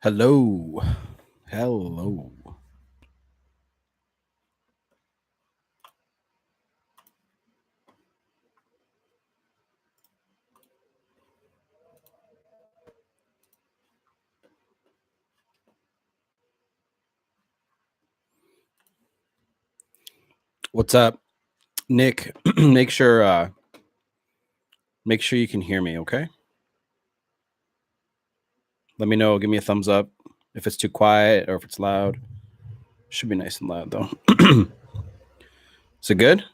Hello. Hello. What's up, Nick? make sure you can hear me, okay? Let me know, give me a thumbs up if it's too quiet or if it's loud. Should be nice and loud though. Is it good?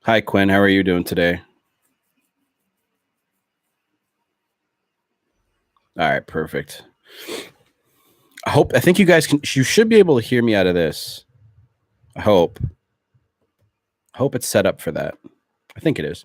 Hi Quinn, how are you doing today? All right, perfect. I think you guys you should be able to hear me out of this. I hope it's set up for that. I think it is.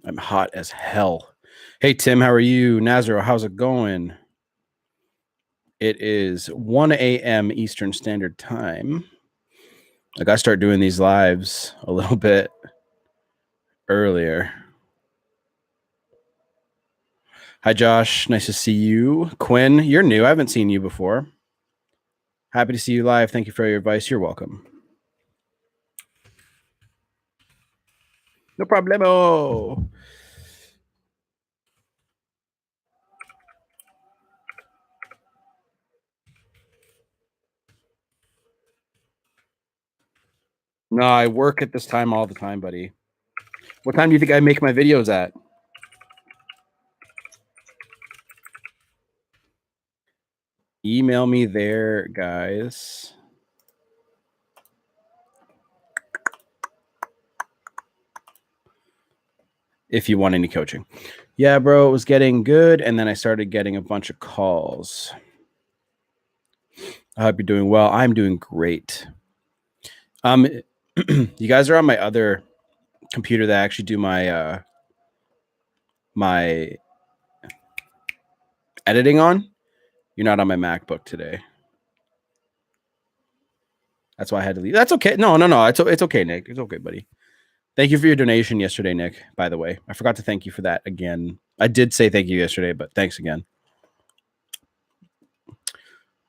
I'm hot as hell. Hey Tim, how are you? Nazaro, how's it going? It is 1 a.m. Eastern Standard Time. I got to start doing these lives a little bit earlier. Hi, Josh. Nice to see you. Quinn, you're new. I haven't seen you before. Happy to see you live. Thank you for your advice. You're welcome. No problemo. No, I work at this time all the time, buddy. What time do you think I make my videos at? Email me there, guys. If you want any coaching. Yeah, bro, it was getting good. And then I started getting a bunch of calls. I hope you're doing well. I'm doing great. You guys are on my other computer that I actually do my my editing on. You're not on my MacBook today. That's why I had to leave. That's okay. No. It's okay, Nick. It's okay, buddy. Thank you for your donation yesterday, Nick. By the way, I forgot to thank you for that again. I did say thank you yesterday, but thanks again.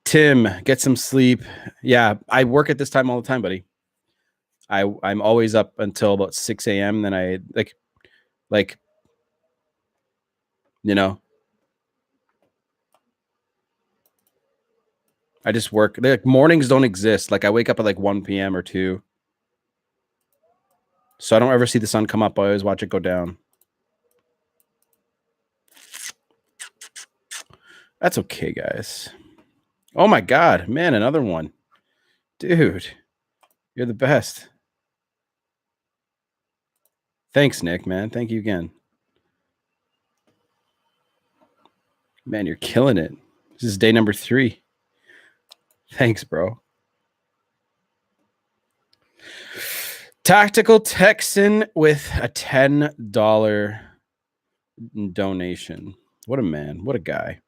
Tim, get some sleep. Yeah, I work at this time all the time, buddy. I'm always up until about 6 a.m. Then I like you know I just work. Like mornings don't exist. Like I wake up at like 1 p.m. or 2. So I don't ever see the sun come up. I always watch it go down. That's okay, guys. Oh my god, man, another one. Dude, you're the best. Thanks, Nick, man. Thank you again. Man, you're killing it. This is day number 3. Thanks, bro. Tactical Texan with a $10 donation. What a man. What a guy.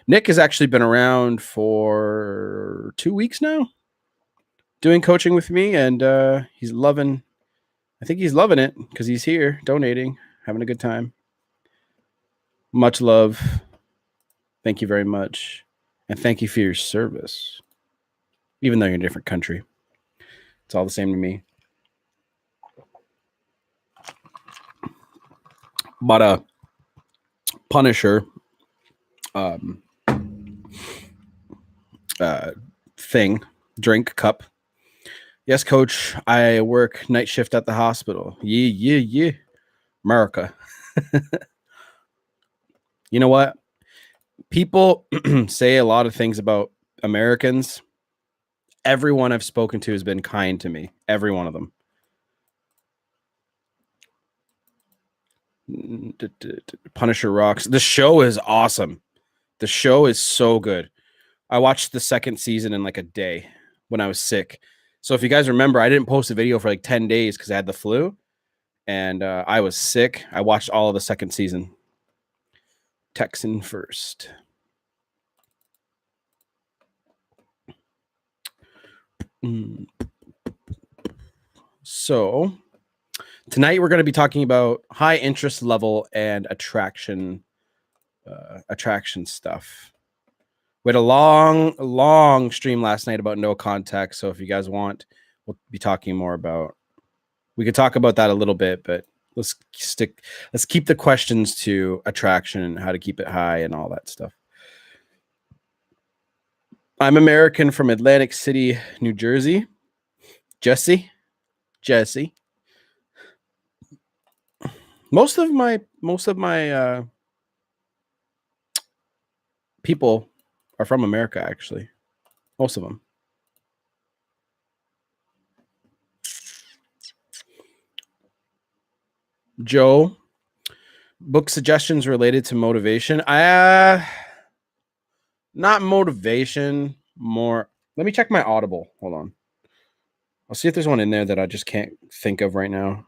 Nick has actually been around for 2 weeks now doing coaching with me, and he's loving it because he's here donating, having a good time. Much love. Thank you very much. And thank you for your service. Even though you're in a different country, it's all the same to me. But Punisher thing, drink cup. Yes, coach, I work night shift at the hospital. Yeah. America. You know what? People say a lot of things about Americans. Everyone I've spoken to has been kind to me. Every one of them. Punisher rocks. The show is awesome. The show is so good. I watched the second season in like a day when I was sick. So if you guys remember, I didn't post a video for like 10 days because I had the flu and I was sick. I watched all of the second season. Texan first. So tonight we're going to be talking about high interest level and attraction stuff. We had a long stream last night about no context. So if you guys want, we'll be talking more about. We could talk about that a little bit, but let's keep the questions to attraction and how to keep it high and all that stuff. I'm American from Atlantic City, New Jersey. Jesse. Most of my people are from America, actually. Most of them. Joe, book suggestions related to motivation. Not motivation, more. Let me check my Audible. Hold on. I'll see if there's one in there that I just can't think of right now.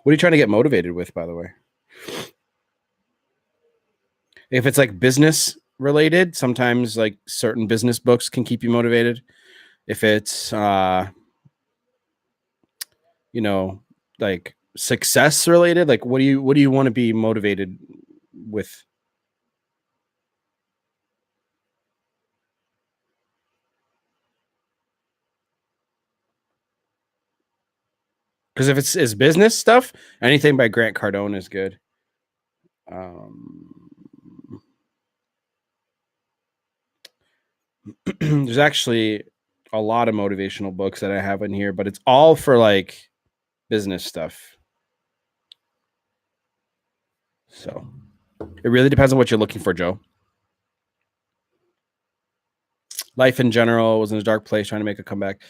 What are you trying to get motivated with, by the way? If it's like business related, sometimes like certain business books can keep you motivated. If it's, like success related, like what do you want to be motivated with? Because if it's business stuff, anything by Grant Cardone is good. There's actually a lot of motivational books that I have in here, but it's all for like business stuff. So it really depends on what you're looking for, Joe. Life in general was in a dark place, trying to make a comeback.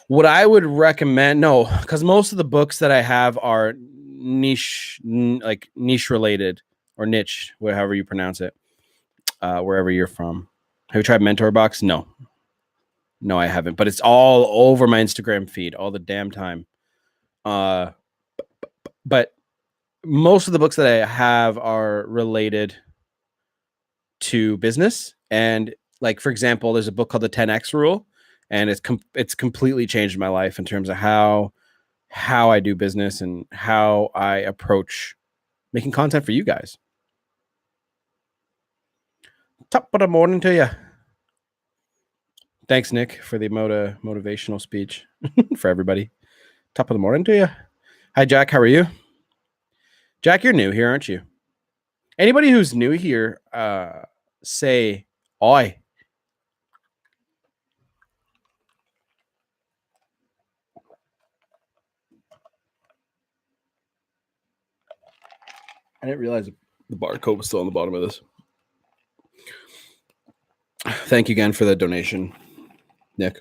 What I would recommend, no, because most of the books that I have are niche related or niche, however you pronounce it, wherever you're from. Have you tried Mentor Box? No, I haven't, but it's all over my Instagram feed all the damn time. But most of the books that I have are related to business. And like, for example, there's a book called the 10X Rule, and it's completely changed my life in terms of how I do business and how I approach making content for you guys. Top of the morning to you. Thanks, Nick, for the motivational speech for everybody. Top of the morning to you. Hi, Jack. How are you? Jack, you're new here, aren't you? Anybody who's new here, say oi. I didn't realize the barcode was still on the bottom of this. Thank you again for the donation, Nick.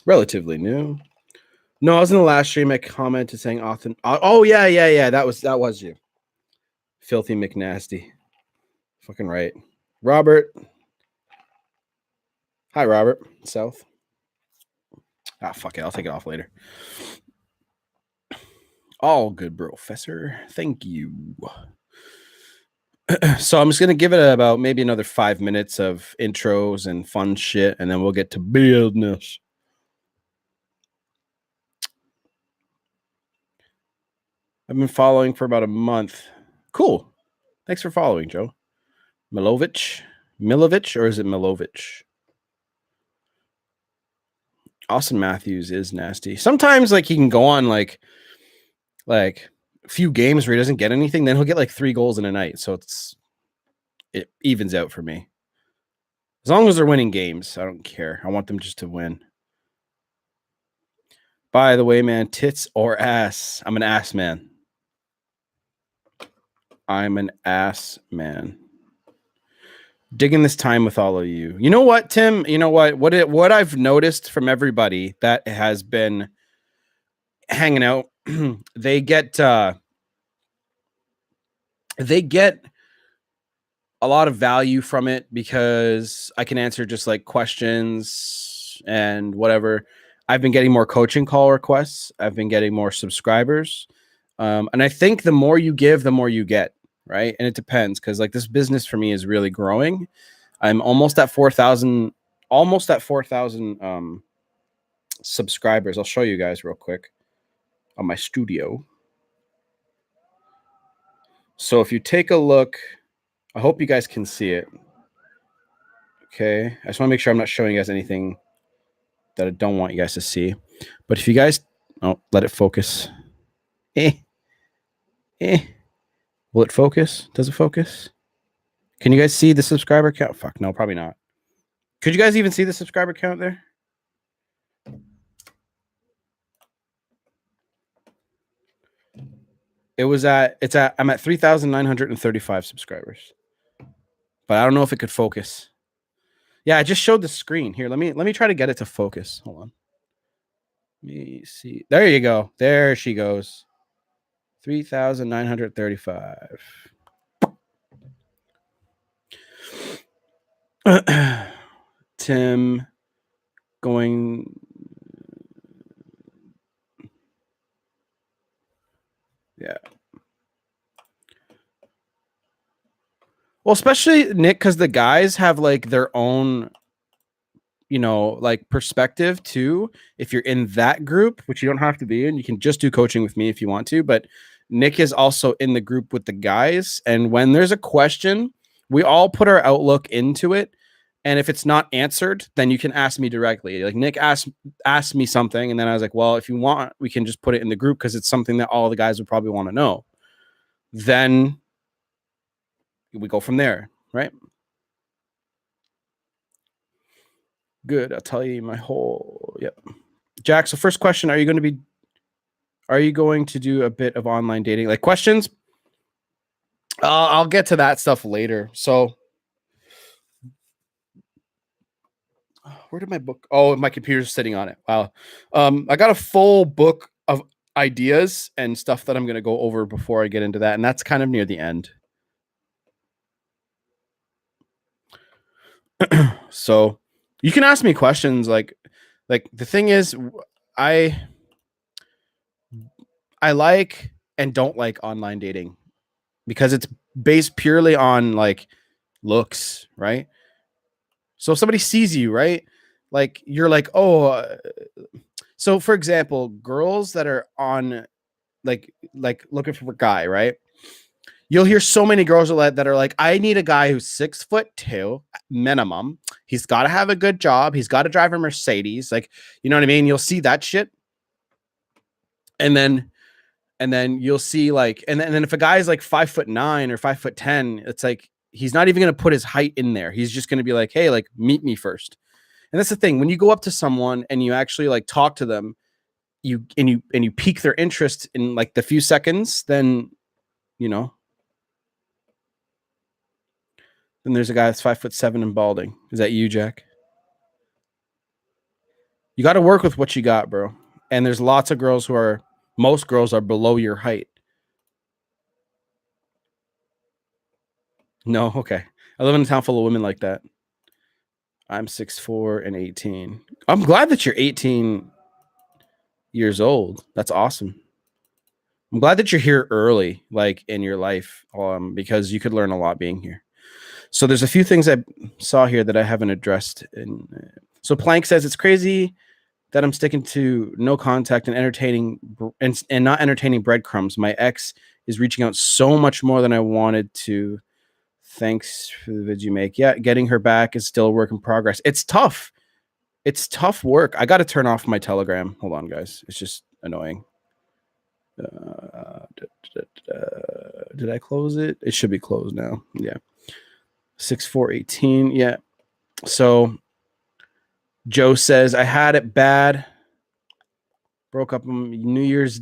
Relatively new. No, I was in the last stream. I commented saying often. Oh yeah. That was you. Filthy McNasty. Fucking right. Robert. Hi, Robert. South. Fuck it. I'll take it off later. All good, professor. Thank you. So I'm just going to give it about maybe another 5 minutes of intros and fun shit, and then we'll get to business. I've been following for about a month. Cool. Thanks for following, Joe. Milovich, or is it Milovich? Austin Matthews is nasty. Sometimes like he can go on like a few games where he doesn't get anything, then he'll get like 3 goals in a night. So it evens out for me. As long as they're winning games, I don't care. I want them just to win. By the way, man, tits or ass? I'm an ass man. Digging this time with all of you. You know what, Tim? You know what I've noticed from everybody that has been hanging out, they get a lot of value from it because I can answer just like questions and whatever. I've been getting more coaching call requests. I've been getting more subscribers. And I think the more you give, the more you get, right? And it depends because like this business for me is really growing. I'm almost at 4,000. Almost at 4,000 subscribers. I'll show you guys real quick on my studio. So if you take a look, I hope you guys can see it. Okay, I just want to make sure I'm not showing you guys anything that I don't want you guys to see. But if you guys, let it focus. Will it focus? Does it focus? Can you guys see the subscriber count? Fuck, no, probably not. Could you guys even see the subscriber count there? I'm at 3,935 subscribers. But I don't know if it could focus. Yeah, I just showed the screen. Here, let me try to get it to focus. Hold on. Let me see. There you go. There she goes. 3,935. Tim going. Yeah. Well, especially Nick, because the guys have like their own, like perspective too. If you're in that group, which you don't have to be in, you can just do coaching with me if you want to. But Nick is also in the group with the guys. And when there's a question, we all put our outlook into it. And if it's not answered, then you can ask me directly. Like Nick asked me something, and then I was like, well, if you want, we can just put it in the group because it's something that all the guys would probably want to know. Then we go from there, right? Good. I'll tell you my whole. Yep. Jack. So first question: Are you going to do a bit of online dating? Like questions? I'll get to that stuff later. So where did my book? Oh, my computer's sitting on it. Wow. I got a full book of ideas and stuff that I'm going to go over before I get into that, and that's kind of near the end. So you can ask me questions. Like the thing is, I like and don't like online dating because it's based purely on like looks, right? So if somebody sees you, right? Like you're like, oh, so for example, girls that are on like looking for a guy, right? You'll hear so many girls that are like, I need a guy who's 6'2" minimum. He's got to have a good job. He's got to drive a Mercedes. Like, you know what I mean? You'll see that shit. And then you'll see like, and then if a guy is like 5'9" or 5'10", it's like, he's not even going to put his height in there. He's just going to be like, hey, like meet me first. And that's the thing. When you go up to someone and you actually like talk to them, you pique their interest in like the few seconds, then, then there's a guy that's 5'7" and balding. Is that you, Jack? You got to work with what you got, bro. And there's lots of girls most girls are below your height. No, okay. I live in a town full of women like that. I'm 6'4" and 18. I'm glad that you're 18 years old. That's awesome. I'm glad that you're here early, like in your life, because you could learn a lot being here. So there's a few things I saw here that I haven't addressed. So Plank says it's crazy that I'm sticking to no contact and not entertaining breadcrumbs. My ex is reaching out so much more than I wanted to. Thanks for the vid you make. Yeah, getting her back is still a work in progress. It's tough. It's tough work. I got to turn off my Telegram. Hold on, guys. It's just annoying. Did I close it? It should be closed now. Yeah. 6/4/18. Yeah. So Joe says, I had it bad. Broke up on New Year's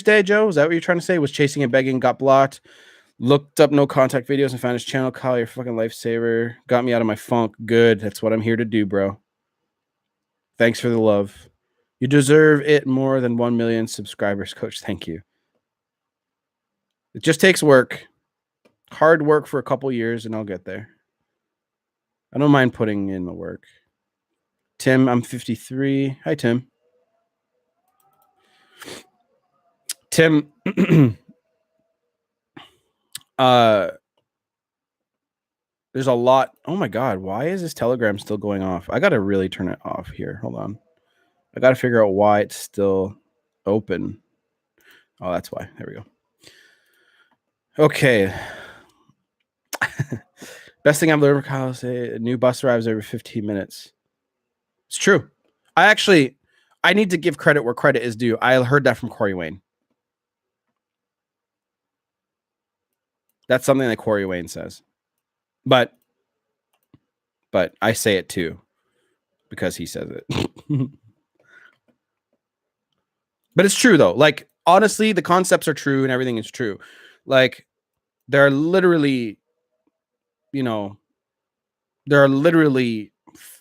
Day, Joe? Is that what you're trying to say? Was chasing and begging, got blocked. Looked up no contact videos and found his channel. Kyle, you're fucking lifesaver. Got me out of my funk. Good. That's what I'm here to do, bro. Thanks for the love. You deserve it more than 1 million subscribers, Coach. Thank you. It just takes work. Hard work for a couple years, and I'll get there. I don't mind putting in the work. Tim, I'm 53. Hi, Tim. Tim, There's a lot. Oh my God. Why is this Telegram still going off? I got to really turn it off here. Hold on. I got to figure out why it's still open. Oh, that's why. There we go. Okay. Best thing I've learned from Kyle say a new bus arrives every 15 minutes. It's true. I need to give credit where credit is due. I heard that from Corey Wayne. That's something that Corey Wayne says. But I say it too because he says it. But it's true though. Like honestly, the concepts are true and everything is true. Like there are literally,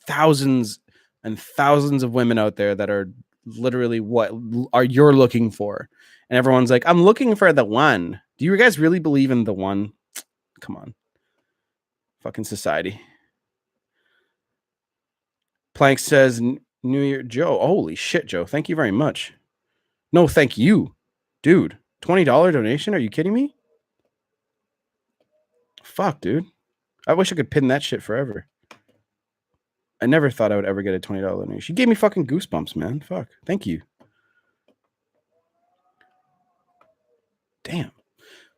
thousands and thousands of women out there that are literally what you're looking for. And everyone's like, I'm looking for the one. Do you guys really believe in the one? Come on. Fucking society. Plank says, New Year, Joe. Holy shit, Joe. Thank you very much. No, thank you. Dude, $20 donation? Are you kidding me? Fuck, dude. I wish I could pin that shit forever. I never thought I would ever get a $20 donation. You gave me fucking goosebumps, man. Fuck. Thank you. Damn.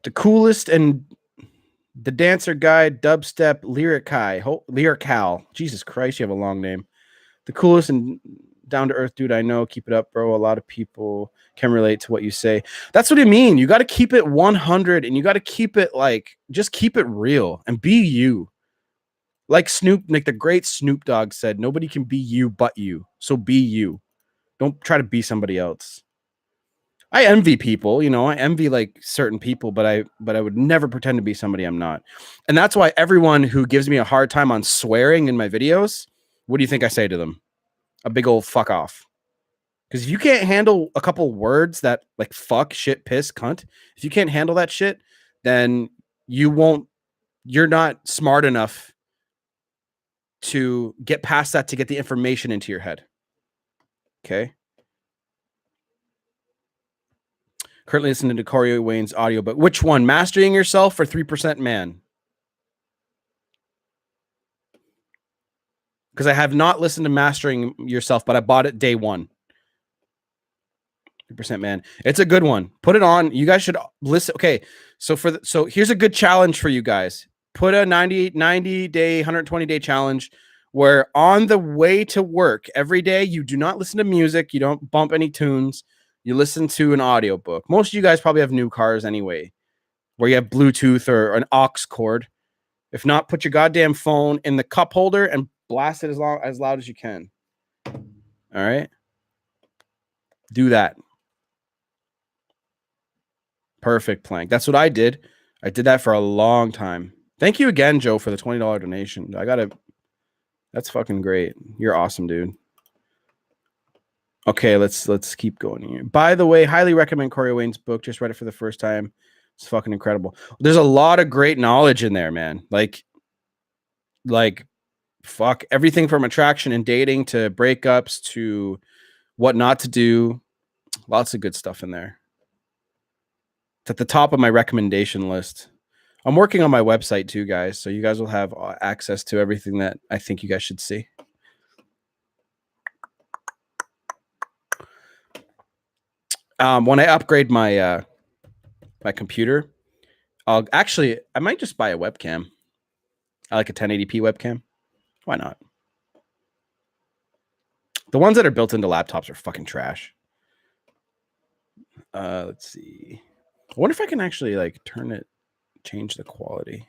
The coolest and the dancer guy, dubstep, Lyrical. Jesus Christ, you have a long name. The coolest and down to earth dude I know. Keep it up, bro. A lot of people can relate to what you say. That's what I mean. You got to keep it 100 and you got to keep it just keep it real and be you. Like the great Snoop Dogg said, nobody can be you but you. So be you. Don't try to be somebody else. I envy people, I envy like certain people, but I would never pretend to be somebody I'm not. And that's why everyone who gives me a hard time on swearing in my videos, what do you think I say to them? A big old fuck off. Because if you can't handle a couple words that like fuck, shit, piss, cunt, if you can't handle that shit, then you're not smart enough to get past that to get the information into your head. Okay. Currently listening to Corey Wayne's audiobook. Which one? Mastering Yourself or 3% Man? Because I have not listened to Mastering Yourself, but I bought it day one. 3% Man. It's a good one. Put it on. You guys should listen. Okay. So here's a good challenge for you guys. Put a 90 day, 120 day challenge where on the way to work every day, you do not listen to music. You don't bump any tunes. You listen to an audiobook. Most of you guys probably have new cars anyway, where you have Bluetooth or an aux cord. If not, put your goddamn phone in the cup holder and blast it as loud as you can. All right? Do that. Perfect, Plank. That's what I did. I did that for a long time. Thank you again, Joe, for the $20 donation. That's fucking great. You're awesome, dude. Okay, let's keep going here. By the way, highly recommend Corey Wayne's book. Just read it for the first time. It's fucking incredible. There's a lot of great knowledge in there, man. Like fuck everything from attraction and dating to breakups to what not to do. Lots of good stuff in there. It's at the top of my recommendation list. I'm working on my website too, guys. So you guys will have access to everything that I think you guys should see. When I upgrade my my computer, I might just buy a webcam. I like a 1080p webcam. Why not? The ones that are built into laptops are fucking trash. Let's see. I wonder if I can actually change the quality.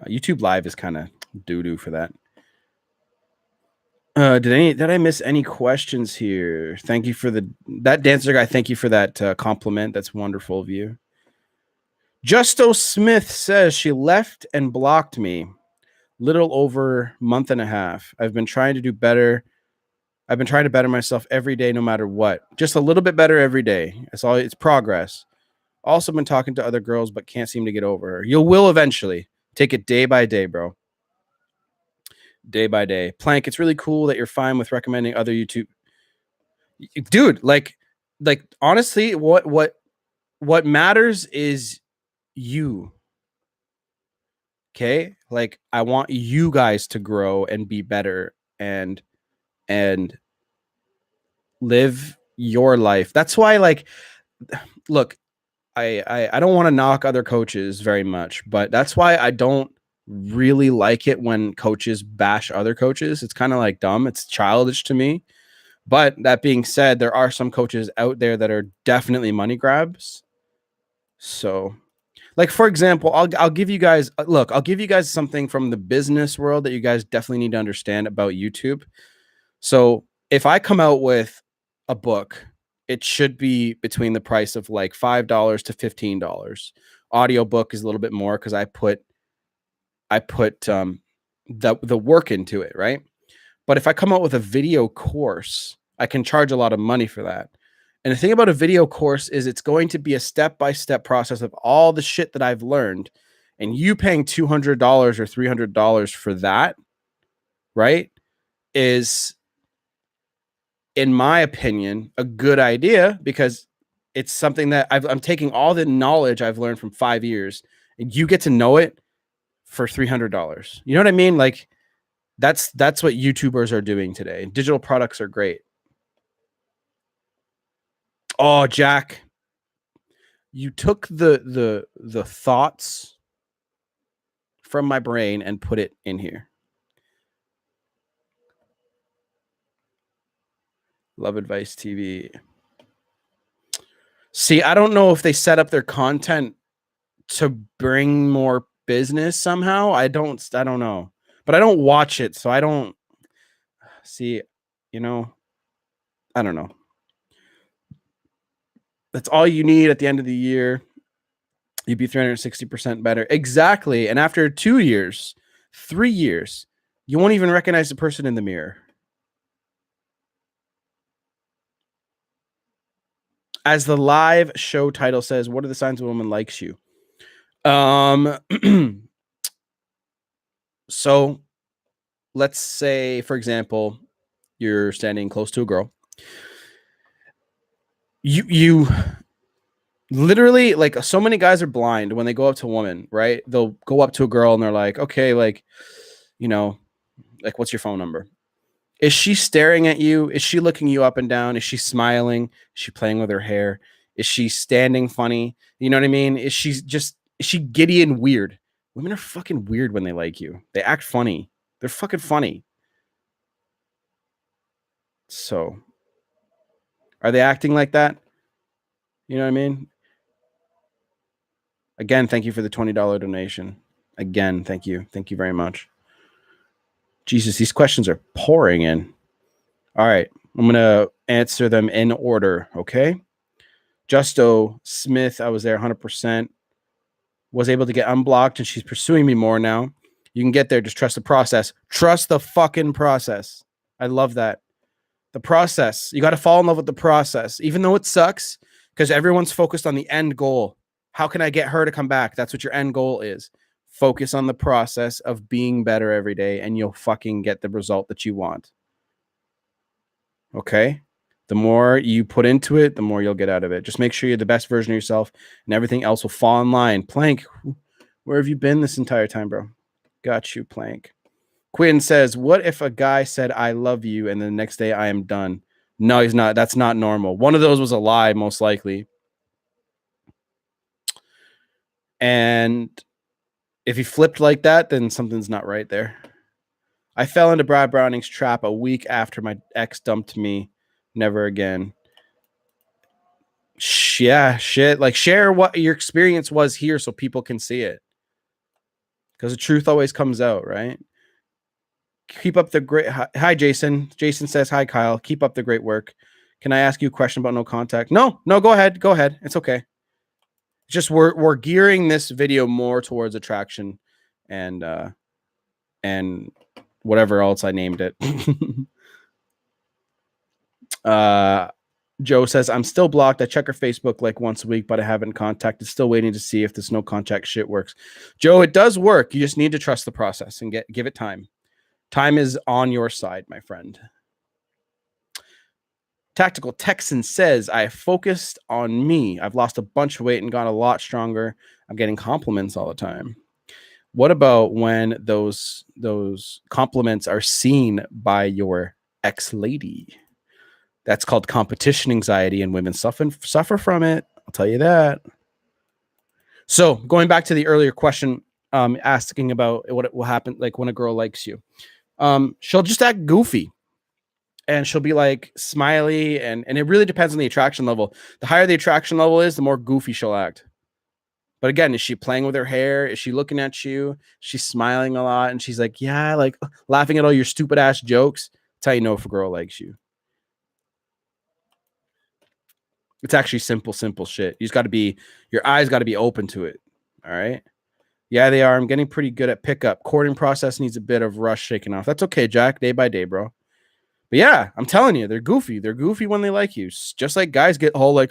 YouTube Live is kind of doo-doo for that. Did I miss any questions here? Thank you for that dancer guy. Thank you for that compliment. That's wonderful of you. Justo Smith says she left and blocked me. Little over a month and a half. I've been trying to do better. I've been trying to better myself every day, no matter what. Just a little bit better every day. It's progress. Also been talking to other girls, but can't seem to get over her. You will eventually. Take it day by day, bro. Day by day. Plank, it's really cool that you're fine with recommending other YouTube. Dude, like honestly, what matters is you. Okay? Like I want you guys to grow and be better and live your life. That's why, like, look, I don't want to knock other coaches very much, but that's why I don't really like it when coaches bash other coaches. It's kind of like dumb. It's childish to me. But that being said, there are some coaches out there that are definitely money grabs. So, like for example, I'll give you guys look. I'll give you guys something from the business world that you guys definitely need to understand about YouTube. So, if I come out with a book, it should be between the price of like $5 to $15. Audiobook is a little bit more because I put the work into it, right? But if I come out with a video course, I can charge a lot of money for that. And the thing about a video course is it's going to be a step-by-step process of all the shit that I've learned. And you paying $200 or $300 for that, right, is, in my opinion, a good idea because it's something that I'm taking all the knowledge I've learned from 5 years and you get to know it for $300. You know what I mean? Like that's what YouTubers are doing today. Digital products are great. Oh, Jack, you took the thoughts from my brain and put it in here. Love Advice TV. See, I don't know if they set up their content to bring more business somehow. I don't know. But I don't watch it, so I don't see, you know, I don't know. That's all you need at the end of the year. You'd be 360% better. Exactly. And after 2 years, 3 years, you won't even recognize the person in the mirror. As the live show title says, what are the signs a woman likes you? So let's say, for example, you're standing close to a girl. You literally, like, so many guys are blind when they go up to a woman, right? They'll go up to a girl and they're like, okay, like, you know, like, what's your phone number? Is she staring at you? Is she looking you up and down? Is she smiling? Is she playing with her hair? Is she standing funny? You know what I mean? Is she giddy and weird? Women are fucking weird when they like you. They act funny. They're fucking funny. So, are they acting like that? You know what I mean? Again, thank you for the $20 donation. Again, thank you. Thank you very much. Jesus, these questions are pouring in. All right. I'm going to answer them in order, okay? Justo Smith, I was there 100%. Was able to get unblocked, and she's pursuing me more now. You can get there. Just trust the process. Trust the fucking process. I love that. The process. You got to fall in love with the process, even though it sucks, because everyone's focused on the end goal. How can I get her to come back? That's what your end goal is. Focus on the process of being better every day, and you'll fucking get the result that you want. Okay? The more you put into it, the more you'll get out of it. Just make sure you're the best version of yourself, and everything else will fall in line. Plank, where have you been this entire time, bro? Got you, Plank. Quinn says, what if a guy said, I love you, and the next day I am done? No, he's not. That's not normal. One of those was a lie, most likely. And if he flipped like that, then something's not right there. I fell into Brad Browning's trap a week after my ex dumped me. Never again. Yeah, shit. Like, share what your experience was here so people can see it. Because the truth always comes out, right? Keep up the great... Hi, Jason. Jason says, hi, Kyle. Keep up the great work. Can I ask you a question about no contact? No, go ahead. Go ahead. It's okay. Just we're gearing this video more towards attraction and whatever else I named it. Joe says, I'm still blocked. I check her Facebook like once a week, but I haven't contacted. Still waiting to see if this no contact shit works. Joe, it does work. You just need to trust the process and give it time. Time is on your side, my friend. Tactical Texan says, I focused on me. I've lost a bunch of weight and got a lot stronger. I'm getting compliments all the time. What about when those compliments are seen by your ex-lady? That's called competition anxiety, and women suffer from it. I'll tell you that. So going back to the earlier question, asking about what will happen, like when a girl likes you, she'll just act goofy, and she'll be like smiley, and it really depends on the attraction level. The higher the attraction level is, the more goofy she'll act. But again, is she playing with her hair? Is she looking at you? She's smiling a lot, and she's like, yeah, like laughing at all your stupid ass jokes. That's how you know if a girl likes you. It's actually simple shit. You just got to be, your eyes got to be open to it. All right. Yeah, they are. I'm getting pretty good at pickup. Courting process needs a bit of rush shaking off. That's okay, Jack. Day by day, bro. But yeah, I'm telling you, they're goofy. They're goofy when they like you. Just like guys get all like,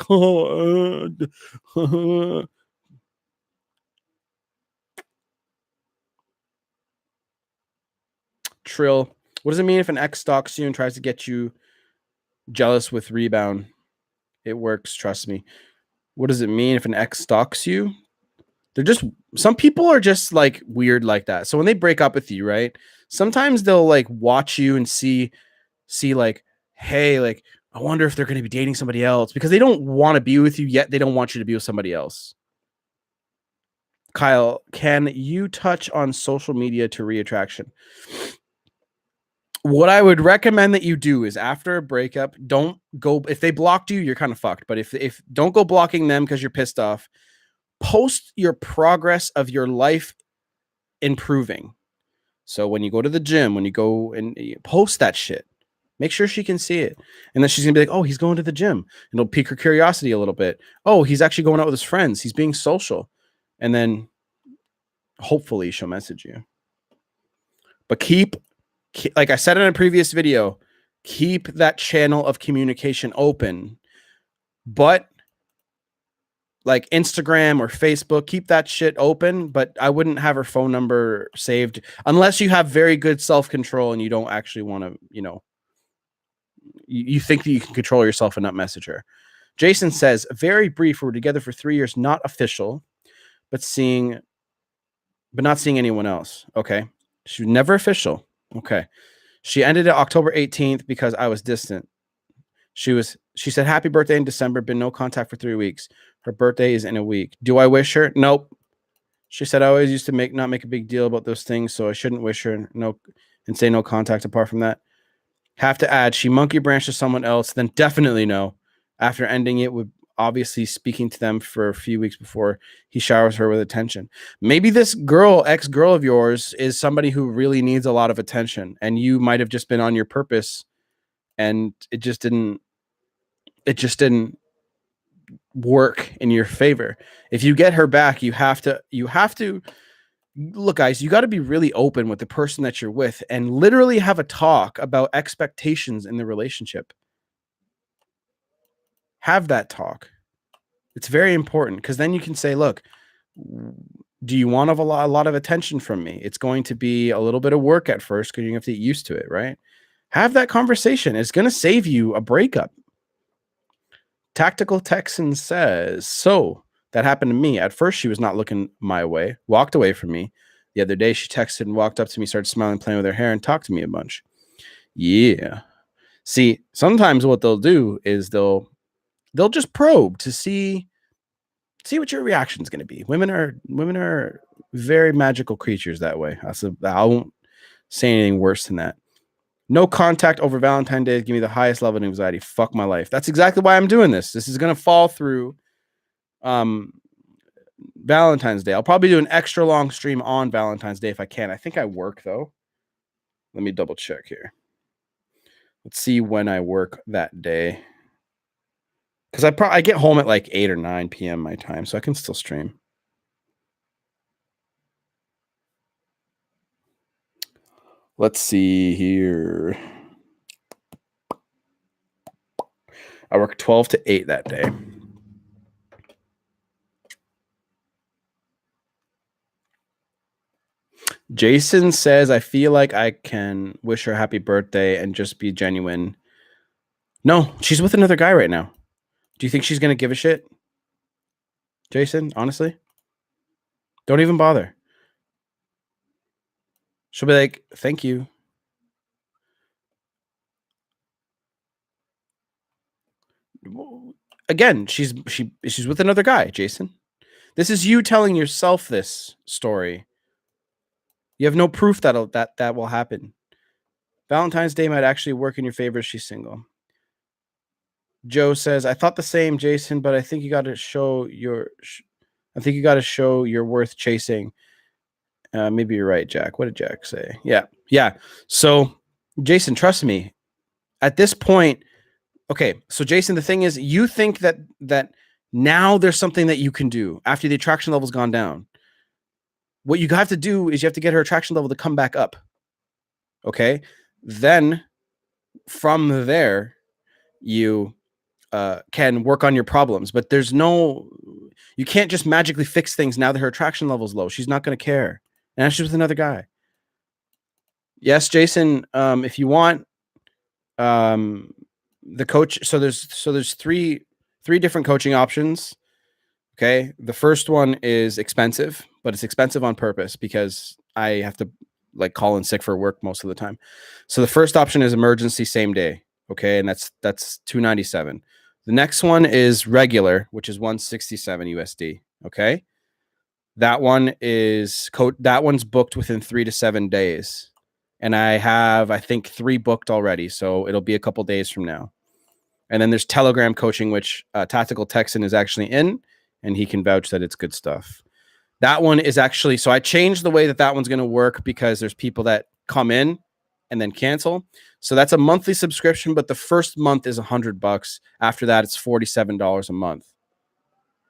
Trill. What does it mean if an ex stalks you and tries to get you jealous with rebound? It works, trust me. What does it mean if an ex stalks you? They're just, some people are just like weird like that. So when they break up with you, right? Sometimes they'll like watch you and see like, hey, like, I wonder if they're going to be dating somebody else, because they don't want to be with you yet. They don't want you to be with somebody else. Kyle, can you touch on social media to reattraction? What I would recommend that you do is after a breakup, don't go, if they blocked you, you're kind of fucked. But if don't go blocking them because you're pissed off. Post your progress of your life improving. So when you go to the gym, when you go and post that shit, make sure she can see it. And then she's gonna be like, oh, he's going to the gym. And it'll pique her curiosity a little bit. Oh, he's actually going out with his friends. He's being social. And then hopefully she'll message you. But keep, like I said in a previous video, keep that channel of communication open. But like Instagram or Facebook, keep that shit open, but I wouldn't have her phone number saved unless you have very good self-control and you don't actually want to, you know, you think that you can control yourself and not message her. Jason says, very brief. We were together for 3 years, not official, but not seeing anyone else. Okay. She was never official. Okay. She ended it October 18th because I was distant. She said, happy birthday in December, been no contact for 3 weeks. Her birthday is in a week. Do I wish her? Nope. She said, I always used to not make a big deal about those things, so I shouldn't wish her and say no contact apart from that. Have to add, she monkey branched to someone else, then definitely no. After ending it with obviously speaking to them for a few weeks before he showers her with attention. Maybe this ex-girl of yours, is somebody who really needs a lot of attention, and you might have just been on your purpose, and it just didn't work in your favor. If you get her back, you have to look, guys, you got to be really open with the person that you're with and literally have a talk about expectations in the relationship. Have that talk. It's very important, because then you can say, look, do you want a lot of attention from me? It's going to be a little bit of work at first because you have to get used to it, right? Have that conversation. It's going to save you a breakup. Tactical Texan says, so that happened to me. At first, she was not looking my way, walked away from me. The other day, she texted and walked up to me, started smiling, playing with her hair, and talked to me a bunch. Yeah. See, sometimes what they'll do is they'll just probe to see what your reaction is going to be. Women are very magical creatures that way. I won't say anything worse than that. No contact over Valentine's Day. Give me the highest level of anxiety. Fuck my life. That's exactly why I'm doing this. This is going to fall through Valentine's Day. I'll probably do an extra long stream on Valentine's Day if I can. I think I work, though. Let me double check here. Let's see when I work that day. Because I get home at like 8 or 9 p.m. my time, so I can still stream. Let's see here. I work 12 to 8 that day. Jason says, I feel like I can wish her happy birthday and just be genuine. No, she's with another guy right now. Do you think she's gonna give a shit, Jason? Honestly, don't even bother. She'll be like, "Thank you." Again, she's with another guy, Jason. This is you telling yourself this story. You have no proof that will happen. Valentine's Day might actually work in your favor if she's single. Joe says, "I thought the same, Jason, but I think you got to show your worth chasing." Maybe you're right, Jack. What did Jack say? Yeah. So, Jason, trust me. At this point, okay. So, Jason, the thing is, you think that now there's something that you can do after the attraction level's gone down. What you have to do is you have to get her attraction level to come back up. Okay. Then from there, you can work on your problems. But you can't just magically fix things now that her attraction level is low. She's not going to care. And she's with another guy. Yes, Jason, if you want the coach, so there's three different coaching options. Okay. The first one is expensive, but it's expensive on purpose because I have to call in sick for work most of the time. So the first option is emergency same day. Okay. And that's $297. The next one is regular, which is $167 USD. Okay. That one is that one's booked within 3 to 7 days. And I have, I think, 3 booked already. So it'll be a couple days from now. And then there's Telegram coaching, which Tactical Texan is actually in, and he can vouch that it's good stuff. That one is actually, so I changed the way that one's going to work because there's people that come in and then cancel. So that's a monthly subscription, but the first month is $100. After that, it's $47 a month.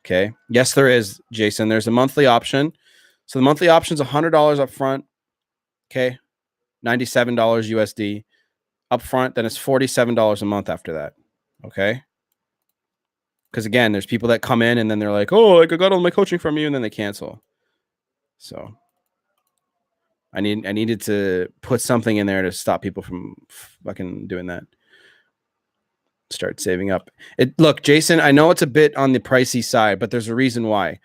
Okay. Yes, there is, Jason. There's a monthly option. So the monthly option is $100 up front. Okay. $97 USD up front. Then it's $47 a month after that. Okay. Because again, there's people that come in and then they're like, "Oh, I got all my coaching from you," and then they cancel. So I needed to put something in there to stop people from fucking doing that. Start saving up. Look, Jason, I know it's a bit on the pricey side, but there's a reason why.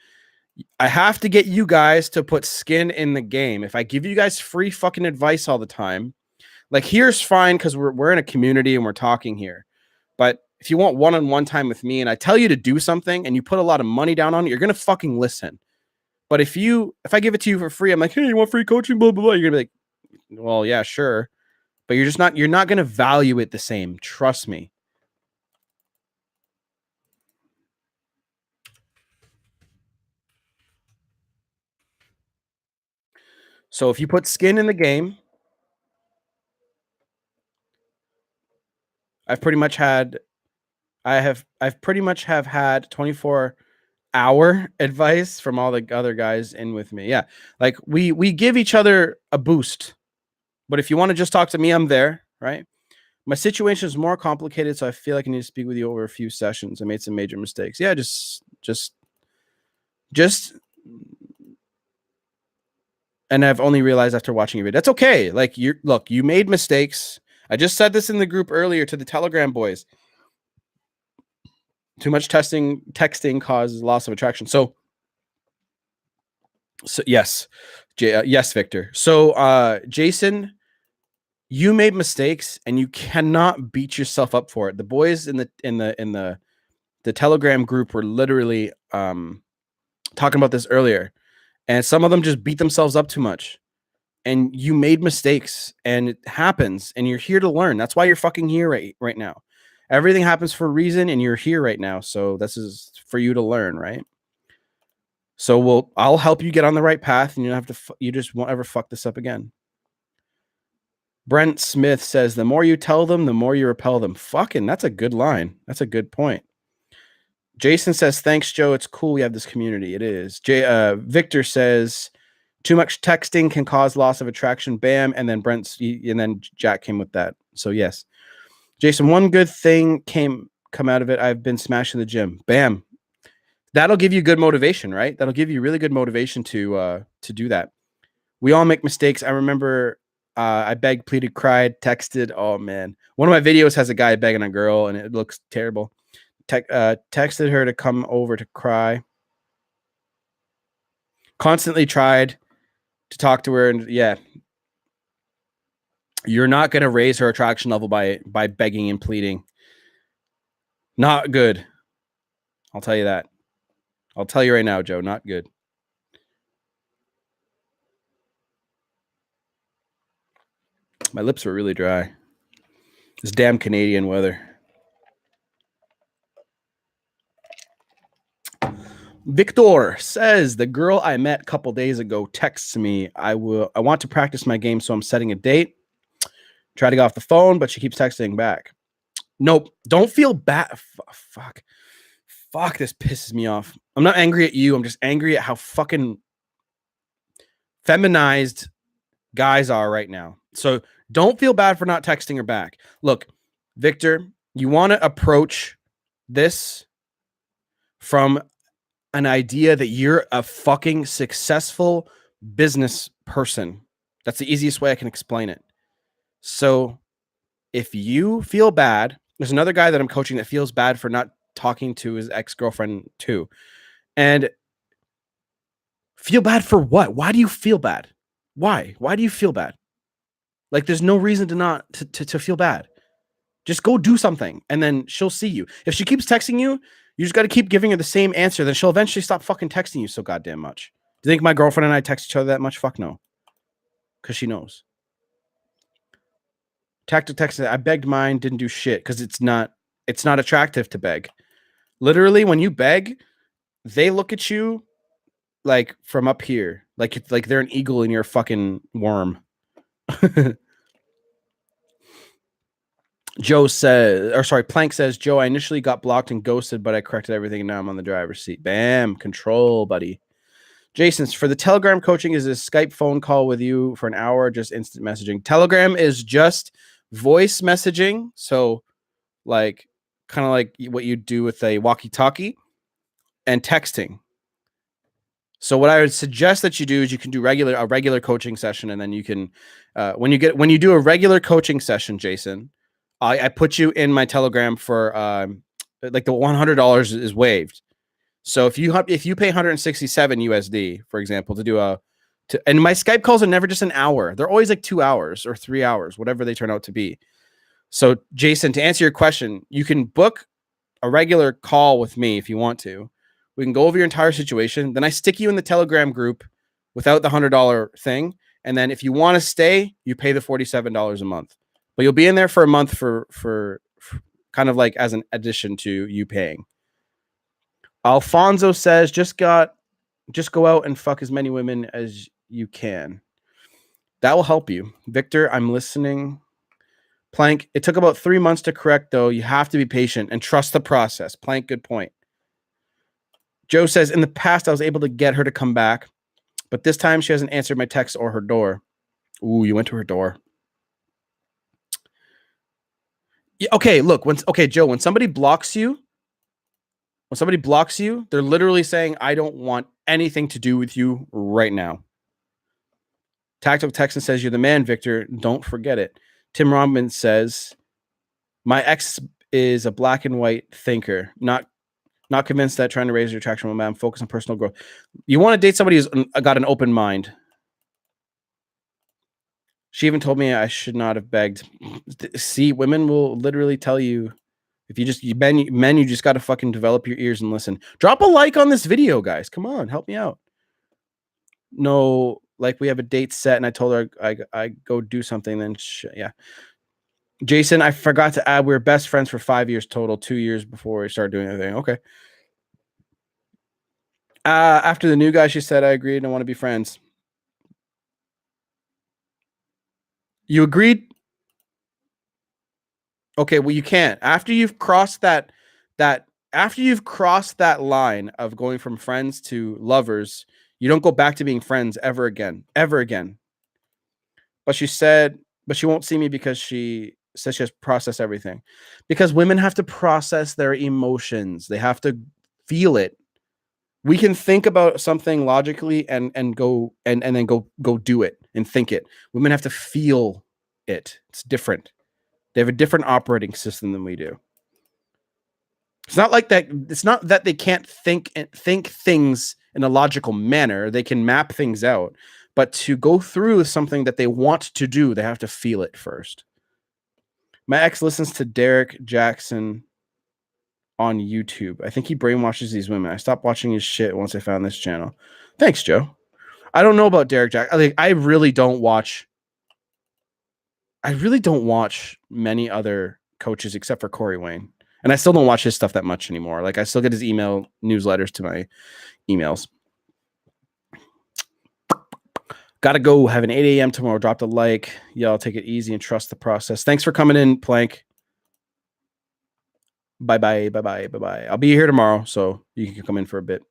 I have to get you guys to put skin in the game. If I give you guys free fucking advice all the time, here's fine because we're in a community and we're talking here. But if you want one-on-one time with me and I tell you to do something and you put a lot of money down on it, you're gonna fucking listen. But if I give it to you for free, I'm like, "Hey, you want free coaching? Blah blah blah." You're gonna be like, "Well, yeah, sure," but you're not gonna value it the same. Trust me. So if you put skin in the game, I've pretty much had 24-hour advice from all the other guys in with me. Yeah. We give each other a boost. But if you want to just talk to me, I'm there, right? My situation is more complicated, so I feel like I need to speak with you over a few sessions. I made some major mistakes. Yeah, just and I've only realized after watching your video. That's okay. You made mistakes. I just said this in the group earlier to the Telegram boys. Too much texting causes loss of attraction. So yes, yes, Victor. So Jason, you made mistakes and you cannot beat yourself up for it. The boys in the Telegram group were literally talking about this earlier, and some of them just beat themselves up too much. And you made mistakes, and it happens, and you're here to learn. That's why you're fucking here right now. Everything happens for a reason, and you're here right now. So this is for you to learn, right? So I'll help you get on the right path, and you just won't ever fuck this up again. Brent Smith says, "The more you tell them, the more you repel them." Fucking, that's a good line. That's a good point. Jason says, "Thanks, Joe. It's cool we have this community." It is. Victor says, "Too much texting can cause loss of attraction." Bam. And then then Jack came with that. So yes. Jason, one good thing come out of it. I've been smashing the gym. Bam. That'll give you good motivation, right? That'll give you really good motivation to do that. We all make mistakes. I remember I begged, pleaded, cried, texted. Oh man, one of my videos has a guy begging a girl, and it looks terrible. Texted her to come over to cry. Constantly tried to talk to her, and yeah, you're not going to raise her attraction level by begging and pleading. Not good. I'll tell you that. I'll tell you right now, Joe, not good. My lips were really dry. This damn Canadian weather. Victor says the girl I met a couple days ago texts me. I want to practice my game, so I'm setting a date. Try to get off the phone, but she keeps texting back. Nope. Don't feel bad. Fuck, this pisses me off. I'm not angry at you. I'm just angry at how fucking feminized guys are right now. So don't feel bad for not texting her back. Look, Victor, you want to approach this from an idea that you're a fucking successful business person. That's the easiest way I can explain it. So if you feel bad, there's another guy that I'm coaching that feels bad for not talking to his ex-girlfriend too. And feel bad for what? Why do you feel bad? Why? Why do you feel bad? Like there's no reason to not to feel bad. Just go do something and then she'll see you. If she keeps texting you, you just got to keep giving her the same answer. Then she'll eventually stop fucking texting you so goddamn much. Do you think my girlfriend and I text each other that much? Fuck no. Because she knows. Tactic text. I begged mine, didn't do shit because it's not attractive to beg. Literally, when you beg, they look at you like from up here, like they're an eagle and you're a fucking worm. Plank says, Joe, I initially got blocked and ghosted, but I corrected everything and now I'm on the driver's seat. Bam, control, buddy. Jason, for the Telegram coaching, is a Skype phone call with you for an hour, just instant messaging? Telegram is just voice messaging. So like kind of like what you do with a walkie-talkie and texting. So what I would suggest that you do is you can do a regular coaching session. And then you can, when you do a regular coaching session, Jason, I put you in my Telegram for like the $100 is waived. So if you pay 167 USD, for example, and my Skype calls are never just an hour. They're always like 2 hours or 3 hours, whatever they turn out to be. So Jason, to answer your question, you can book a regular call with me if you want to. We can go over your entire situation. Then I stick you in the Telegram group without the $100 thing. And then if you want to stay, you pay the $47 a month. But you'll be in there for a month for kind of like as an addition to you paying. Alfonso says, just go out and fuck as many women as you can. That will help you. Victor, I'm listening. Plank, it took about 3 months to correct, though. You have to be patient and trust the process. Plank, good point. Joe says, in the past, I was able to get her to come back, but this time she hasn't answered my text or her door. Ooh, you went to her door. Yeah, okay, look, Joe, when somebody blocks you, they're literally saying, I don't want anything to do with you right now. Tactical Texan says, you're the man, Victor. Don't forget it. Tim Robbins says, my ex is a black and white thinker, not convinced that trying to raise your attraction will man, focus on personal growth. You want to date somebody who's got an open mind. She even told me I should not have begged. See, women will literally tell you, if you just got to fucking develop your ears and listen. Drop a like on this video, guys. Come on, help me out. No, like we have a date set and I told her I go do something. Then yeah. Jason, I forgot to add, we were best friends for 5 years total, 2 years before we started doing anything. Okay. After the new guy, she said, I agreed and I want to be friends. You agreed? Okay, well, you can't. After you've crossed that line of going from friends to lovers, you don't go back to being friends ever again. But she won't see me because she says she has to process everything. Because women have to process their emotions. They have to feel it. We can think about something logically and go and then go do it. and think it. Women have to feel it. It's different. They have a different operating system than we do. It's not like that. It's not that they can't think things in a logical manner. They can map things out, but to go through something that they want to do, they have to feel it first. My ex listens to Derek Jackson on YouTube. I think he brainwashes these women. I stopped watching his shit once I found this channel. Thanks, Joe. I don't know about Derek Jackson. I really don't watch many other coaches except for Corey Wayne. And I still don't watch his stuff that much anymore. Like, I still get his email newsletters to my emails. Gotta go. Have an 8 a.m. tomorrow. Drop the like. Y'all take it easy and trust the process. Thanks for coming in, Plank. Bye-bye, bye-bye, bye-bye. I'll be here tomorrow, so you can come in for a bit.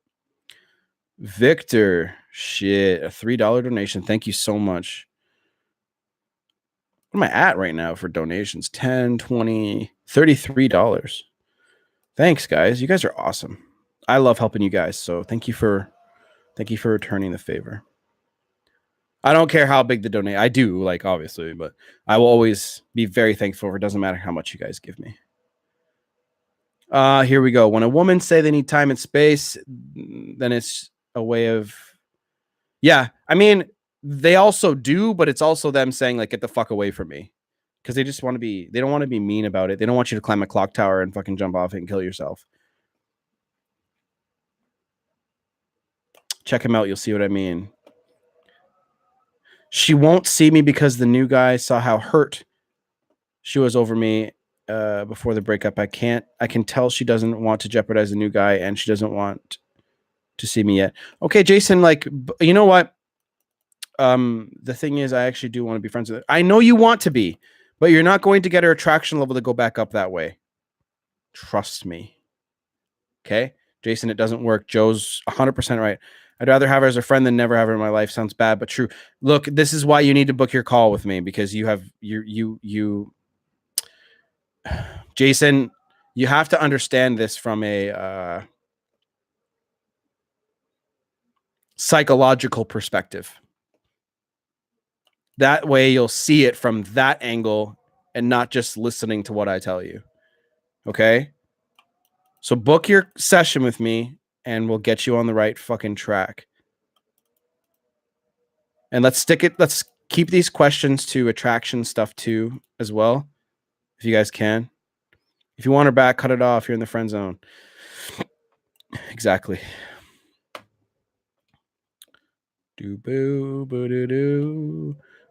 Victor, shit, a $3 donation. Thank you so much. What am I at right now for donations? 10, 20, $33. Thanks, guys. You guys are awesome. I love helping you guys, so thank you for returning the favor. I don't care how big the donate. I do, like, obviously, but I will always be very thankful. It doesn't matter how much you guys give me. Here we go. When a woman say they need time and space, then it's a way of, yeah. I mean, they also do, but it's also them saying, like, get the fuck away from me, because they just want to be. They don't want to be mean about it. They don't want you to climb a clock tower and fucking jump off it and kill yourself. Check him out. You'll see what I mean. She won't see me because the new guy saw how hurt she was over me before the breakup. I can tell she doesn't want to jeopardize the new guy, and she doesn't want to see me yet. Okay, Jason, like, you know what? The thing is, I actually do want to be friends with her. I know you want to be, but you're not going to get her attraction level to go back up that way. Trust me. Okay, Jason, it doesn't work. Joe's 100% right. I'd rather have her as a friend than never have her in my life. Sounds bad, but true. Look, this is why you need to book your call with me, because you have Jason, you have to understand this from a psychological perspective. That way you'll see it from that angle and not just listening to what I tell you. Okay? So book your session with me and we'll get you on the right fucking track. And let's keep these questions to attraction stuff too as well, if you guys can. If you want her back, cut it off. You're in the friend zone. Exactly.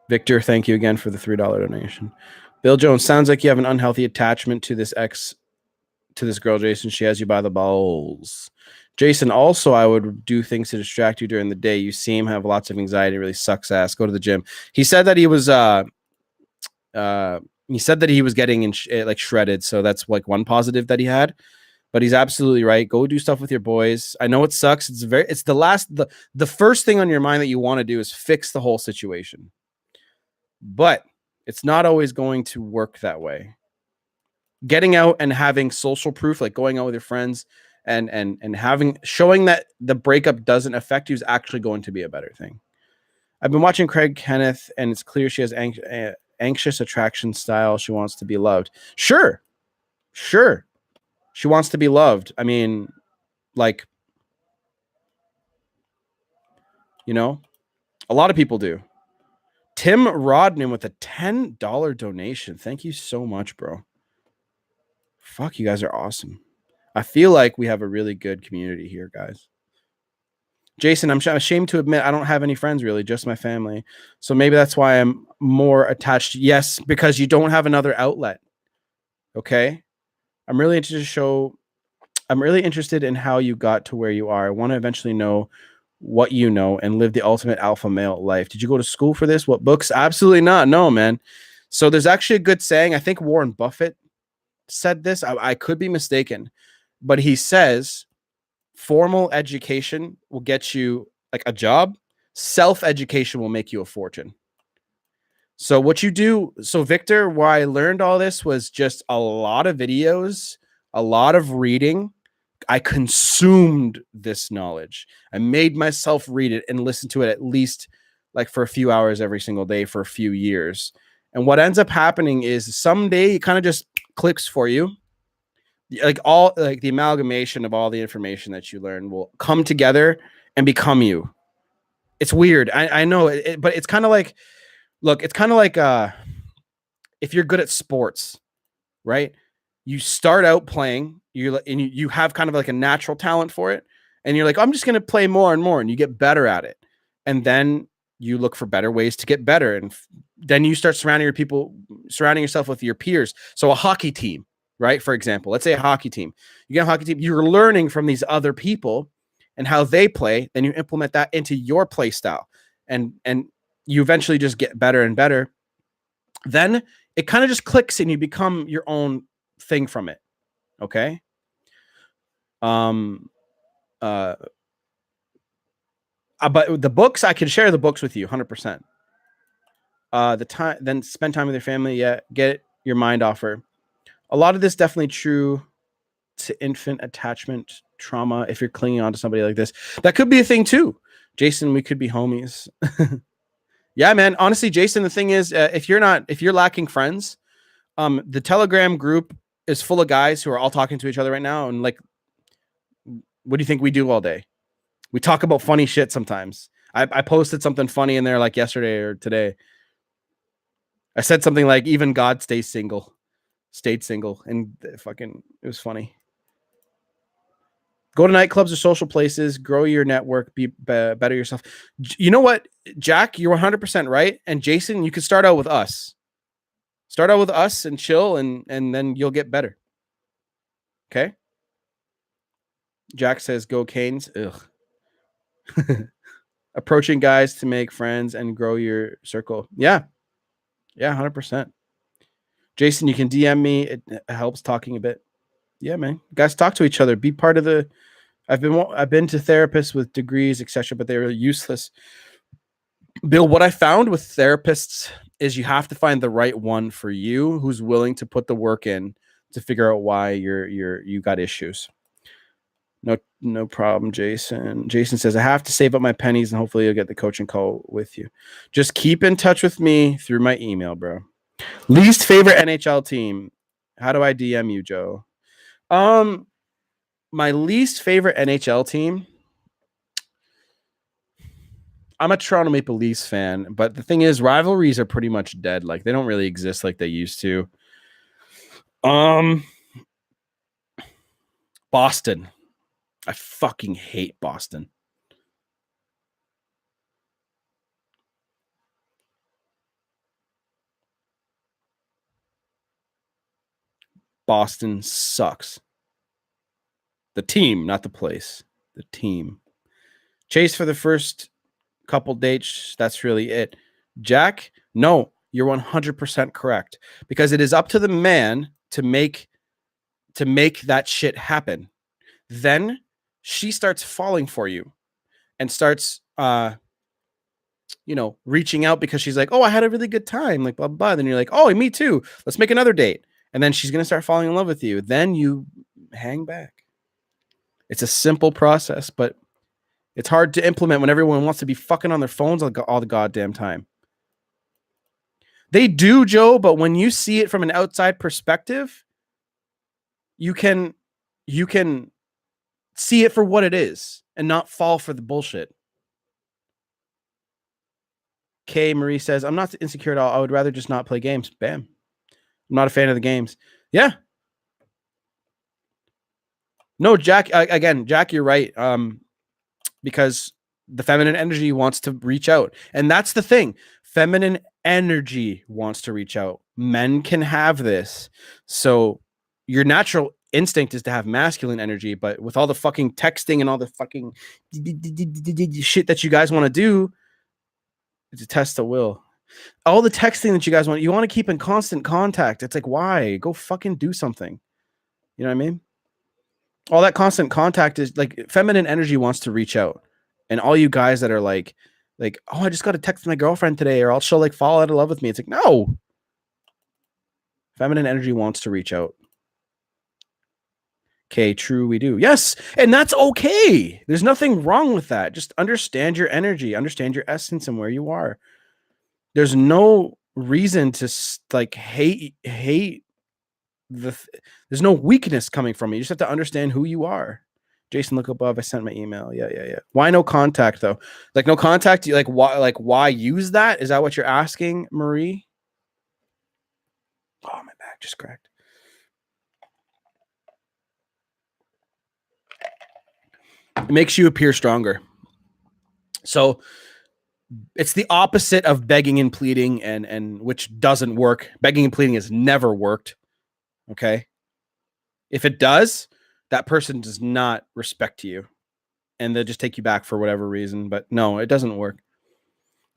Victor, thank you again for the $3 donation. Bill Jones, sounds like you have an unhealthy attachment to this girl, Jason. She has you by the balls. Jason, also, I would do things to distract you during the day. You seem to have lots of anxiety. It really sucks ass. Go to the gym. He said that he was getting like shredded. So that's like one positive that he had. But he's absolutely right. Go do stuff with your boys. I know it sucks. It's the first thing on your mind that you want to do is fix the whole situation. But it's not always going to work that way. Getting out and having social proof, like going out with your friends and showing that the breakup doesn't affect you, is actually going to be a better thing. I've been watching Craig Kenneth, and it's clear she has anxious attraction style. She wants to be loved. Sure. She wants to be loved. I mean, like, you know, a lot of people do. Tim Rodman with a $10 donation. Thank you so much, bro. Fuck, you guys are awesome. I feel like we have a really good community here, guys. Jason, I'm ashamed to admit I don't have any friends, really, just my family. So maybe that's why I'm more attached. Yes, because you don't have another outlet. Okay? I'm really interested in how you got to where you are. I want to eventually know what you know and live the ultimate alpha male life. Did you go to school for this? What books? Absolutely not. No, man. So there's actually a good saying. I think Warren Buffett said this. I could be mistaken, but he says formal education will get you like a job. Self-education will make you a fortune. So what you do, so Victor, why I learned all this was just a lot of videos, a lot of reading. I consumed this knowledge. I made myself read it and listen to it at least like for a few hours every single day for a few years. And what ends up happening is someday it kind of just clicks for you. Like all like the amalgamation of all the information that you learn will come together and become you. It's weird. I know but it's kind of like, look, it's kind of like if you're good at sports, right? You start out playing, you have kind of like a natural talent for it, and you're like, I'm just going to play more and more, and you get better at it. And then you look for better ways to get better, and then you start surrounding yourself with your peers. So a hockey team, right? For example, let's say a hockey team. You get a hockey team, you're learning from these other people and how they play, then you implement that into your play style, and you eventually just get better and better. Then it kind of just clicks and you become your own thing from it. Okay. But the books, I can share the books with you 100%. The time, then spend time with your family. Yeah. Get your mind off her. A lot of this definitely true to infant attachment trauma. If you're clinging on to somebody like this, that could be a thing too. Jason, we could be homies. Yeah, man. Honestly, Jason, the thing is, if you're lacking friends, the Telegram group is full of guys who are all talking to each other right now. And like, what do you think we do all day? We talk about funny shit sometimes. I posted something funny in there like yesterday or today. I said something like, even God stayed single. And fucking, it was funny. Go to nightclubs or social places, grow your network, be better yourself. You know what, Jack, you're 100% right. And Jason, you could start out with us. Start out with us and chill, and then you'll get better. Okay? Jack says, go Canes. Ugh. Approaching guys to make friends and grow your circle. Yeah. Yeah, 100%. Jason, you can DM me. It helps talking a bit. Yeah, man. Guys, talk to each other. Be part of the... I've been to therapists with degrees, etc., but they were useless. Bill, what I found with therapists is you have to find the right one for you who's willing to put the work in to figure out why you got issues. No problem, Jason. Jason says, I have to save up my pennies and hopefully you'll get the coaching call with you. Just keep in touch with me through my email, bro. Least favorite NHL team. How do I DM you, Joe? My least favorite NHL team. I'm a Toronto Maple Leafs fan, but the thing is, rivalries are pretty much dead. Like, they don't really exist like they used to. Boston. I fucking hate Boston. Boston sucks. The team, not the place. The team. Chase for the first couple dates. That's really it. Jack, no, you're 100% correct, because it is up to the man to make that shit happen. Then she starts falling for you and starts reaching out because she's like, oh, I had a really good time, like blah blah blah. Then you're like, oh, me too, let's make another date. And then she's gonna start falling in love with you. Then you hang back. It's a simple process, but it's hard to implement when everyone wants to be fucking on their phones all the goddamn time. They do, Joe, but when you see it from an outside perspective, you can see it for what it is and not fall for the bullshit. Kay Marie says, I'm not insecure at all. I would rather just not play games. Bam. I'm not a fan of the games. Yeah. No, Jack, again, Jack, you're right. Because the feminine energy wants to reach out. And that's the thing. Feminine energy wants to reach out. Men can have this. So your natural instinct is to have masculine energy, but with all the fucking texting and all the fucking shit that you guys want to do, it's a test of will. All the texting that you guys want, you want to keep in constant contact. It's like, why? Go fucking do something. You know what I mean? All that constant contact is like, feminine energy wants to reach out. And all you guys that are like, oh, I just got to text my girlfriend today, or else she'll like fall out of love with me. It's like, no. Feminine energy wants to reach out. Okay, true, we do. Yes, and that's okay. There's nothing wrong with that. Just understand your energy, understand your essence and where you are. There's no reason to like hate there's no weakness coming from you. You just have to understand who you are. Jason, look above. I sent my email. Yeah. Why no contact though? Like no contact. You why use that? Is that what you're asking, Marie? Oh, my back just cracked. It makes you appear stronger. So it's the opposite of begging and pleading, and which doesn't work. Begging and pleading has never worked. Okay. If it does, that person does not respect you and they'll just take you back for whatever reason. But no, it doesn't work.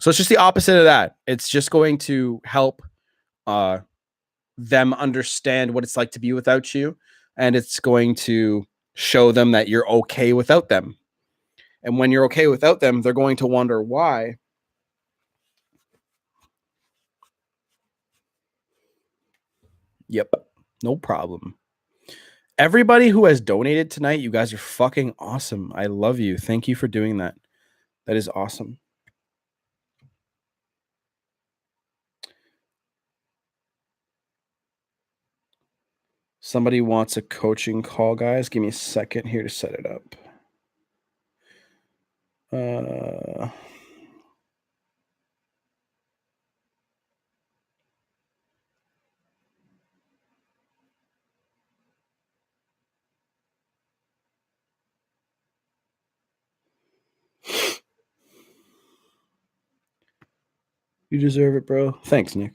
So it's just the opposite of that. It's just going to help them understand what it's like to be without you. And it's going to show them that you're okay without them. And when you're okay without them, they're going to wonder why. Yep. No problem. Everybody who has donated tonight, you guys are fucking awesome. I love you. Thank you for doing that. That is awesome. Somebody wants a coaching call, guys. Give me a second here to set it up. You deserve it, bro. Thanks, Nick.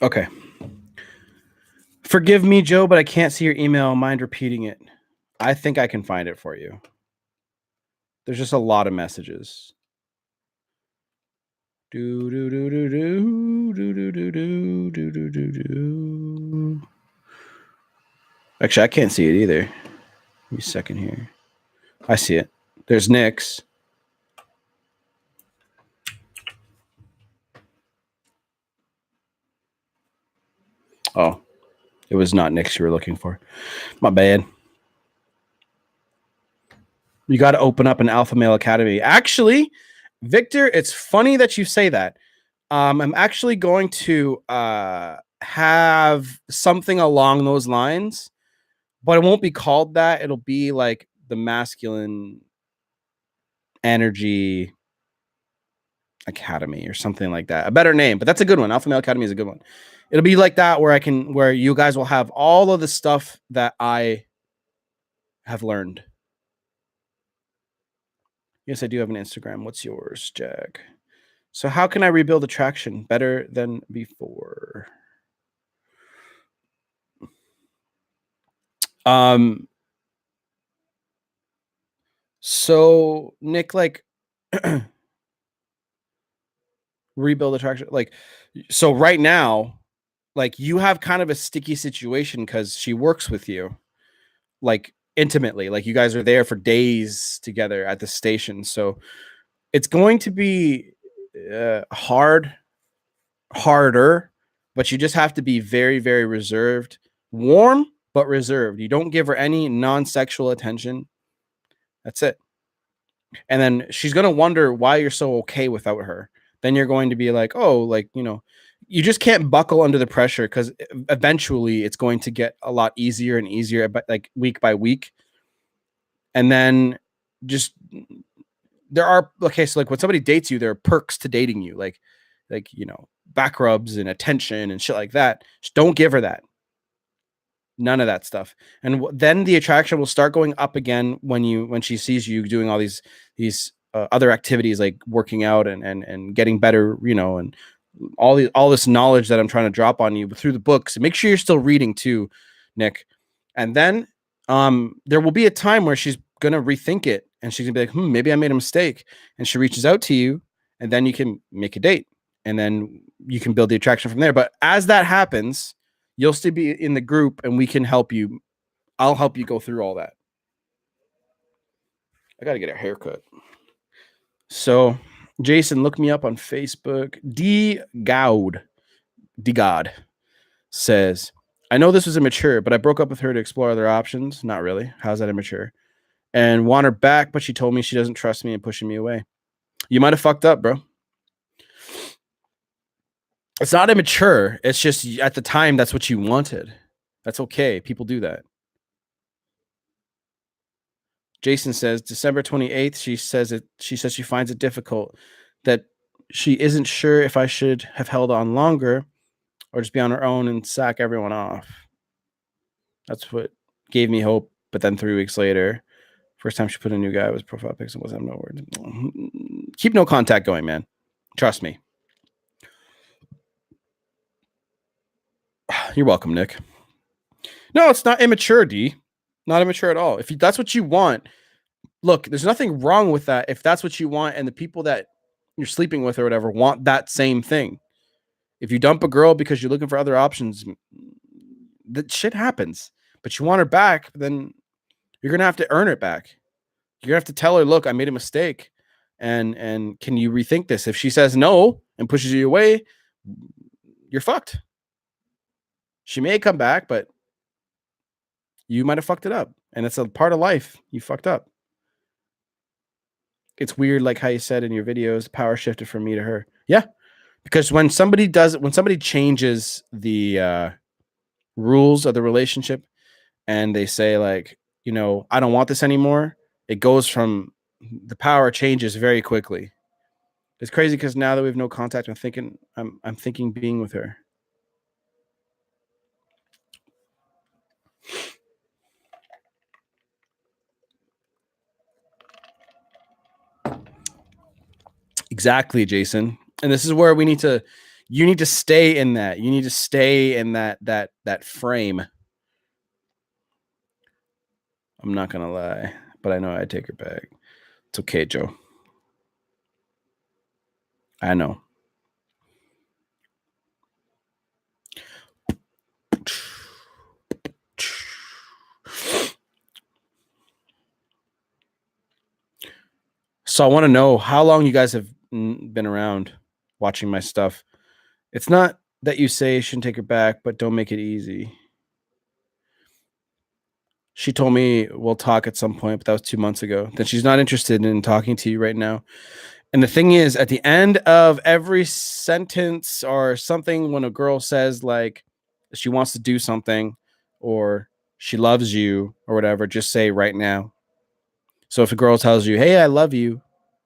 Okay. Forgive me, Joe, but I can't see your email. Mind repeating it? I think I can find it for you. There's just a lot of messages. Actually, I can't see it either. Give me a second here. I see it. There's Nick's. Oh, it was not Nick's you were looking for. My bad. You got to open up an Alpha Male Academy. Actually, Victor, it's funny that you say that. I'm actually going to have something along those lines, but it won't be called that. It'll be like the Masculine Energy Academy or something like that. A better name, but that's a good one. Alpha Male Academy is a good one. It'll be like that where you guys will have all of the stuff that I have learned. Yes, I do have an Instagram. What's yours, Jack? So how can I rebuild attraction better than before? So Nick, like rebuild attraction, like, so right now, like you have kind of a sticky situation because she works with you like intimately, like you guys are there for days together at the station. So it's going to be harder, but you just have to be very, very reserved, warm, but reserved. You don't give her any non-sexual attention. That's it. And then she's going to wonder why you're so okay without her. Then you're going to be like, oh, like, you know, you just can't buckle under the pressure because eventually it's going to get a lot easier and easier, but like week by week. And then just there are, okay, so like when somebody dates you, there are perks to dating you, like, you know, back rubs and attention and shit like that. Just don't give her that. None of that stuff. And then the attraction will start going up again when she sees you doing all these other activities like working out and getting better, you know, and all this knowledge that I'm trying to drop on you through the books. Make sure you're still reading too, Nick. And then there will be a time where she's gonna rethink it and she's gonna be like, maybe I made a mistake. And she reaches out to you, and then you can make a date, and then you can build the attraction from there. But as that happens, you'll still be in the group, and we can help you. I'll help you go through all that. I gotta get a haircut. So, Jason, look me up on Facebook. D God says, I know this was immature, but I broke up with her to explore other options. Not really. How's that immature? And want her back, but she told me she doesn't trust me and pushing me away. You might have fucked up, bro. It's not immature. It's just at the time, that's what you wanted. That's okay. People do that. Jason says December 28th. She says she finds it difficult, that she isn't sure if I should have held on longer or just be on her own and sack everyone off. That's what gave me hope. But then 3 weeks later, first time she put a new guy was profile pics and wasn't no word. Keep no contact going, man. Trust me. You're welcome, Nick. No, it's not immature, D. Not immature at all. If that's what you want, look, there's nothing wrong with that. If that's what you want, and the people that you're sleeping with or whatever want that same thing. If you dump a girl because you're looking for other options, that shit happens. But you want her back, then you're gonna have to earn it back. You're gonna have to tell her, look, I made a mistake, and can you rethink this? If she says no and pushes you away, you're fucked. She may come back, but you might have fucked it up. And it's a part of life. You fucked up. It's weird, like how you said in your videos, power shifted from me to her. Yeah. Because when somebody changes the rules of the relationship and they say, like, I don't want this anymore, it goes from the power changes very quickly. It's crazy because now that we have no contact, I'm thinking being with her. Exactly, Jason. And this is where you need to stay in that. You need to stay in that frame. I'm not going to lie, but I know I'd take her back. It's okay, Joe. I know. So I want to know how long you guys have been around watching my stuff. It's not that you say you shouldn't take her back, but don't make it easy. She told me we'll talk at some point, but that was 2 months ago. Then she's not interested in talking to you right now. And the thing is, at the end of every sentence or something, when a girl says like she wants to do something or she loves you or whatever, just say right now. So if a girl tells you, hey, I love you,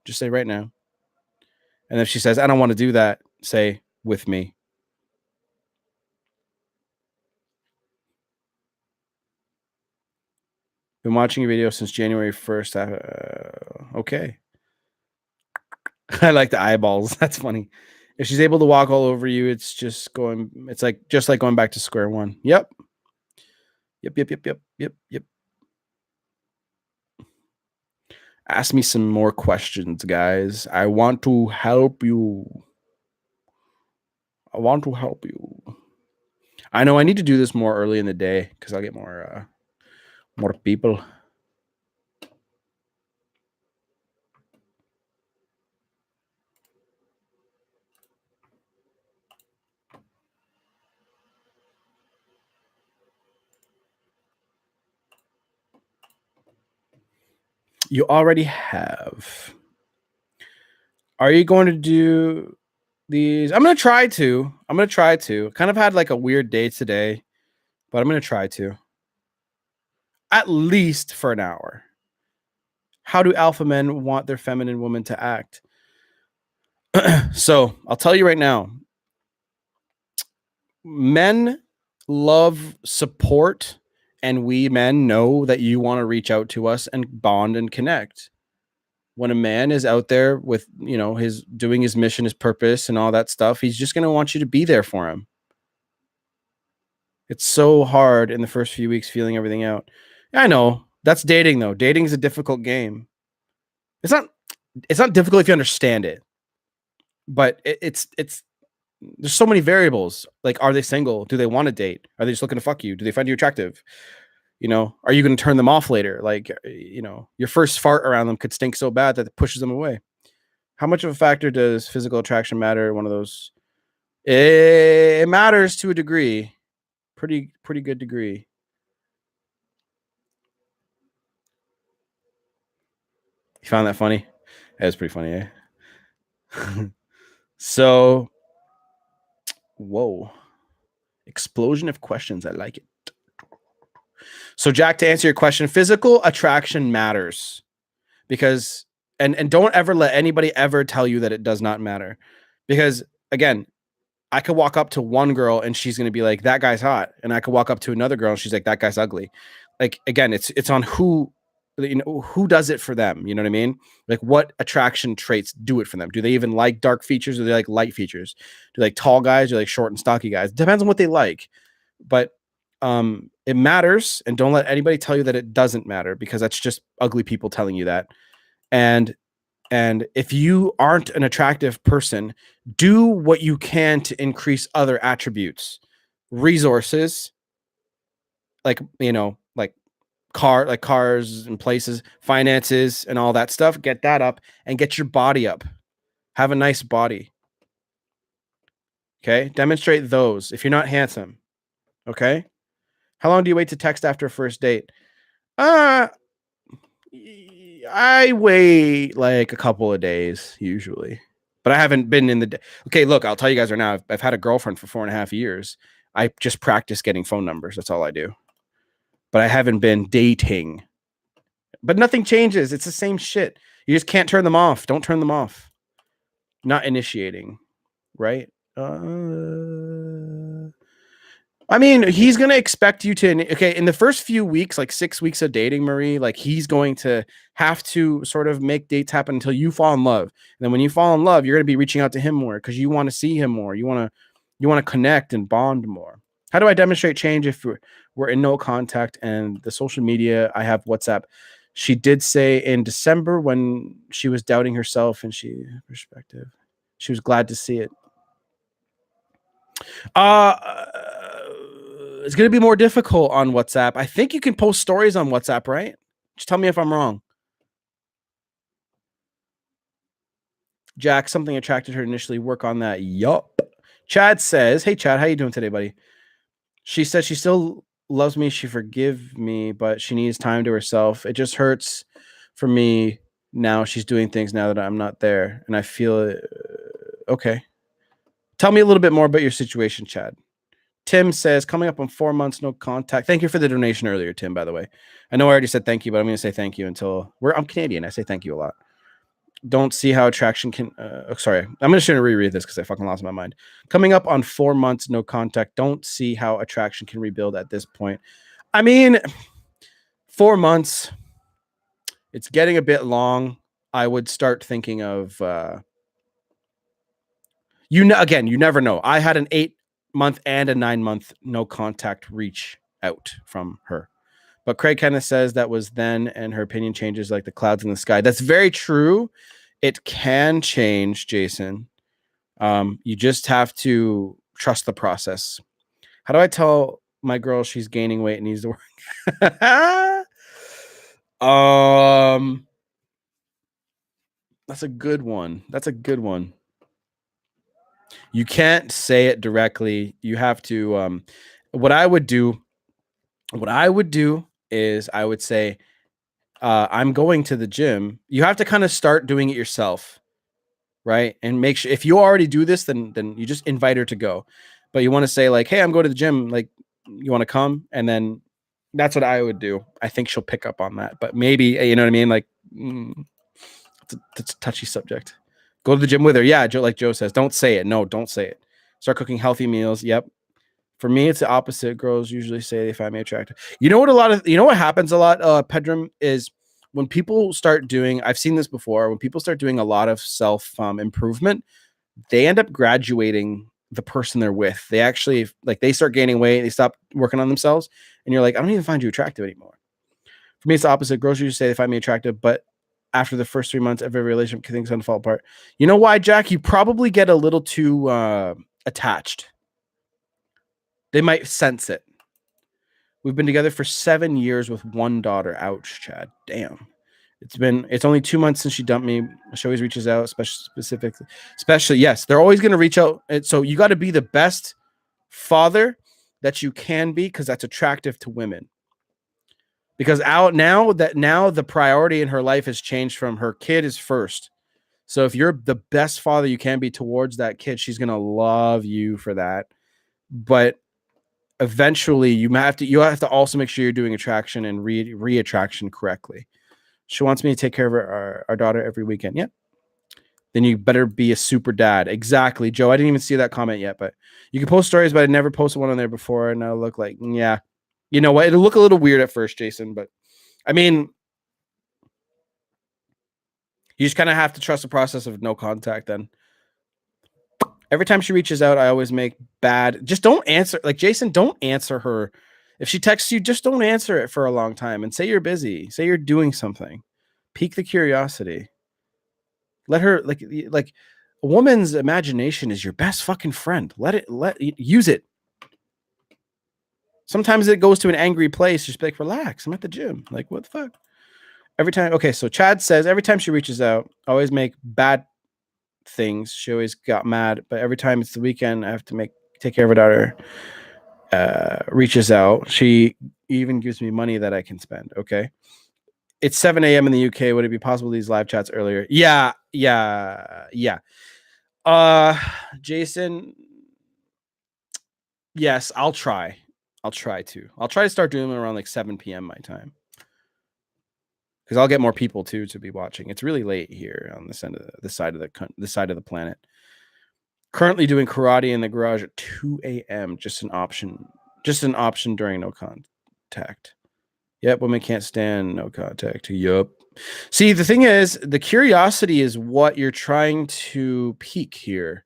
just say right now. And if she says, I don't want to do that, say with me. Been watching your video since January 1st. Okay. I like the eyeballs. That's funny. If she's able to walk all over you, it's like going back to square one. Yep. Ask me some more questions, guys. I want to help you. I know I need to do this more early in the day because I'll get more people. You already have. Are you going to do these? I'm going to try to. Kind of had like a weird day today, but I'm going to try to. At least for an hour. How do alpha men want their feminine woman to act? So I'll tell you right now. Men love support, and we men know that you want to reach out to us and bond and connect. when a man is out there with, his doing his mission, his purpose and all that stuff, he's just going to want you to be there for him. It's so hard in the first few weeks feeling everything out. I know. That's dating though. Dating is a difficult game. It's not difficult if you understand it. But it's there's so many variables. Like, are they single? Do they want to date? Are they just looking to fuck you? Do they find you attractive? Are you going to turn them off later? Like, your first fart around them could stink so bad that it pushes them away. How much of a factor does physical attraction matter? One of those. It matters to a degree. Pretty good degree. You found that funny? That was pretty funny, eh? So, whoa. Explosion of questions. I like it. So, Jack, to answer your question, physical attraction matters because, and don't ever let anybody ever tell you that it does not matter. Because, again, I could walk up to one girl and she's going to be like, that guy's hot. And I could walk up to another girl and she's like, that guy's ugly. Like, again, it's on who does it for them. You know what I mean? Like, what attraction traits do it for them? Do they even like dark features or do they like light features? Do they like tall guys or like short and stocky guys? Depends on what they like. But it matters, and don't let anybody tell you that it doesn't matter, because that's just ugly people telling you that. And if you aren't an attractive person, do what you can to increase other attributes, resources, like cars and places, finances and all that stuff. Get that up and get your body up. Have a nice body. Okay? Demonstrate those if you're not handsome. Okay? How long do you wait to text after a first date? I wait like a couple of days usually, but I haven't been in the. Okay, look, I'll tell you guys right now. I've had a girlfriend for 4.5 years. I just practice getting phone numbers. That's all I do. But I haven't been dating. But nothing changes. It's the same shit. You just can't turn them off. Don't turn them off. Not initiating, right? I mean, he's going to expect you to, okay, in the first few weeks, like 6 weeks of dating, Marie, like he's going to have to sort of make dates happen until you fall in love. And then when you fall in love, you're going to be reaching out to him more because you want to see him more. You want to connect and bond more. How do I demonstrate change if we're in no contact and the social media? I have WhatsApp. She did say in December when she was doubting herself and she was glad to see it. It's going to be more difficult on WhatsApp. I think you can post stories on WhatsApp, right? Just tell me if I'm wrong. Jack, something attracted her initially. Work on that. Yup. Chad says, hey, Chad, how you doing today, buddy? She says she still loves me. She forgive me, but she needs time to herself. It just hurts for me now. She's doing things now that I'm not there, and I feel okay. Tell me a little bit more about your situation, Chad. Tim says, coming up on 4 months, no contact. Thank you for the donation earlier, Tim, by the way. I know I already said thank you, but I'm going to say thank you until I'm Canadian. I say thank you a lot. Don't see how attraction can. Sorry, I'm going to reread this because I fucking lost my mind. Coming up on 4 months, no contact. Don't see how attraction can rebuild at this point. I mean, 4 months, it's getting a bit long. I would start thinking of, again, you never know. I had an 8-month and a 9-month no contact reach out from her. But Craig Kenneth says that was then, and her opinion changes like the clouds in the sky. That's very true. It can change, Jason. You just have to trust the process. How do I tell my girl she's gaining weight and needs to work? That's a good one. You can't say it directly. You have to. What I would do is I would say, I'm going to the gym. You have to kind of start doing it yourself, right? And make sure if you already do this, then you just invite her to go. But you want to say like, hey, I'm going to the gym. Like, you want to come? And then that's what I would do. I think she'll pick up on that. But maybe, you know what I mean? Like, it's a touchy subject. Go to the gym with her. Yeah, Joe, like Joe says, don't say it. No, don't say it. Start cooking healthy meals. Yep. For me, it's the opposite. Girls usually say they find me attractive. You know what happens a lot, Pedram, is when people start doing, I've seen this before, when people start doing a lot of self improvement, they end up graduating the person they're with. They actually, like, they start gaining weight, they stop working on themselves, and you're like, I don't even find you attractive anymore. For me, it's the opposite. Girls usually say they find me attractive, but after the first 3 months, every relationship things gonna fall apart. You know why, Jack? You probably get a little too attached. They might sense it. We've been together for 7 years with one daughter. Ouch, Chad. Damn. It's only 2 months since she dumped me. She always reaches out, especially, yes, they're always going to reach out. And so you got to be the best father that you can be, because that's attractive to women. Because now the priority in her life has changed from her kid is first. So if you're the best father you can be towards that kid, she's going to love you for that. But eventually you have to also make sure you're doing attraction and re-attraction correctly. She wants me to take care of our daughter every weekend. Yep. Then you better be a super dad. Exactly, Joe. I didn't even see that comment yet, but you can post stories, but I never posted one on there before, and it'll look like, yeah. You know what? It'll look a little weird at first, Jason, but I mean, you just kind of have to trust the process of no contact then. Every time she reaches out, I always make bad. Just don't answer. Like, Jason, don't answer her. If she texts you, just don't answer it for a long time and say you're busy. Say you're doing something. Pique the curiosity. Let her, like a woman's imagination is your best fucking friend. Use it. Sometimes it goes to an angry place. Just be like, relax. I'm at the gym. Like, what the fuck? Every time. Okay, so Chad says every time she reaches out, I always make bad things. She always got mad, but every time it's the weekend, I have to take care of her daughter. Reaches out. She even gives me money that I can spend. Okay. It's 7 a.m. in the UK. Would it be possible these live chats earlier? Yeah. Jason. Yes, I'll try. I'll try to start doing them around like 7 p.m. my time, because I'll get more people too to be watching. It's really late here on this side of the planet. Currently doing karate in the garage at 2 a.m. Just an option during no contact. Yep, women can't stand no contact. Yup. See, the thing is, the curiosity is what you're trying to pique here.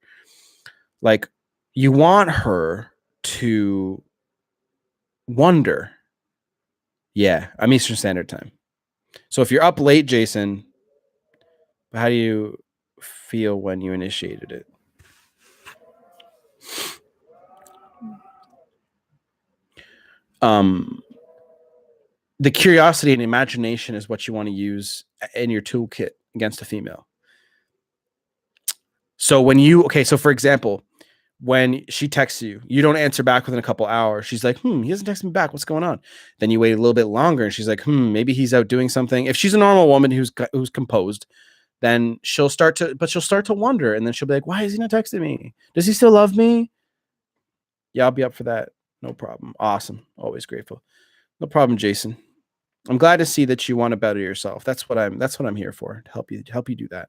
Like, you want her to wonder. Yeah, I'm Eastern Standard Time. So if you're up late, Jason, how do you feel when you initiated it? The curiosity and imagination is what you want to use in your toolkit against a female. So so for example, when she texts you, you don't answer back within a couple hours. She's like, he hasn't texted me back. What's going on? Then you wait a little bit longer, and she's like, maybe he's out doing something. If she's a normal woman who's composed, then she'll start to wonder, and then she'll be like, why is he not texting me? Does he still love me? Yeah, I'll be up for that. No problem. Awesome. Always grateful. No problem, Jason. I'm glad to see that you want to better yourself. That's what I'm here for, to help you do that.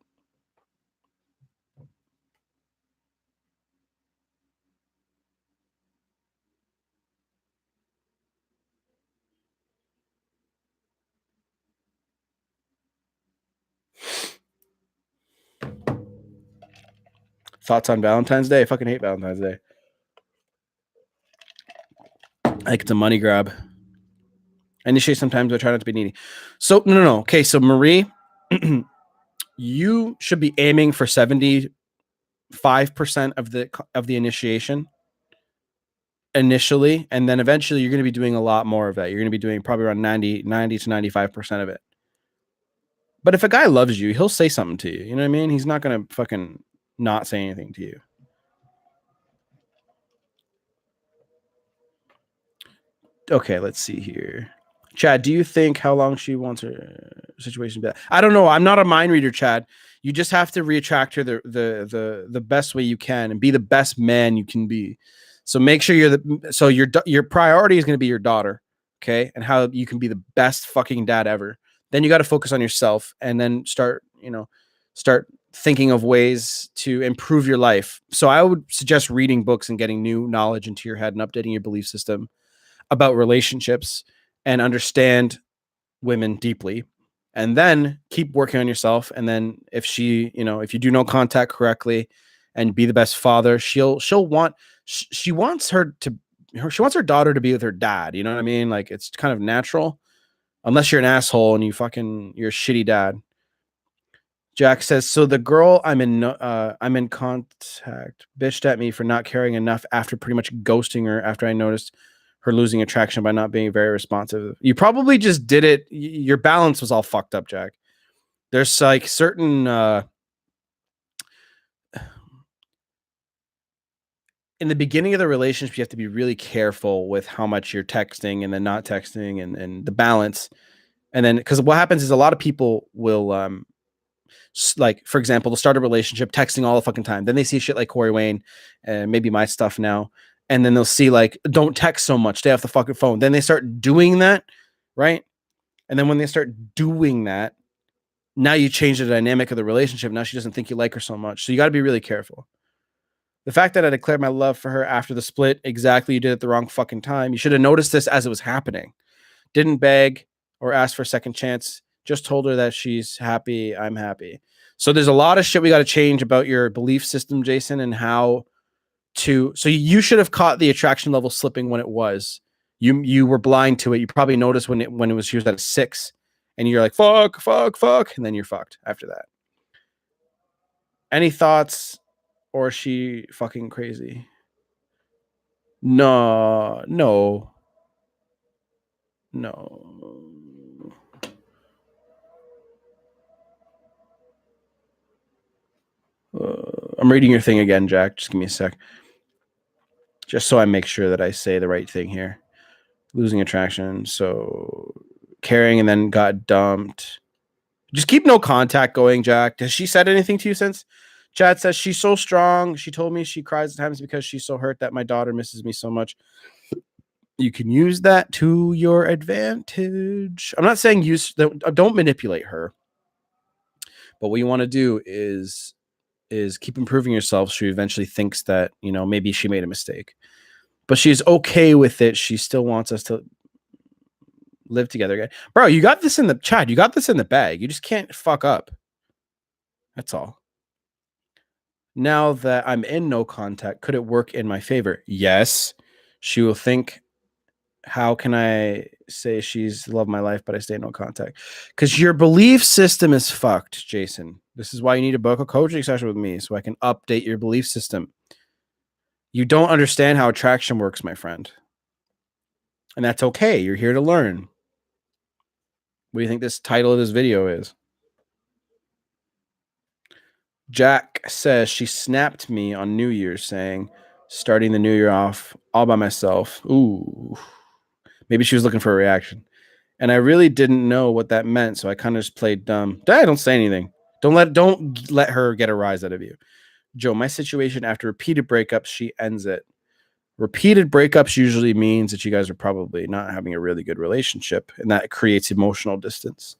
Thoughts on Valentine's Day? I fucking hate Valentine's Day. Like, it's a money grab. I initiate sometimes, but I try not to be needy. So no. Okay, so Marie, you should be aiming for 75% of the initiation initially, and then eventually you're going to be doing a lot more of that. You're going to be doing probably around 90 to 95% of it. But if a guy loves you, he'll say something to you. You know what I mean? He's not going to fucking not say anything to you. Okay, let's see here. Chad, do you think how long she wants her situation to be? I don't know. I'm not a mind reader, Chad. You just have to reattract her the best way you can and be the best man you can be. So make sure your priority is going to be your daughter, okay? And how you can be the best fucking dad ever. Then you got to focus on yourself, and then start thinking of ways to improve your life. So I would suggest reading books and getting new knowledge into your head and updating your belief system about relationships, and understand women deeply. and then keep working on yourself. And then if you do no contact correctly and be the best father, she wants her daughter to be with her dad. You know what I mean? Like, it's kind of natural, unless you're an asshole and you're a shitty dad. Jack says, so the girl I'm in contact bitched at me for not caring enough after pretty much ghosting her after I noticed her losing attraction by not being very responsive. You probably just did it. Your balance was all fucked up, Jack. There's like certain in the beginning of the relationship, you have to be really careful with how much you're texting and then not texting and the balance. And then, because what happens is a lot of people will like, for example, they'll start a relationship texting all the fucking time. Then they see shit like Corey Wayne and maybe my stuff now. And then they'll see like, don't text so much, stay off the fucking phone. Then they start doing that, right? And then when they start doing that, now you change the dynamic of the relationship. Now she doesn't think you like her so much. So you got to be really careful. The fact that I declared my love for her after the split, exactly, you did it the wrong fucking time. You should have noticed this as it was happening. Didn't beg or ask for a second chance. Just told her that she's happy, I'm happy. So there's a lot of shit we got to change about your belief system, Jason, and how to. So you should have caught the attraction level slipping when it was. You were blind to it. You probably noticed when it was she was at a 6, and you're like fuck, and then you're fucked after that. Any thoughts? Or is she fucking crazy? No. I'm reading your thing again, Jack. Just give me a sec. Just so I make sure that I say the right thing here. Losing attraction. So caring and then got dumped. Just keep no contact going, Jack. Has she said anything to you since? Chad says she's so strong. She told me she cries at times because she's so hurt that my daughter misses me so much. You can use that to your advantage. I'm not saying don't manipulate her. But what you want to do is keep improving yourself so she eventually thinks that, maybe she made a mistake. But she's okay with it. She still wants us to live together again. Bro, you got this in the Chad. You got this in the bag. You just can't fuck up. That's all. Now that I'm in no contact, could it work in my favor? Yes. She will think, how can I say she's loved my life, but I stay in no contact? Because your belief system is fucked, Jason. This is why you need to book a coaching session with me so I can update your belief system. You don't understand how attraction works, my friend. And that's okay. You're here to learn. What do you think this title of this video is? Jack says she snapped me on New Year's saying, starting the new year off all by myself. Ooh. Maybe she was looking for a reaction. And I really didn't know what that meant, so I kind of just played dumb. Dad, don't say anything. Don't let her get a rise out of you. Joe, my situation after repeated breakups, she ends it. Repeated breakups usually means that you guys are probably not having a really good relationship, and that creates emotional distance.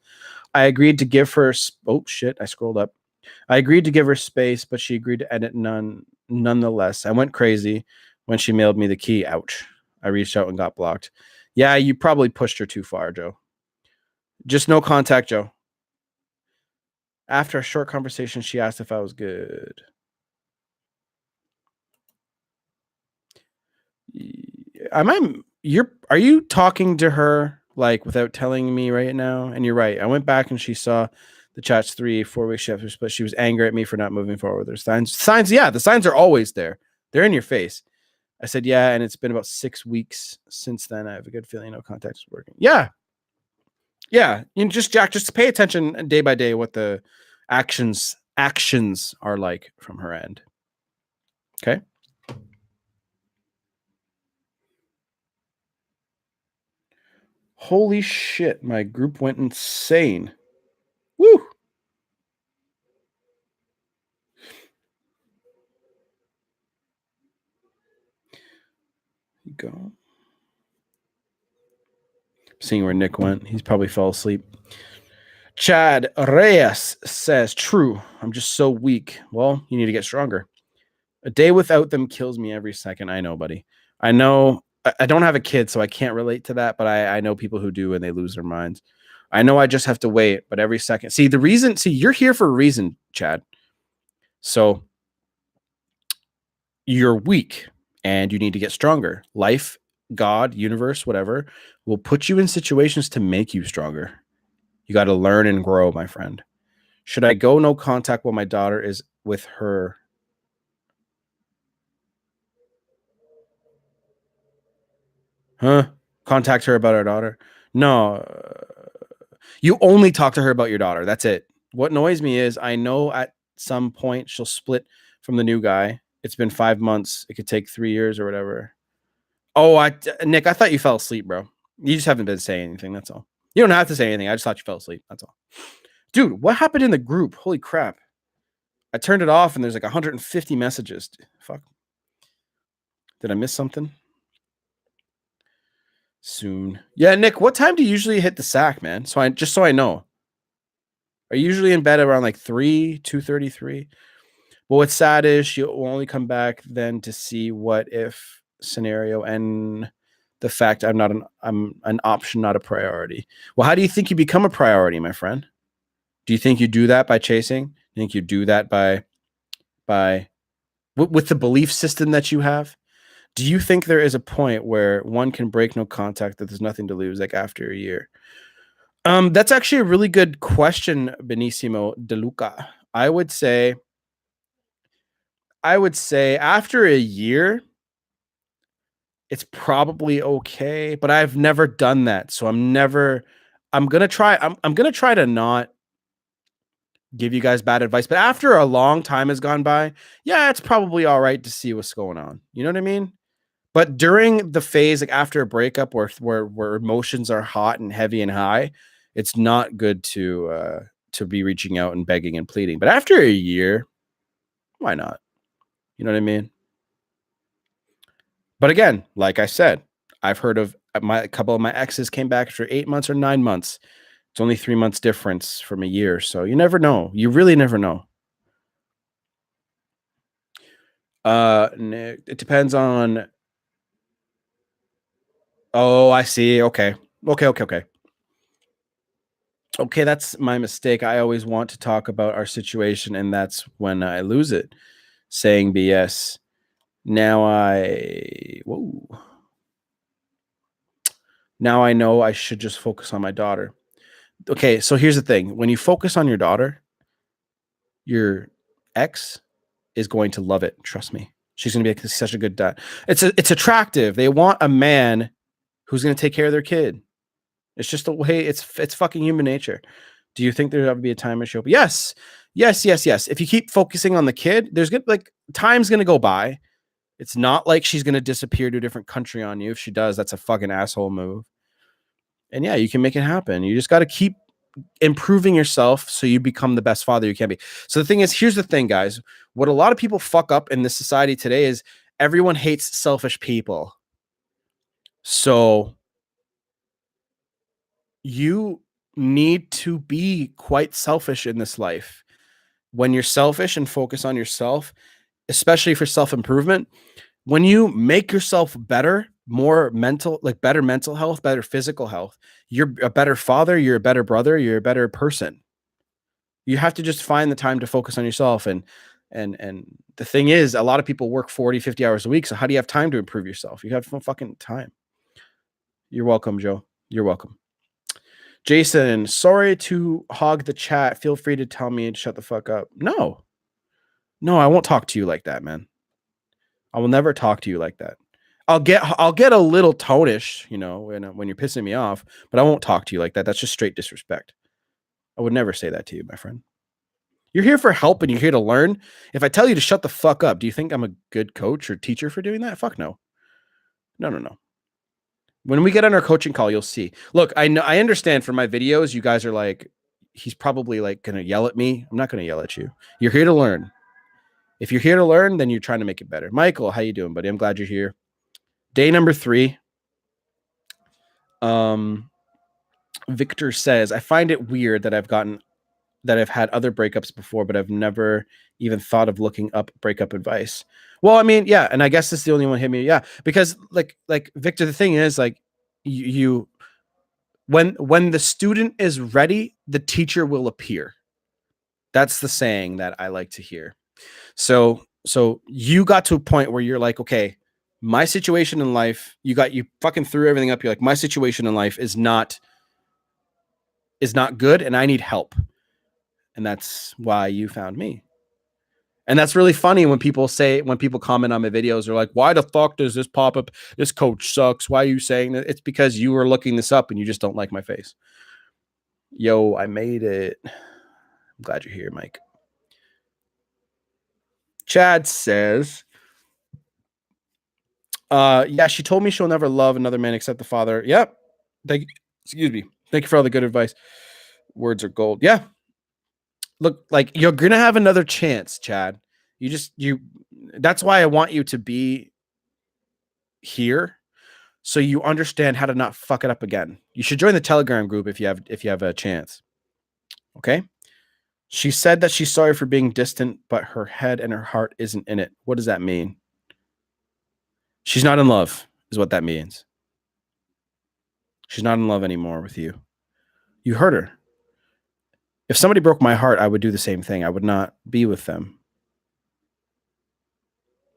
I agreed to give her... Oh, shit, I scrolled up. I agreed to give her space, but she agreed to edit nonetheless. I went crazy when she mailed me the key. Ouch. I reached out and got blocked. Yeah, you probably pushed her too far, Joe. Just no contact, Joe. After a short conversation, she asked if I was good. Are you talking to her like without telling me right now? And you're right. I went back and she saw the chats 3-4 weeks after split. She was angry at me for not moving forward. There's signs. Yeah, the signs are always there. They're in your face. I said, yeah, and it's been about 6 weeks since then. I have a good feeling no contact is working. Yeah. Jack, just pay attention day by day what the actions are like from her end. Okay. Holy shit, my group went insane. Woo! Go. Seeing where Nick went. He's probably fell asleep. Chad Reyes says, true. I'm just so weak. Well, you need to get stronger. A day without them kills me every second. I know, buddy. I know. I don't have a kid, so I can't relate to that, but I know people who do and they lose their minds. I know I just have to wait, but every second. See, you're here for a reason, Chad. So you're weak and you need to get stronger. Life, God, universe, whatever, will put you in situations to make you stronger. You got to learn and grow, my friend. Should I go no contact while my daughter is with her? Huh? Contact her about our daughter? No. You only talk to her about your daughter. That's it. What annoys me is I know at some point she'll split from the new guy. It's been 5 months. It could take 3 years or whatever. Oh, Nick, I thought you fell asleep, bro. You just haven't been saying anything. That's all. You don't have to say anything. I just thought you fell asleep. That's all. Dude, what happened in the group? Holy crap. I turned it off and there's like 150 messages. Fuck. Did I miss something? Soon. Yeah, Nick, what time do you usually hit the sack, man? So I know. Are you usually in bed around like 2:33? But what's sad is she'll only come back then to see what if scenario and the fact I'm an option, not a priority. Well, how do you think you become a priority, my friend? Do you think you do that by chasing? Do you think you do that by with the belief system that you have? Do you think there is a point where one can break no contact, that there's nothing to lose, like after a year? That's actually a really good question, Benissimo De Luca. I would say after a year, it's probably okay, but I've never done that. So I'm gonna try to not give you guys bad advice, but after a long time has gone by, yeah, it's probably all right to see what's going on. You know what I mean? But during the phase, like after a breakup where emotions are hot and heavy and high, it's not good to be reaching out and begging and pleading. But after a year, why not? You know what I mean? But again, like I said, I've heard of a couple of my exes came back after 8 months or 9 months. It's only 3 months difference from a year. So you never know. You really never know. Nick, it depends on. Oh, I see. Okay. Okay, that's my mistake. I always want to talk about our situation, and that's when I lose it. Saying BS. Now I know I should just focus on my daughter. Okay, so here's the thing. When you focus on your daughter, your ex is going to love it. Trust me. She's going to be such a good dad. It's attractive. They want a man who's going to take care of their kid. It's just the way it's fucking human nature. Do you think there'll ever be a time where she'll be? Yes. If you keep focusing on the kid, there's good, like, time's going to go by. It's not like she's going to disappear to a different country on you. If she does, that's a fucking asshole move. And yeah, you can make it happen. You just got to keep improving yourself so you become the best father you can be. So the thing is, here's the thing, guys. What a lot of people fuck up in this society today is everyone hates selfish people. So you need to be quite selfish in this life. When you're selfish and focus on yourself, especially for self-improvement, when you make yourself better, better mental health, better physical health, you're a better father, you're a better brother, you're a better person. You have to just find the time to focus on yourself. And the thing is, a lot of people work 40, 50 hours a week. So how do you have time to improve yourself? You have no fucking time. You're welcome, Joe. You're welcome. Jason, sorry to hog the chat. Feel free to tell me to shut the fuck up. No, I won't talk to you like that, man. I will never talk to you like that. I'll get a little tonish, when you're pissing me off, but I won't talk to you like that. That's just straight disrespect. I would never say that to you, my friend. You're here for help and you're here to learn. If I tell you to shut the fuck up, do you think I'm a good coach or teacher for doing that? Fuck no. No. When we get on our coaching call, you'll see. Look, I understand for my videos, you guys are like, he's probably like going to yell at me. I'm not going to yell at you. You're here to learn. If you're here to learn, then you're trying to make it better. Michael, how you doing, buddy? I'm glad you're here. Day number 3. Victor says, I find it weird that I've had other breakups before, but I've never even thought of looking up breakup advice. Well, I mean, yeah, and I guess this is the only one hit me. Yeah, because like Victor, the thing is, like, you when the student is ready, the teacher will appear. That's the saying that I like to hear. So you got to a point where you're like, okay, my situation in life, you fucking threw everything up. You're like, my situation in life is not good, and I need help. And that's why you found me. And that's really funny when people comment on my videos, they're like, why the fuck does this pop up? This coach sucks. Why are you saying that? It's because you were looking this up and you just don't like my face. Yo, I made it. I'm glad you're here, Mike. Chad says, yeah, she told me she'll never love another man except the father. Yep. Excuse me. Thank you for all the good advice. Words are gold. Yeah. Look, like, you're going to have another chance, Chad. That's why I want you to be here, so you understand how to not fuck it up again. You should join the Telegram group if you have a chance. Okay? She said that she's sorry for being distant, but her head and her heart isn't in it. What does that mean? She's not in love, is what that means. She's not in love anymore with you. You hurt her. If somebody broke my heart, I would do the same thing. I would not be with them.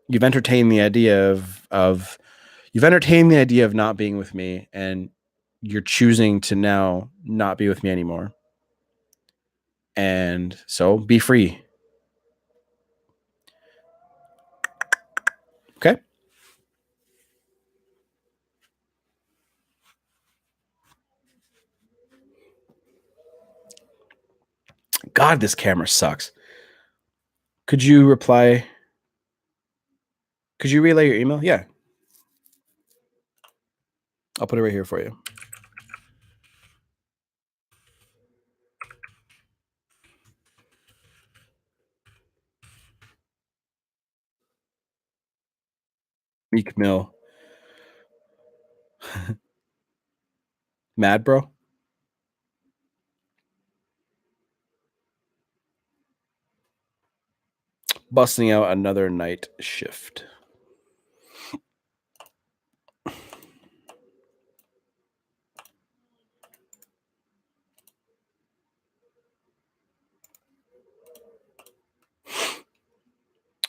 You've entertained the idea of not being with me, and you're choosing to now not be with me anymore. And so be free. Okay? God, this camera sucks. Could you relay your email? Yeah. I'll put it right here for you. Meek Mill. Mad, bro? Busting out another night shift.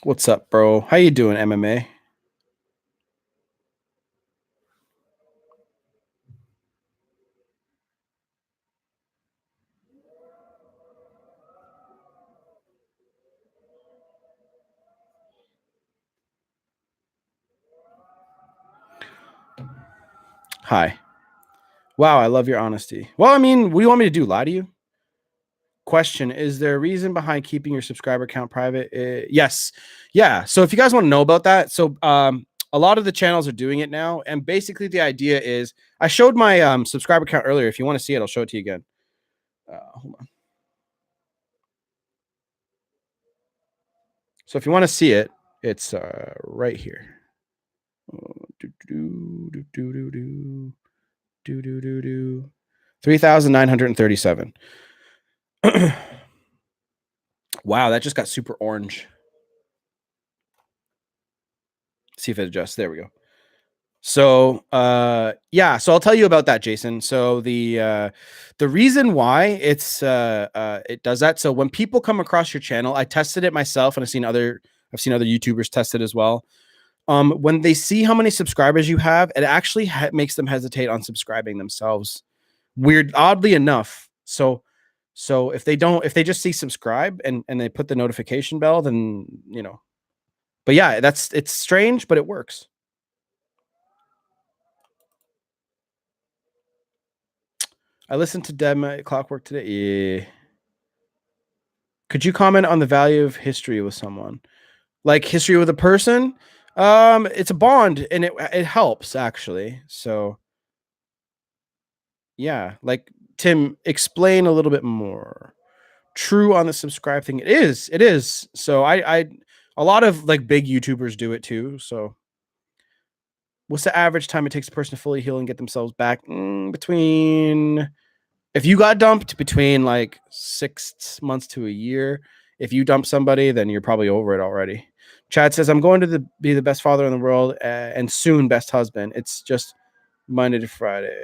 What's up, bro? How you doing, MMA? Hi. Wow, I love your honesty. Well, I mean, what do you want me to do? Lie to you? Question: is there a reason behind keeping your subscriber count private? Yes. Yeah. So if you guys want to know about that, so a lot of the channels are doing it now, and basically the idea is, I showed my subscriber count earlier. If you want to see it, I'll show it to you again. Hold on. So if you want to see it, it's right here. 3,937. Wow, that just got super orange. See if it adjusts. There we go. So yeah, so I'll tell you about that, Jason. So the reason why it does that. So when people come across your channel, I tested it myself, and I've seen other YouTubers test it as well. When they see how many subscribers you have, it actually makes them hesitate on subscribing themselves. Oddly enough. So if they just see subscribe and they put the notification bell, then, you know. But yeah, it's strange, but it works. I listened to Dead Clockwork today. Yeah. Could you comment on the value of history with someone? Like history with a person? It's a bond, and it helps, actually. So yeah, like, Tim, explain a little bit more. True on the subscribe thing. It is. So I a lot of like big YouTubers do it too. So what's the average time it takes a person to fully heal and get themselves back? Between, if you got dumped, between like 6 months to a year. If you dump somebody, then you're probably over it already. Chad says, I'm going to be the best father in the world, and soon best husband. It's just Monday to Friday.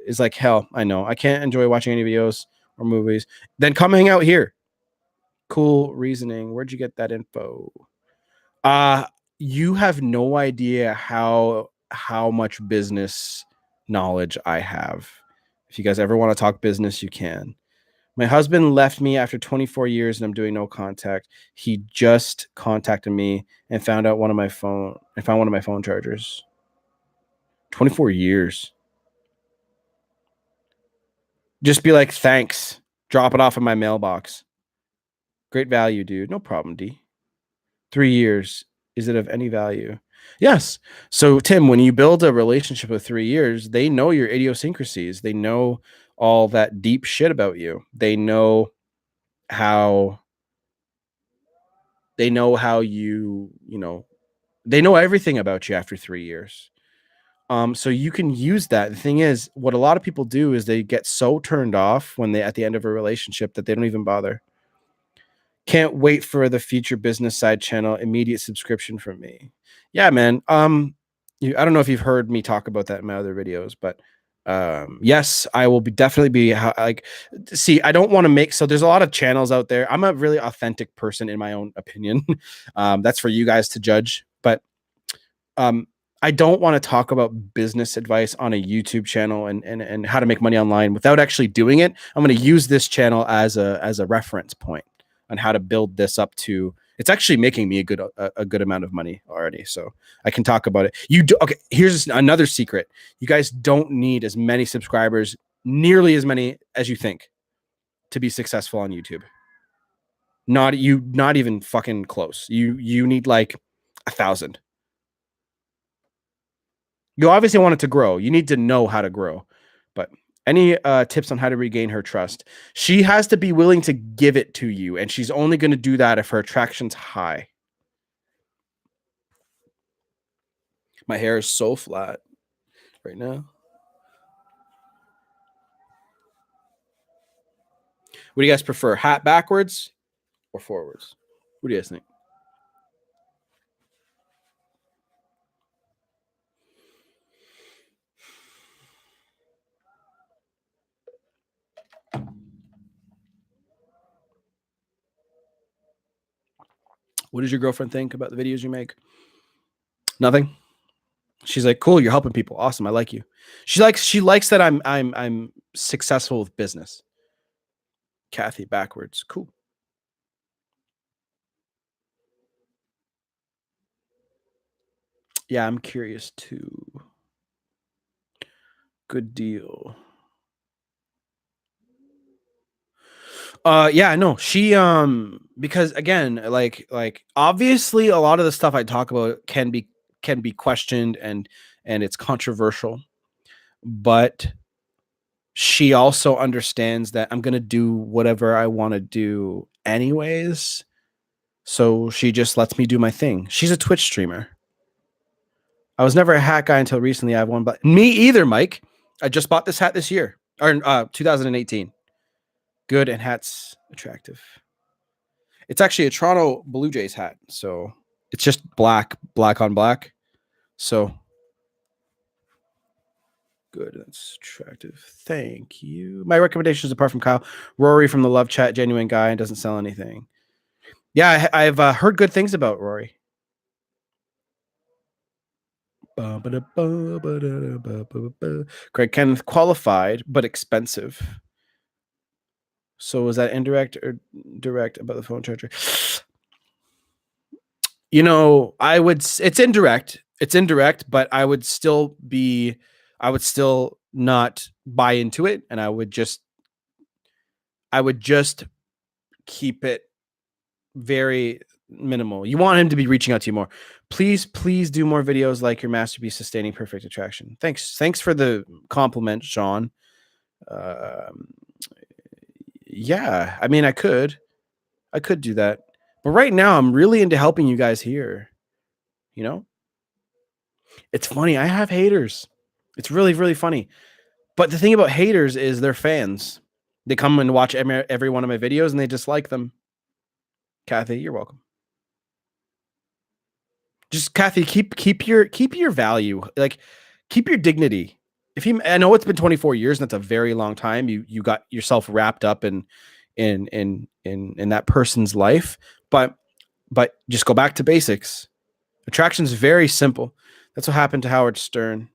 is like hell. I know. I can't enjoy watching any videos or movies. Then come hang out here. Cool reasoning. Where'd you get that info? You have no idea how much business knowledge I have. If you guys ever want to talk business, you can. My husband left me after 24 years and I'm doing no contact. He just contacted me and found one of my phone chargers. 24 years. Just be like, thanks. Drop it off in my mailbox. Great value, dude. No problem, D. 3 years. Is it of any value? Yes. So, Tim, when you build a relationship of 3 years, they know your idiosyncrasies. They know all that deep shit about you. They know how you know, they know everything about you after 3 years. So you can use that. The thing is, what a lot of people do is they get so turned off when they at the end of a relationship that they don't even bother. Can't wait for the future business side channel. Immediate subscription from me. Yeah, man. I don't know if you've heard me talk about that in my other videos, but yes, I will definitely be like, see, I don't want to make, so there's a lot of channels out there. I'm a really authentic person in my own opinion. That's for you guys to judge, but I don't want to talk about business advice on a YouTube channel and how to make money online without actually doing it. I'm going to use this channel as a reference point on how to build this up to. It's actually making me a good amount of money already, so I can talk about it. Okay? Here's another secret: you guys don't need as many subscribers, nearly as many as you think, to be successful on YouTube. Not even fucking close. You need like 1,000. You obviously want it to grow. You need to know how to grow. But any tips on how to regain her trust? She has to be willing to give it to you, and she's only going to do that if her attraction's high. My hair is so flat right now. What do you guys prefer? Hat backwards or forwards? What do you guys think? What does your girlfriend think about the videos you make? Nothing. She's like, cool, you're helping people. Awesome. I like you. She likes that I'm successful with business. Kathy backwards. Cool. Yeah, I'm curious too. Good deal. Yeah, no, she because again, like obviously a lot of the stuff I talk about can be questioned and it's controversial, but she also understands that I'm gonna do whatever I want to do anyways. So she just lets me do my thing. She's a Twitch streamer. I was never a hat guy until recently. I have one, but me either, Mike. I just bought this hat this year, or 2018. Good, and hat's attractive. It's actually a Toronto Blue Jays hat, so it's just black on black. So good, that's attractive. Thank you. My recommendations, apart from Kyle, Rory from the Love Chat, genuine guy and doesn't sell anything. Yeah, I've heard good things about Rory. Greg Kenneth, qualified but expensive. So was that indirect or direct about the phone charger? You know, it's indirect. It's indirect, but I would still not buy into it, and I would just keep it very minimal. You want him to be reaching out to you more. Please do more videos like your masterpiece sustaining perfect attraction. Thanks for the compliment, Sean. Yeah, I mean, I could do that, but right now I'm really into helping you guys here. You know, it's funny. I have haters. It's really, really funny. But the thing about haters is they're fans. They come and watch every one of my videos and they dislike them. Kathy, you're welcome. Just Kathy, keep your value. Like, keep your dignity. I know it's been 24 years and that's a very long time. You got yourself wrapped up in that person's life, but just go back to basics. Attraction's very simple. That's what happened to Howard Stern.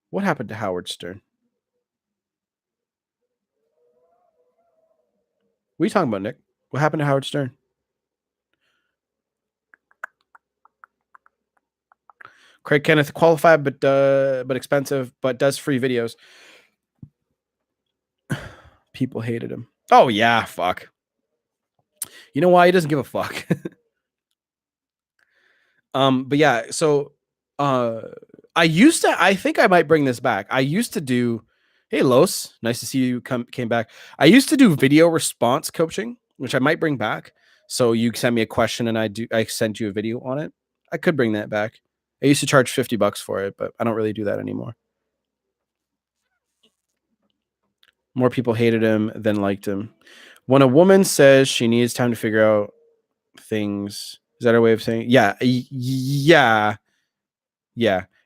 What happened to Howard Stern? What are you talking about, Nick? What happened to Howard Stern? Craig Kenneth, qualified but expensive, but does free videos. People hated him. Oh yeah, fuck. You know why? He doesn't give a fuck. But yeah, so I think I might bring this back. I used to do, hey Los, nice to see you came back. I used to do video response coaching, which I might bring back. So you send me a question and I send you a video on it. I could bring that back. I used to charge $50 for it, but I don't really do that anymore. More people hated him than liked him. When a woman says she needs time to figure out things, is that her way of saying? Yeah.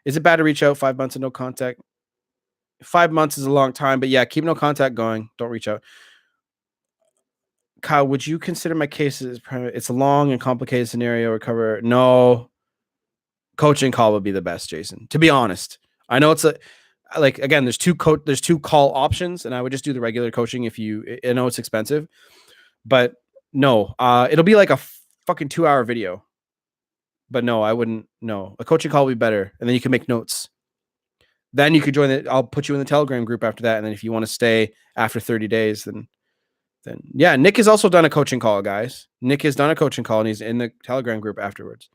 Is it bad to reach out 5 months and no contact? 5 months is a long time, but yeah, keep no contact going. Don't reach out. Kyle, would you consider my case as it's a long and complicated scenario recover? No. Coaching call would be the best, Jason. To be honest, I know it's again, there's two call options, and I would just do the regular coaching I know it's expensive, but no, it'll be like a fucking 2-hour video. But no, I wouldn't. No, a coaching call would be better, and then you can make notes. Then you could join it. I'll put you in the Telegram group after that, and then if you want to stay after 30 days, then yeah. Nick has also done a coaching call, guys. Nick has done a coaching call, and he's in the Telegram group afterwards.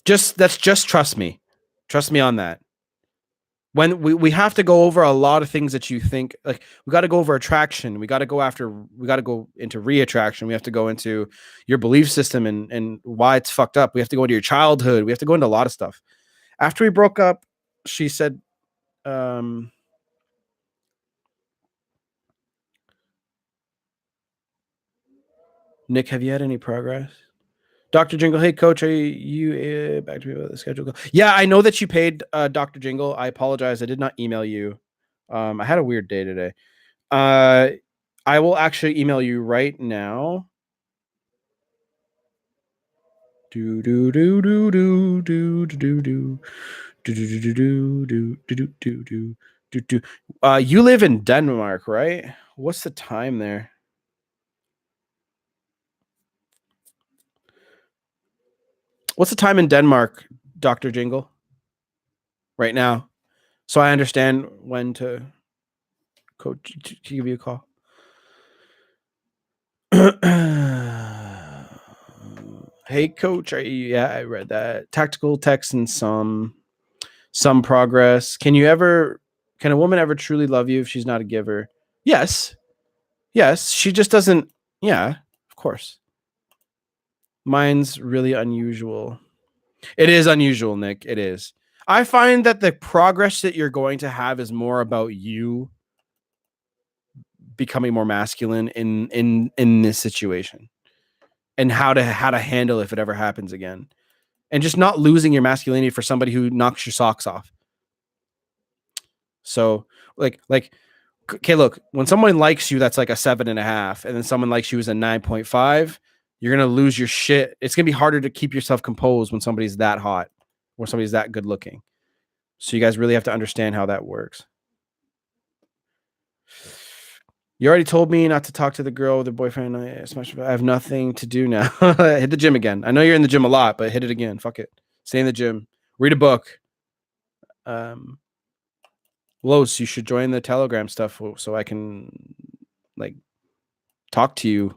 Just trust me. Trust me on that. When we have to go over a lot of things that you think, like we got to go over attraction. We got to go into re-attraction. We have to go into your belief system and why it's fucked up. We have to go into your childhood. We have to go into a lot of stuff. After we broke up, she said, Nick, have you had any progress? Dr. Jingle, hey coach, are you back to me about the schedule? Yeah, I know that you paid Dr. Jingle. I apologize. I did not email you. I had a weird day today. I will actually email you right now. You live in Denmark, right? What's the time there? What's the time in Denmark, Dr. Jingle? Right now. So I understand when to coach to give you a call. Hey coach, I read that. Tactical text and some progress. Can a woman ever truly love you if she's not a giver? Yes. She just doesn't. Yeah, of course. Mine's really unusual. It is unusual, Nick. It is. I find that the progress that you're going to have is more about you becoming more masculine in this situation and how to handle if it ever happens again, and just not losing your masculinity for somebody who knocks your socks off. So like okay, look, when someone likes you that's like a 7.5 and then someone likes you as a 9.5, you're gonna lose your shit. It's gonna be harder to keep yourself composed when somebody's that hot or somebody's that good looking. So you guys really have to understand how that works. You already told me not to talk to the girl with her boyfriend. I have nothing to do now. Hit the gym again. I know you're in the gym a lot, but hit it again. Fuck it. Stay in the gym. Read a book. Los, you should join the Telegram stuff so I can like talk to you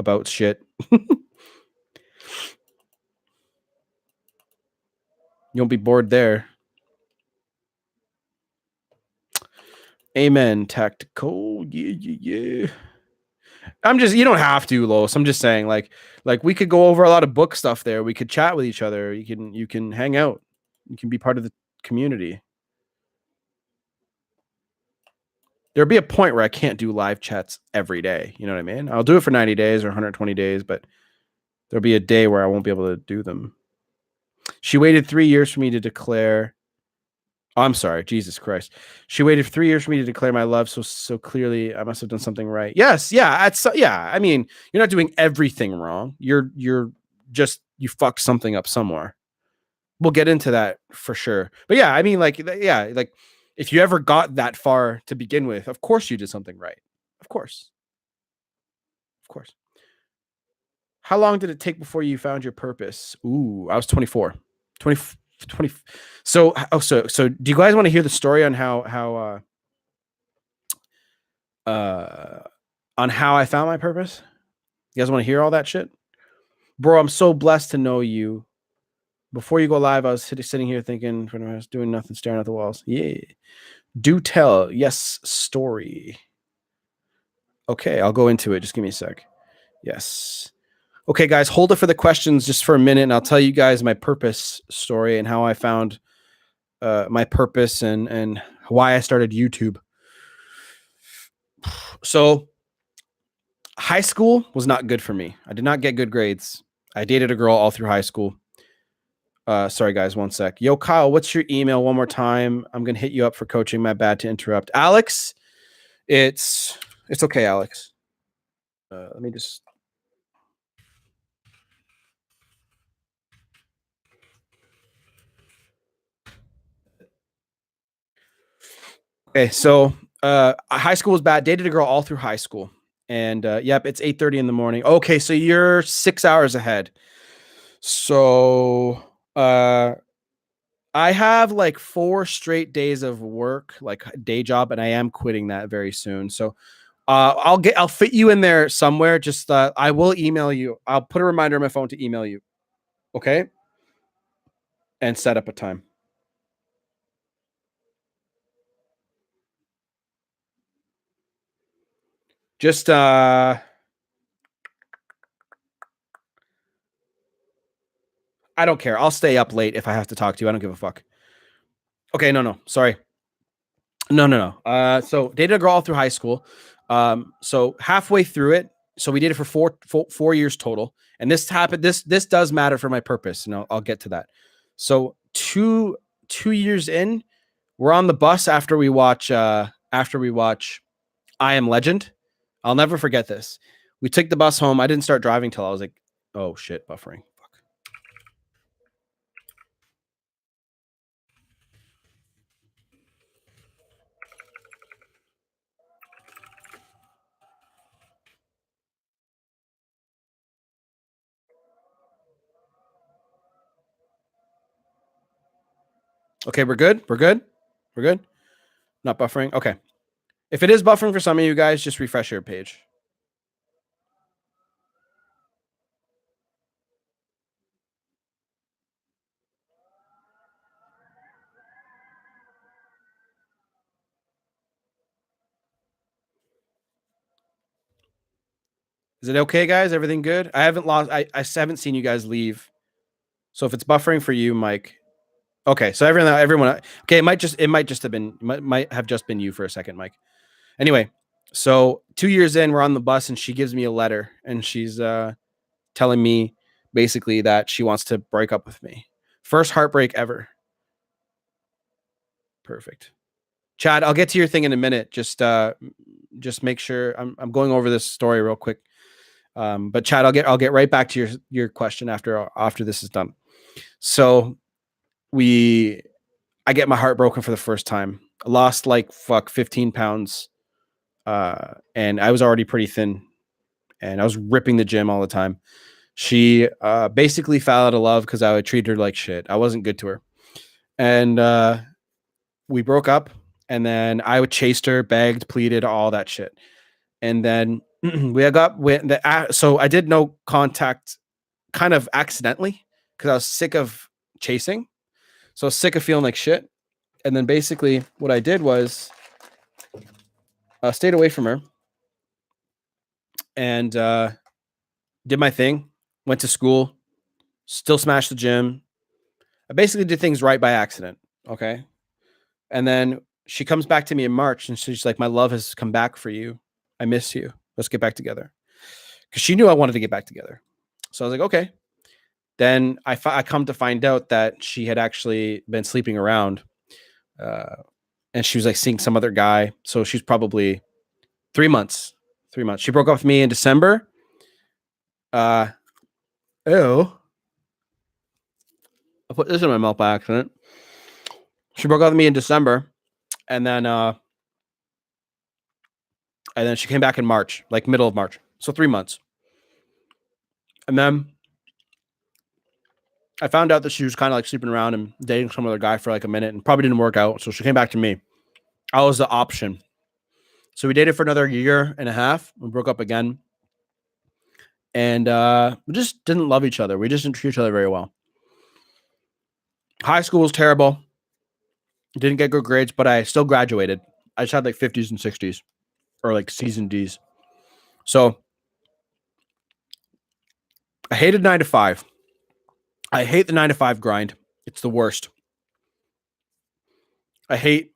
about shit. You won't be bored there. Amen. Tactical. Yeah. You don't have to, Los. I'm just saying, like we could go over a lot of book stuff there. We could chat with each other. You can hang out. You can be part of the community. there'll be a point where I can't do live chats every day. You know what I mean? I'll do it for 90 days or 120 days, but there'll be a day where I won't be able to do them. She waited 3 years for me to declare. Oh, I'm sorry, Jesus Christ. She waited 3 years for me to declare my love. So clearly, I must have done something right. Yes, yeah, yeah. I mean, you're not doing everything wrong. You're just you fucked something up somewhere. We'll get into that for sure. But yeah, I mean, like, yeah, like if you ever got that far to begin with, of course you did something right. Of course. Of course. How long did it take before you found your purpose? Ooh, I was 24. 20. So do you guys want to hear the story on how I found my purpose? You guys want to hear all that shit? Bro, I'm so blessed to know you. Before you go live, I was sitting here thinking, I was doing nothing, staring at the walls. Yeah. Do tell. Yes, story. Okay, I'll go into it. Just give me a sec. Yes. Okay, guys, hold it for the questions just for a minute, and I'll tell you guys my purpose story and how I found my purpose and why I started YouTube. So, high school was not good for me. I did not get good grades. I dated a girl all through high school. Sorry, guys, one sec. Yo, Kyle, what's your email? One more time. I'm gonna hit you up for coaching. My bad to interrupt, Alex. It's okay, Alex. Let me just. Okay, so high school was bad. Dated a girl all through high school, and yep, it's 8:30 in the morning. Okay, so you're 6 hours ahead. So I have like 4 straight days of work, like day job, and I am quitting that very soon. So I'll fit you in there somewhere. Just I will email you. I'll put a reminder on my phone to email you. Okay? And set up a time. Just I don't care. I'll stay up late if I have to talk to you. I don't give a fuck. Okay, no. Sorry. No. So dated a girl all through high school. So halfway through it, so we did it for four years total. And this happened. This does matter for my purpose, and I'll get to that. So two years in, we're on the bus after we watch I Am Legend. I'll never forget this. We took the bus home. I didn't start driving till I was like, oh shit, buffering. Fuck. Okay, we're good. We're good. Not buffering. Okay. If it is buffering for some of you guys, just refresh your page. Is it okay, guys? Everything good? I haven't seen you guys leave. So if it's buffering for you, Mike. Okay, so everyone. Okay, it might just have been you for a second, Mike. Anyway, so 2 years in, we're on the bus, and she gives me a letter, and she's telling me basically that she wants to break up with me. First heartbreak ever. Perfect. Chad, I'll get to your thing in a minute. Just make sure I'm going over this story real quick. But Chad, I'll get right back to your question after this is done. So I get my heart broken for the first time. I lost 15 pounds. And I was already pretty thin, and I was ripping the gym all the time. She basically fell out of love because I would treat her like shit. I wasn't good to her. And we broke up, and then I would chased her, begged, pleaded, all that shit. And then so I did no contact kind of accidentally because I was sick of chasing. So I was sick of feeling like shit. And then basically what I did was stayed away from her and did my thing, went to school, still smashed the gym. I basically did things right by accident. Okay. And then she comes back to me in March and she's like, my love has come back for you. I miss you. Let's get back together. Because she knew I wanted to get back together. So I was like, okay. Then I come to find out that she had actually been sleeping around. And she was like seeing some other guy. So she's probably 3 months. 3 months. She broke up with me in December. I put this in my mouth by accident. She broke up with me in December. And then she came back in March, like middle of March. So 3 months. And then I found out that she was kind of like sleeping around and dating some other guy for like a minute and probably didn't work out. So she came back to me. I was the option. So we dated for another year and a half. We broke up again. And we just didn't love each other. We just didn't treat each other very well. High school was terrible. Didn't get good grades, but I still graduated. I just had like 50s and 60s or like C's and D's. So I hated 9 to 5. I hate the 9 to 5 grind. It's the worst. I hate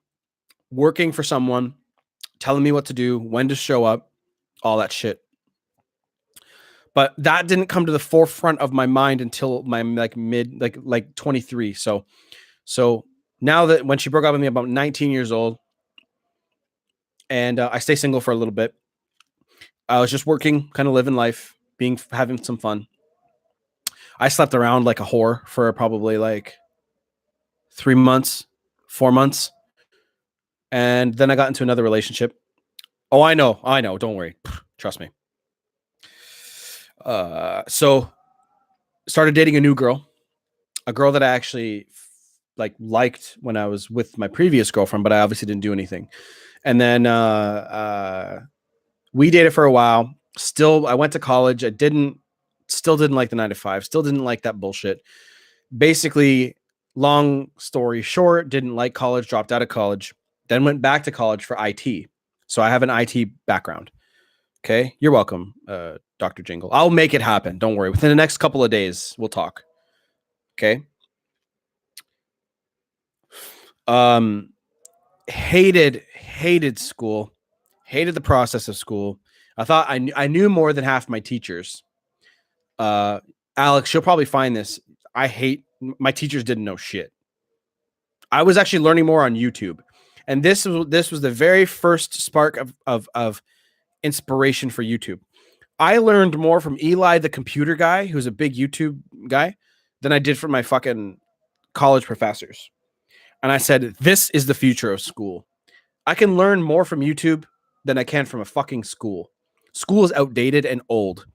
working for someone, telling me what to do, when to show up, all that shit. But that didn't come to the forefront of my mind until my like mid, like 23. So now that when she broke up with me, about 19 years old, and I stay single for a little bit. I was just working, kind of living life, having some fun. I slept around like a whore for probably like 3 months, 4 months. And then I got into another relationship. Oh, I know. Don't worry. Trust me. So started dating a new girl, a girl that I actually liked when I was with my previous girlfriend, but I obviously didn't do anything. And then we dated for a while. Still, I went to college. Still didn't like the 9 to 5. Still didn't like that bullshit. Basically, long story short, didn't like college, dropped out of college, then went back to college for IT. So I have an IT background. Okay. You're welcome, Dr. Jingle. I'll make it happen. Don't worry. Within the next couple of days, we'll talk. Okay. Hated school. Hated the process of school. I thought I knew more than half my teachers. Alex, you'll probably find this. My teachers didn't know shit. I was actually learning more on YouTube. And this was the very first spark of inspiration for YouTube. I learned more from Eli, the computer guy, who's a big YouTube guy, than I did from my fucking college professors. And I said, this is the future of school. I can learn more from YouTube than I can from a fucking school. School is outdated and old.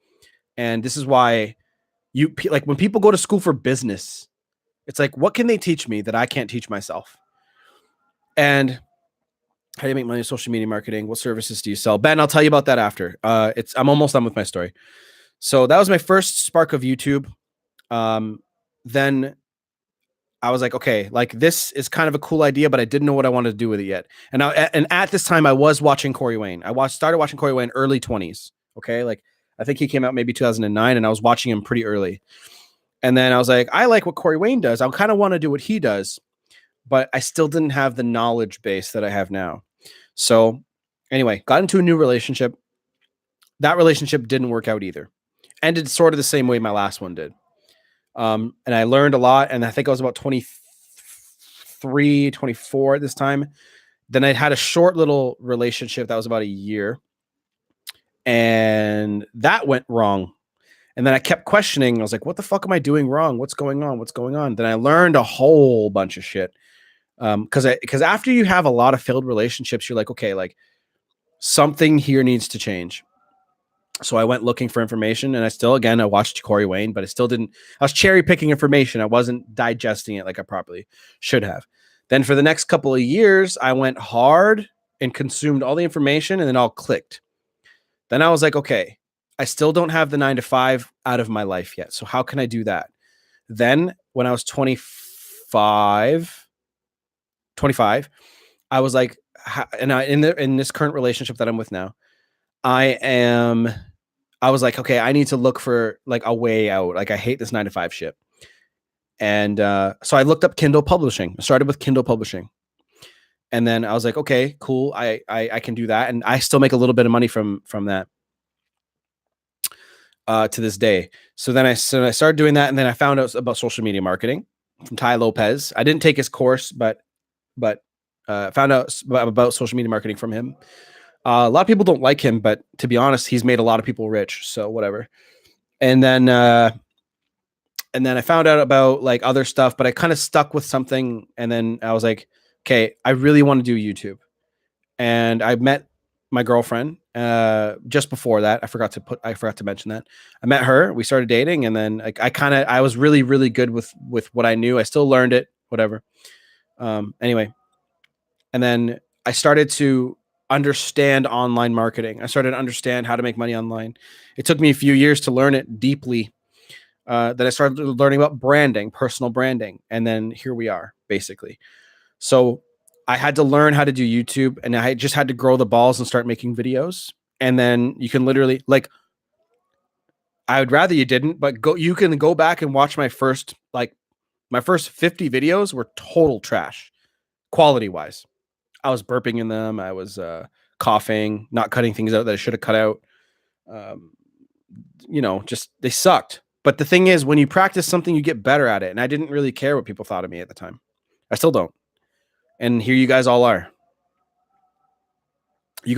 And this is why when people go to school for business, it's like, what can they teach me that I can't teach myself? And how do you make money in social media marketing? What services do you sell? Ben, I'll tell you about that after. I'm almost done with my story. So that was my first spark of YouTube. Then I was like, okay, like this is kind of a cool idea, but I didn't know what I wanted to do with it yet. And at this time I was watching Corey Wayne. Started watching Corey Wayne early 20s. Okay. Like I think he came out maybe 2009 and I was watching him pretty early. And then I was like, I like what Corey Wayne does. I kind of want to do what he does, but I still didn't have the knowledge base that I have now. So anyway, got into a new relationship. That relationship didn't work out either. Ended sort of the same way my last one did. And I learned a lot. And I think I was about 23, 24 at this time. Then I had a short little relationship that was about a year. And that went wrong. And then I kept questioning. I was like, what the fuck am I doing wrong? What's going on? What's going on? Then I learned a whole bunch of shit. Because after you have a lot of failed relationships, you're like, okay, like something here needs to change. So I went looking for information, and I watched Corey Wayne, but I was cherry picking information. I wasn't digesting it like I probably should have. Then for the next couple of years, I went hard and consumed all the information, and then all clicked. Then I was like, okay, I still don't have the 9 to 5 out of my life yet. So how can I do that? Then when I was 25, I was like, in this current relationship that I'm with now, I was like, okay, I need to look for like a way out. Like I hate this 9 to 5 shit. And so I looked up Kindle publishing. I started with Kindle publishing. And then I was like, okay, cool. I can do that. And I still make a little bit of money from that to this day. So then I started doing that. And then I found out about social media marketing from Tai Lopez. I didn't take his course, but found out about social media marketing from him. A lot of people don't like him, but to be honest, he's made a lot of people rich. So whatever. And then I found out about like other stuff, but I kind of stuck with something. And then I was like, okay, I really want to do YouTube. And I met my girlfriend just before that. I forgot to mention that. I met her. We started dating, and then like I was really, really good with what I knew. I still learned it, whatever. Anyway, and then I started to understand online marketing. I started to understand how to make money online. It took me a few years to learn it deeply. Then I started learning about branding, personal branding, and then here we are, basically. So I had to learn how to do YouTube, and I just had to grow the balls and start making videos. And then you can literally like, I would rather you didn't, but you can go back and watch my first 50 videos were total trash, quality wise. I was burping in them. I was coughing, not cutting things out that I should have cut out. Just they sucked. But the thing is, when you practice something, you get better at it. And I didn't really care what people thought of me at the time. I still don't. And here you guys all are. You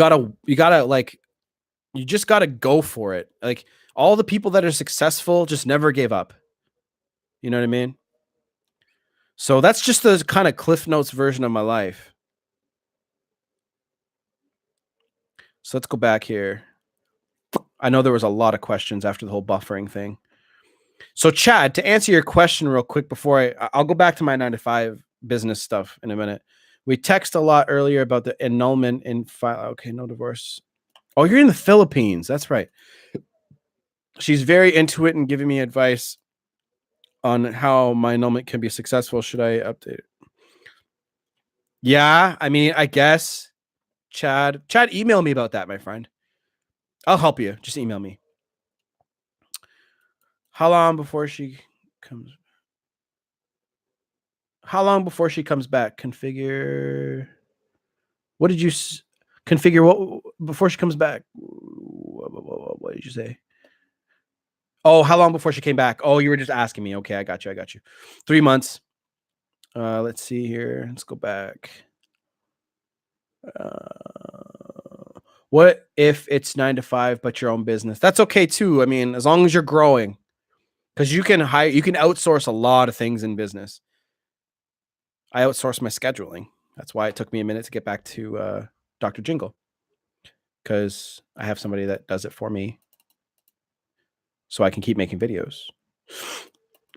just gotta go for it. Like all the people that are successful just never gave up. You know what I mean? So that's just the kind of Cliff Notes version of my life. So let's go back here. I know there was a lot of questions after the whole buffering thing. So Chad, to answer your question real quick before I'll go back to my 9-to-5 business stuff in a minute. We text a lot earlier about the annulment in file. Okay, no divorce. Oh, you're in the Philippines. That's right. She's very into it and giving me advice on how my annulment can be successful. Should I update it? Yeah, I mean, I guess. Chad, email me about that, my friend. I'll help you. Just email me. How long before she comes back? Configure. What did you configure? What before she comes back? What did you say? Oh, how long before she came back? Oh, you were just asking me. Okay, I got you. 3 months. Let's see here. Let's go back. What if it's 9-to-5 but your own business? That's okay too. I mean, as long as you're growing, because you can outsource a lot of things in business. I outsource my scheduling. That's why it took me a minute to get back to Dr. Jingle, because I have somebody that does it for me so I can keep making videos.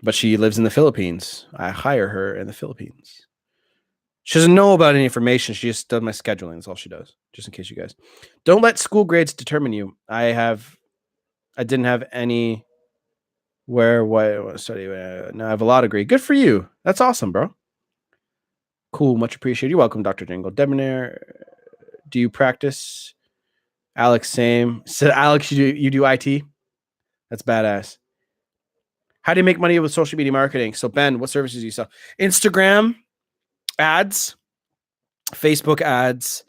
But she lives in the Philippines. I hire her in the Philippines. She doesn't know about any information. She just does my scheduling. That's all she does. Just in case you guys don't let school grades determine you. I didn't have any what study. No, I have a law degree. Good for you. That's awesome, bro. Cool. Much appreciated. You're welcome, Dr. Jingle. Debonair, do you practice? Alex, same. So Alex, you do IT? That's badass. How do you make money with social media marketing? So Ben, what services do you sell? Instagram ads, Facebook ads,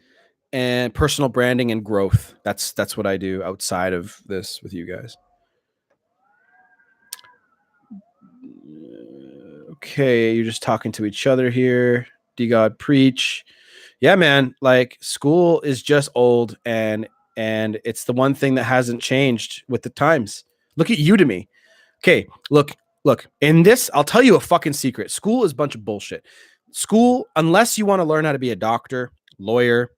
and personal branding and growth. That's what I do outside of this with you guys. Okay, you're just talking to each other here. D God preach. Yeah, man. Like school is just old, and it's the one thing that hasn't changed with the times. Look at Udemy. Okay, look. In this, I'll tell you a fucking secret. School is a bunch of bullshit. School, unless you want to learn how to be a doctor, lawyer,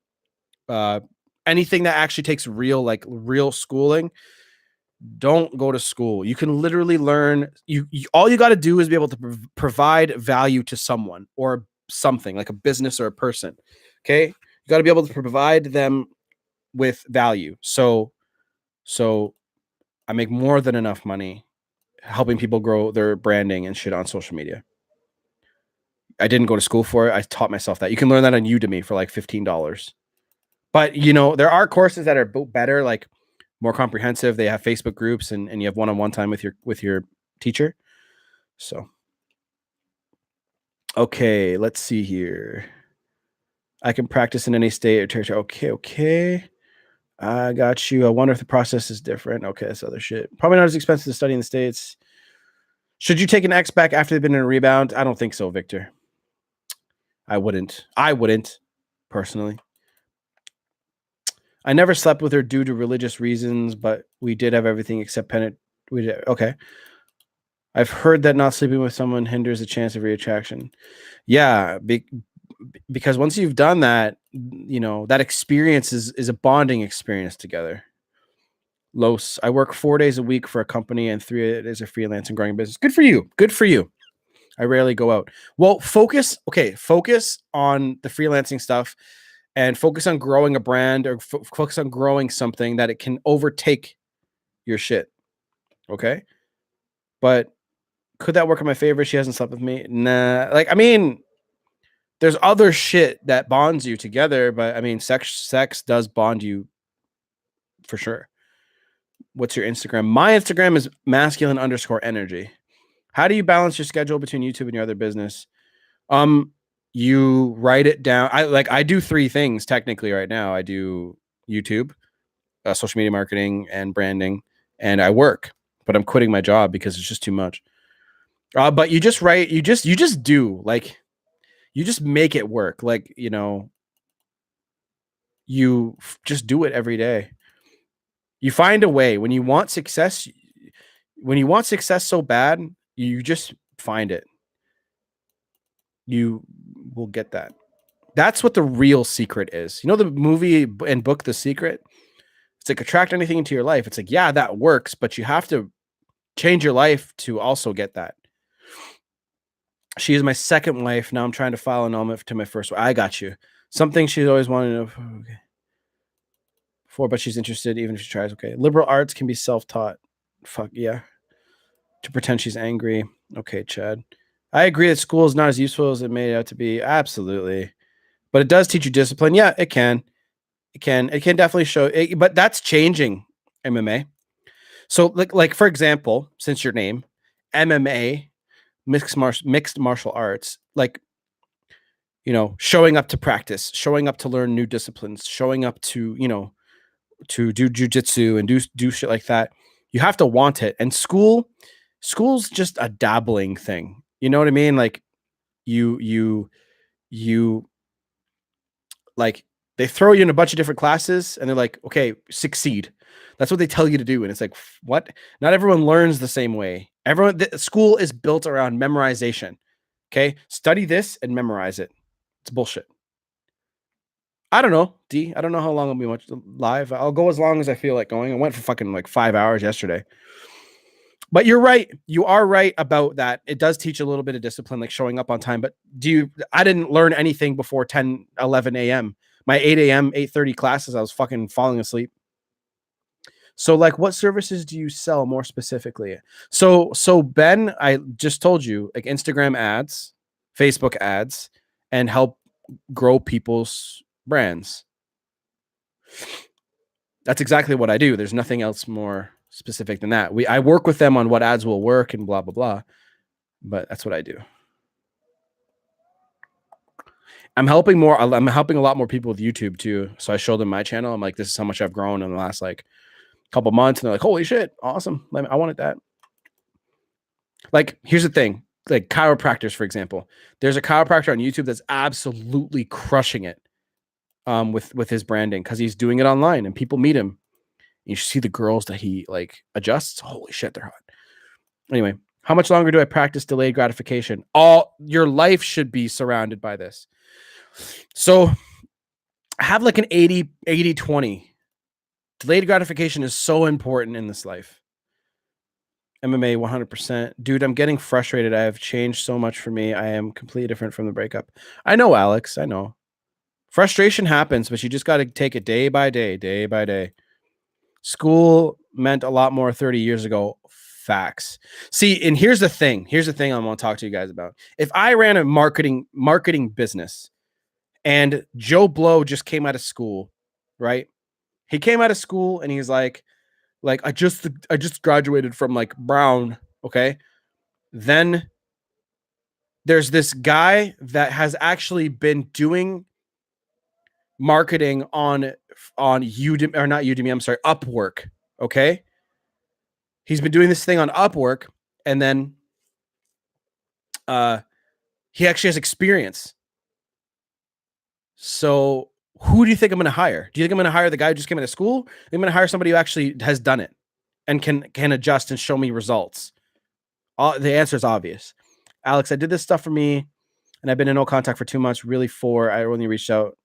anything that actually takes real schooling, don't go to school. You can literally learn. All you got to do is be able to provide value to someone or something, like a business or a person. Okay, you got to be able to provide them with value. So I make more than enough money helping people grow their branding and shit on social media. I didn't go to school for it. I taught myself that. You can learn that on Udemy for like $15. But there are courses that are better, like more comprehensive. They have Facebook groups and you have one-on-one time with your teacher. So okay, let's see here. I can practice in any state or territory. Okay. I got you. I wonder if the process is different. Okay, that's other shit. Probably not as expensive to study in the States. Should you take an X back after they've been in a rebound? I don't think so, Victor. I wouldn't, personally. I never slept with her due to religious reasons, but we did have everything except okay. I've heard that not sleeping with someone hinders the chance of reattraction. Yeah, because once you've done that, that experience is a bonding experience together. Los, I work 4 days a week for a company and 3 as a freelance and growing business. Good for you. Good for you. I rarely go out. Well, focus on the freelancing stuff and focus on growing a brand or focus on growing something that it can overtake your shit. Okay. But could that work in my favor? She hasn't slept with me. Nah. There's other shit that bonds you together, but sex does bond you for sure. What's your Instagram? My Instagram is masculine_energy. How do you balance your schedule between YouTube and your other business? You write it down. I do 3 things technically right now. I do YouTube, social media marketing and branding, and I work, but I'm quitting my job because it's just too much. But you just write, you just do, like, you just make it work. Like, you just do it every day. You find a way. When you want success so bad, you just find it. You will get that. That's what the real secret is. You know the movie and book The Secret? It's like attract anything into your life. It's like, yeah, that works, but you have to change your life to also get that. She is my second wife. Now I'm trying to file annulment to my first wife. I got you. Something she's always wanted to know. Okay. For, but she's interested even if she tries. Okay. Liberal arts can be self-taught. Fuck yeah. To pretend she's angry. Okay, Chad. I agree that school is not as useful as it made out to be. Absolutely. But it does teach you discipline. Yeah, it can. It can definitely show it, but that's changing MMA. So like for example, since your name, MMA, mixed martial arts, like, showing up to practice, showing up to learn new disciplines, showing up to, to do jujitsu and do shit like that. You have to want it. And school's just a dabbling thing. You know what I mean? Like you like, they throw you in a bunch of different classes and they're like, okay, succeed. That's what they tell you to do. And it's like, what? Not everyone learns the same way. School is built around memorization. Okay. Study this and memorize it. It's bullshit. I don't know, D. I don't know how long I'll be much live. I'll go as long as I feel like going. I went for fucking like 5 hours yesterday. But you're right. You are right about that. It does teach a little bit of discipline, like showing up on time. But I didn't learn anything before 10, 11 a.m. My 8 a.m., 8:30 classes, I was fucking falling asleep. So like, what services do you sell more specifically? So Ben, I just told you, like Instagram ads, Facebook ads, and help grow people's brands. That's exactly what I do. There's nothing else more specific than that. I work with them on what ads will work and blah, blah, blah. But that's what I do. I'm helping a lot more people with YouTube too. So I show them my channel. I'm like, this is how much I've grown in the last like couple months. And they're like, holy shit, awesome. I wanted that. Like, here's the thing. Like chiropractors, for example. There's a chiropractor on YouTube that's absolutely crushing it with his branding because he's doing it online and people meet him. You see the girls that he like adjusts. Holy shit, they're hot. Anyway, how much longer do I practice delayed gratification? All your life should be surrounded by this. So have like an 80-20. Delayed gratification is so important in this life. MMA 100%. Dude, I'm getting frustrated. I have changed so much for me. I am completely different from the breakup. I know, Alex. I know. Frustration happens, but you just got to take it day by day, day by day. School meant a lot more 30 years ago. Facts. See, and here's the thing. Here's the thing I want to talk to you guys about. If I ran a marketing business and Joe Blow just came out of school, right? He came out of school and he's like I just graduated from like Brown, okay? Then there's this guy that has actually been doing marketing on Udemy, or not Udemy, I'm sorry, Upwork. Okay. He's been doing this thing on Upwork, and then he actually has experience. So who do you think I'm going to hire? Do you think I'm going to hire the guy who just came out of school? I'm going to hire somebody who actually has done it and can adjust and show me results. The answer is obvious. Alex, I did this stuff for me, and I've been in no contact for 2 months. Really, I only reached out.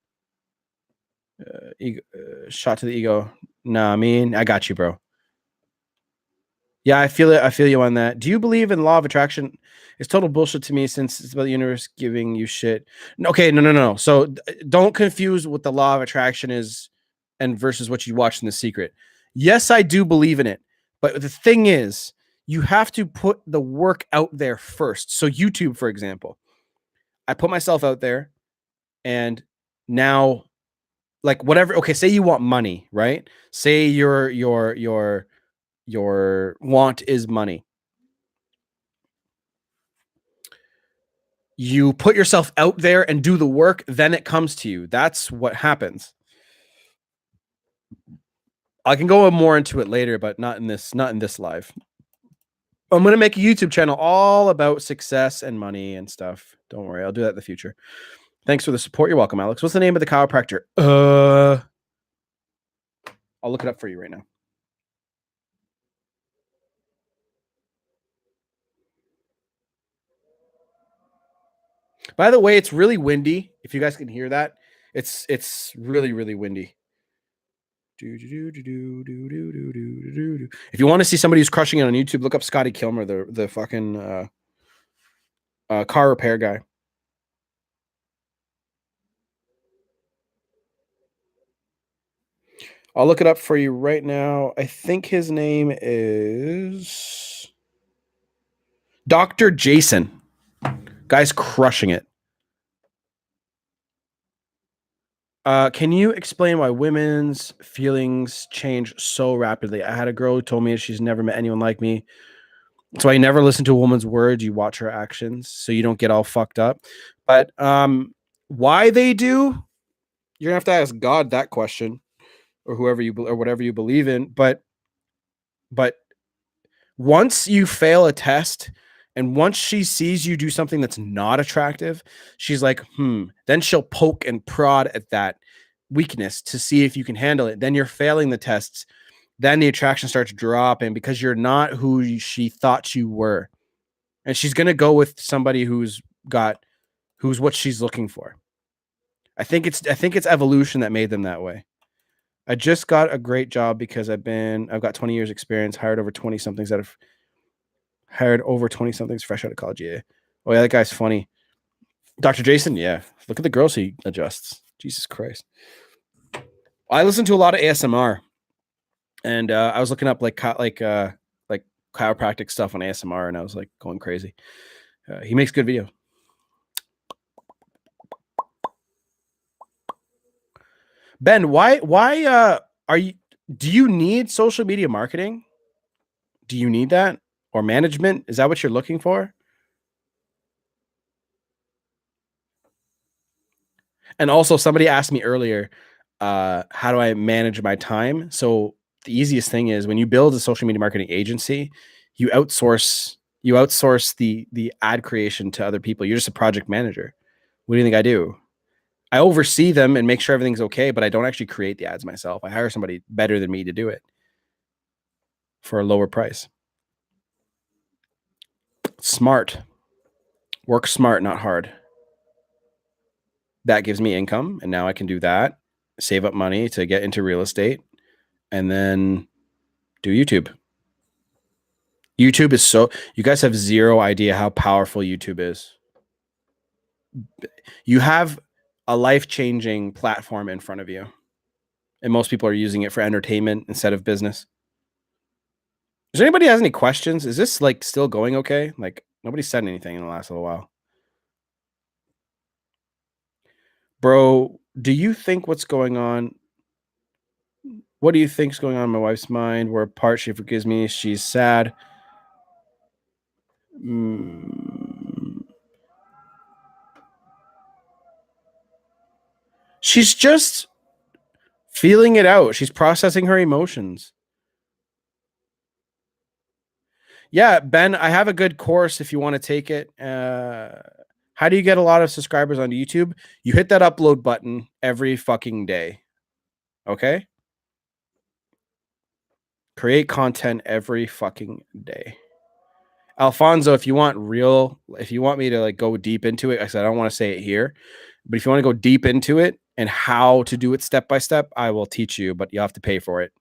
Shot to the ego. Nah, I mean, I got you, bro. Yeah, I feel it. I feel you on that. Do you believe in law of attraction? It's total bullshit to me since it's about the universe giving you shit. Okay, no. So don't confuse what the law of attraction is and versus what you watch in The Secret. Yes, I do believe in it. But the thing is, you have to put the work out there first. So YouTube, for example, I put myself out there, and now, like, whatever. Okay, say you want money, right? Say your want is money. You put yourself out there and do the work, then it comes to you. That's what happens. I can go more into it later, but not in this live. I'm going to make a YouTube channel all about success and money and stuff. Don't worry, I'll do that in the future. Thanks for the support. You're welcome, Alex. What's the name of the chiropractor? I'll look it up for you right now. By the way, it's really windy. If you guys can hear that, it's really, really windy. If you want to see somebody who's crushing it on YouTube, look up Scotty Kilmer, the fucking car repair guy. I'll look it up for you right now. I think his name is Dr. Jason. Guy's crushing it. Can you explain why women's feelings change so rapidly? I had a girl who told me she's never met anyone like me. So I never listen to a woman's words. You watch her actions so you don't get all fucked up. But why they do, you're gonna have to ask God that question, or whoever you or whatever you believe in. But once you fail a test, and once she sees you do something that's not attractive, she's like, then she'll poke and prod at that weakness to see if you can handle it. Then you're failing the tests. Then the attraction starts dropping because you're not who she thought you were. And she's going to go with somebody who's what she's looking for. I think it's evolution that made them that way. I just got a great job because I've got 20 years experience, hired over 20 somethings fresh out of college. Yeah. Oh yeah, that guy's funny. Dr. Jason, yeah. Look at the girls he adjusts. Jesus Christ. I listen to a lot of ASMR, and I was looking up like chiropractic stuff on ASMR, and I was like going crazy. He makes good video. Ben, why do you need social media marketing? Do you need that, or management? Is that what you're looking for? And also, somebody asked me earlier, how do I manage my time? So the easiest thing is when you build a social media marketing agency, you outsource the ad creation to other people. You're just a project manager. What do you think I do? I oversee them and make sure everything's okay, but I don't actually create the ads myself. I hire somebody better than me to do it for a lower price. Smart. Work smart, not hard. That gives me income, and now I can do that, save up money to get into real estate, and then do YouTube. YouTube is you guys have zero idea how powerful YouTube is. You have a life-changing platform in front of you, and most people are using it for entertainment instead of business. Does anybody has any questions? Is this like still going okay? Like nobody said anything in the last little while. Bro, do you think what's going on? What do you think's going on in my wife's mind? We're apart. She forgives me. She's sad. She's just feeling it out. She's processing her emotions. Yeah, Ben, I have a good course if you want to take it. How do you get a lot of subscribers on YouTube? You hit that upload button every fucking day. Okay? Create content every fucking day. Alfonso, if you want me to like go deep into it, I said I don't want to say it here, but if you want to go deep into it and how to do it step by step, I will teach you, but you have to pay for it.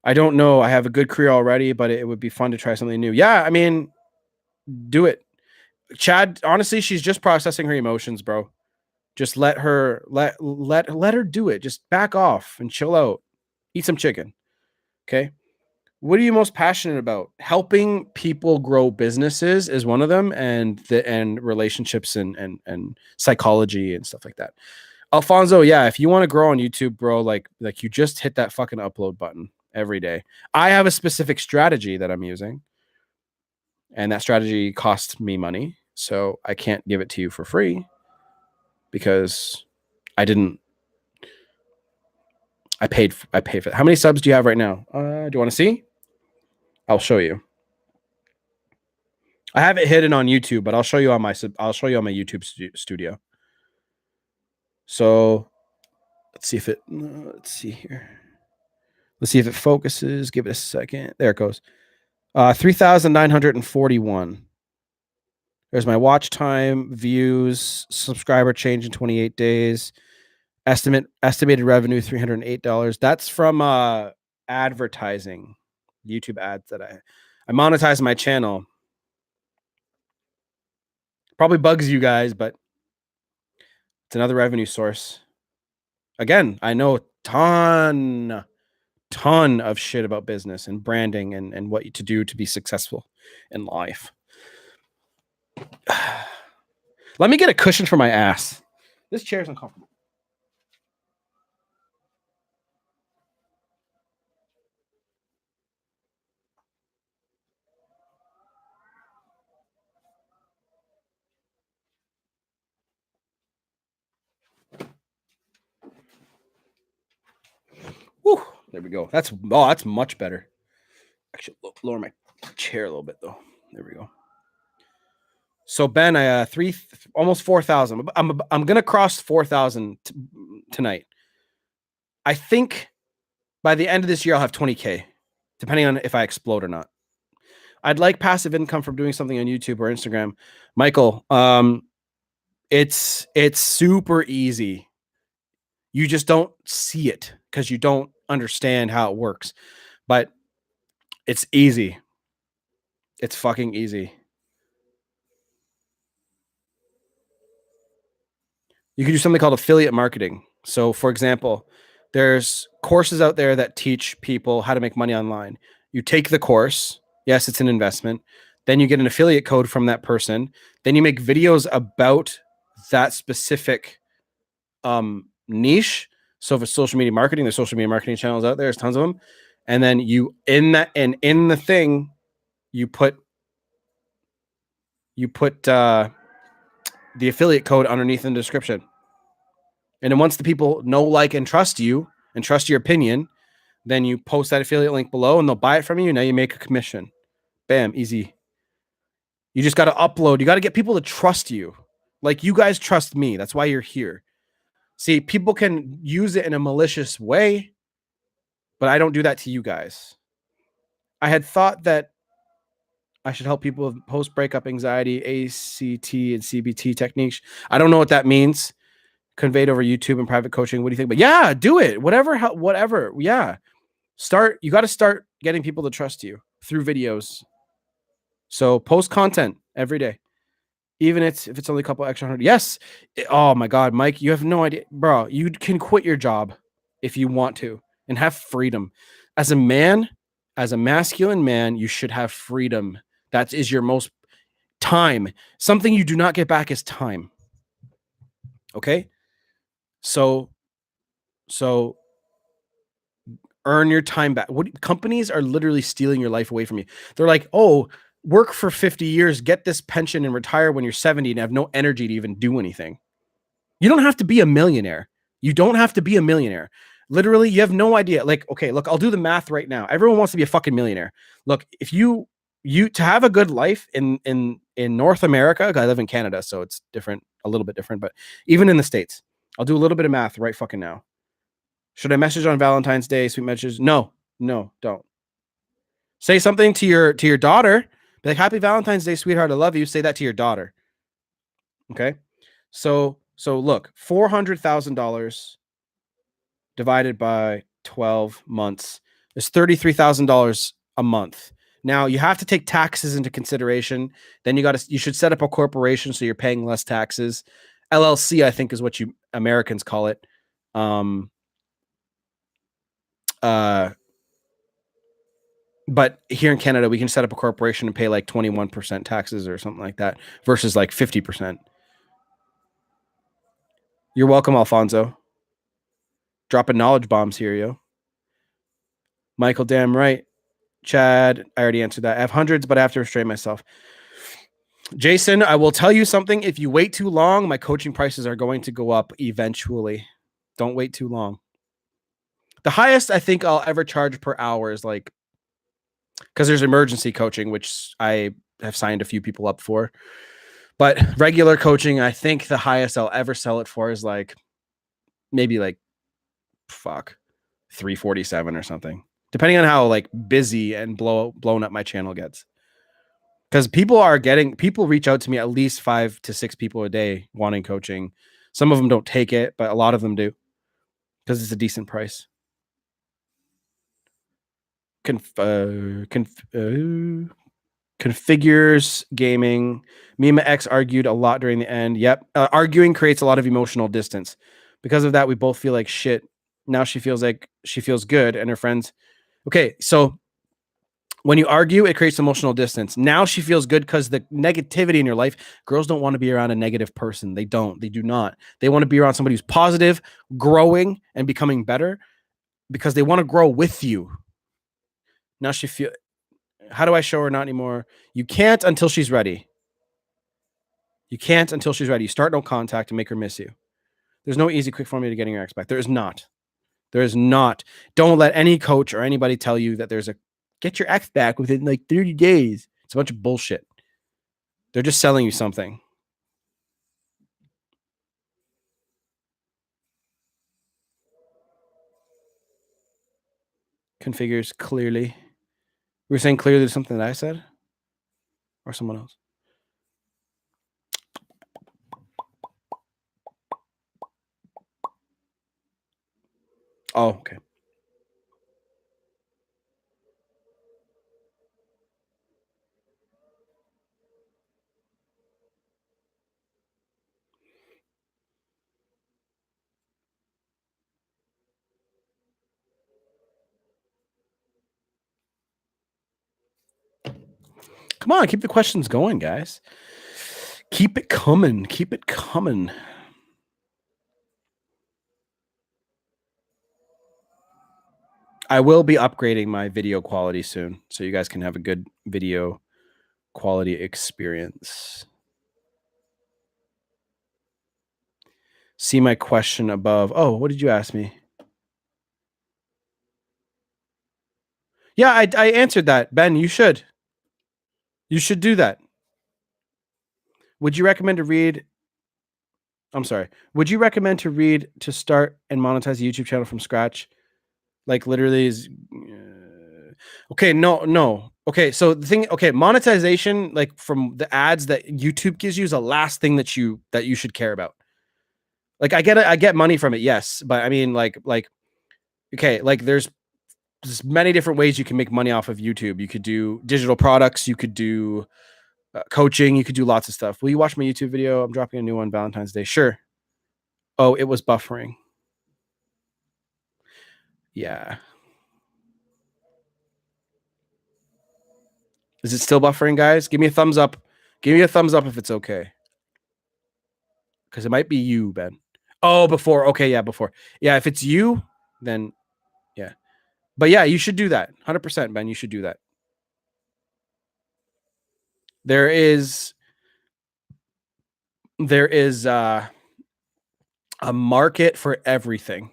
I don't know. I have a good career already, but it would be fun to try something new. Yeah, I mean, do it. Chad, honestly, she's just processing her emotions, bro. Just let her do it. Just back off and chill out. Eat some chicken. Okay? What are you most passionate about? Helping people grow businesses is one of them, and relationships and psychology and stuff like that. Alfonso, yeah, if you want to grow on YouTube, bro, like you just hit that fucking upload button every day. I have a specific strategy that I'm using, and that strategy costs me money, so I can't give it to you for free because I paid for it. How many subs do you have right now? Do you want to see? I'll show you. I have it hidden on YouTube, but I'll show you on my YouTube studio. So let's see if it focuses. Give it a second. There it goes. 3,941. There's my watch time, views, subscriber change in 28 days. Estimated revenue $308. That's from advertising, YouTube ads that I monetize my channel. Probably bugs you guys, but it's another revenue source. Again, I know a ton of shit about business and branding and what to do to be successful in life. Let me get a cushion for my ass. This chair is uncomfortable. Whew, there we go. That's much better. Actually, lower my chair a little bit though. There we go. So Ben, I almost 4,000. I'm gonna cross 4,000 tonight. I think by the end of this year I'll have 20K, depending on if I explode or not. I'd like passive income from doing something on YouTube or Instagram. Michael, it's super easy. You just don't see it because you don't understand how it works. But it's easy. It's fucking easy. You can do something called affiliate marketing. So, for example, there's courses out there that teach people how to make money online. You take the course. Yes, it's an investment. Then you get an affiliate code from that person. Then you make videos about that specific niche. So if it's social media marketing, there's social media marketing channels out there. There's tons of them. And then you in the thing, you put the affiliate code underneath in the description. And then once the people know, like, and trust you and trust your opinion, then you post that affiliate link below and they'll buy it from you. Now you make a commission. Bam, easy. You just got to upload. You got to get people to trust you. Like you guys trust me. That's why you're here. See, people can use it in a malicious way, but I don't do that to you guys. I had thought that I should help people with post-breakup anxiety, ACT and CBT techniques. I don't know what that means. Conveyed over YouTube and private coaching. What do you think? But yeah, do it. Whatever. Yeah. You got to start getting people to trust you through videos. So post content every day. Even if it's only a couple extra hundred. Yes. Oh my God, Mike, you have no idea. Bro, you can quit your job if you want to and have freedom. As a man, as a masculine man, you should have freedom. That is your most time. Something you do not get back is time. Okay? So earn your time back. Companies are literally stealing your life away from you. They're like, oh, work for 50 years, get this pension and retire when you're 70 and have no energy to even do anything. You don't have to be a millionaire. You don't have to be a millionaire. Literally, you have no idea. Like, okay, look, I'll do the math right now. Everyone wants to be a fucking millionaire. Look, if you to have a good life in North America, I live in Canada, so it's different, a little bit different, but even in the States, I'll do a little bit of math right fucking now. Should I message on Valentine's Day? Sweet messages? No, don't. Say something to your daughter. Be like, "Happy Valentine's Day, sweetheart. I love you." Say that to your daughter. Okay. So look, $400,000 divided by 12 months is $33,000 a month. Now you have to take taxes into consideration. Then you should set up a corporation so you're paying less taxes. LLC, I think, is what you Americans call it. But here in Canada, we can set up a corporation and pay like 21% taxes or something like that versus like 50%. You're welcome, Alfonso. Dropping knowledge bombs here, yo. Michael, damn right. Chad, I already answered that. I have hundreds, but I have to restrain myself. Jason, I will tell you something. If you wait too long, my coaching prices are going to go up eventually. Don't wait too long. The highest I think I'll ever charge per hour is like, because there's emergency coaching, which I have signed a few people up for. But regular coaching, I think the highest I'll ever sell it for is like maybe like $347 or something, depending on how like busy and blown up my channel gets. Because people reach out to me, at least 5 to 6 people a day wanting coaching. Some of them don't take it, but a lot of them do because it's a decent price. Configures gaming. Mima X argued a lot during the end. Yep. Arguing creates a lot of emotional distance. Because of that, we both feel like shit. Now she feels like she feels good and her friends. Okay, so when you argue, it creates emotional distance. Now she feels good because the negativity in your life, girls don't want to be around a negative person. They don't. They do not. They want to be around somebody who's positive, growing, and becoming better because they want to grow with you. Now she feel. How do I show her not anymore? You can't until she's ready. You can't until she's ready. You start no contact and make her miss you. There's no easy, quick formula to getting your ex back. There is not. There is not. Don't let any coach or anybody tell you that there's a get your ex back within like 30 days. It's a bunch of bullshit. They're just selling you something. Configures clearly. We were saying clearly there's something that I said or someone else. Oh, okay. Come on, keep the questions going, guys. Keep it coming. Keep it coming. I will be upgrading my video quality soon, so you guys can have a good video quality experience. See my question above. Oh, what did you ask me? Yeah, I answered that. Ben, you should. You should do that. Would you recommend to read? I'm sorry. Would you recommend to read to start and monetize a YouTube channel from scratch? Like literally is okay, no. Okay, so the thing, okay, monetization, like from the ads that YouTube gives you, is the last thing that you should care about. Like I get money from it, yes, but I mean, like, okay, like there's many different ways you can make money off of YouTube. You could do digital products, you could do coaching, you could do lots of stuff. Will you watch my YouTube video? I'm dropping a new one Valentine's Day. Sure. Oh, it was buffering. Yeah. Is it still buffering, guys? Give me a thumbs up. Give me a thumbs up if it's okay. Because it might be you, Ben. Oh, before. Okay, yeah, before. Yeah, if it's you, then yeah. But yeah, you should do that. 100%, Ben. You should do that. There is a market for everything.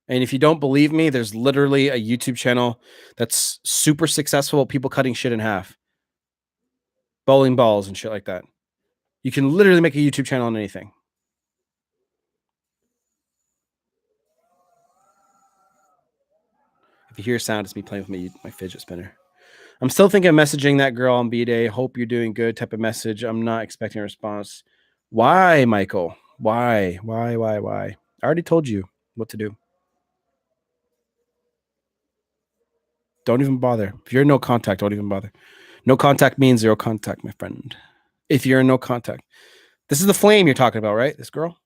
And if you don't believe me, there's literally a YouTube channel that's super successful, people cutting shit in half, bowling balls and shit like that. You can literally make a YouTube channel on anything. If you hear sound, it's me playing with my fidget spinner. I'm still thinking of messaging that girl on B-Day. Hope you're doing good type of message. I'm not expecting a response. Why, Michael? Why? I already told you what to do. Don't even bother. If you're in no contact, don't even bother. No contact means zero contact, my friend. If you're in no contact. This is the flame you're talking about, right? This girl?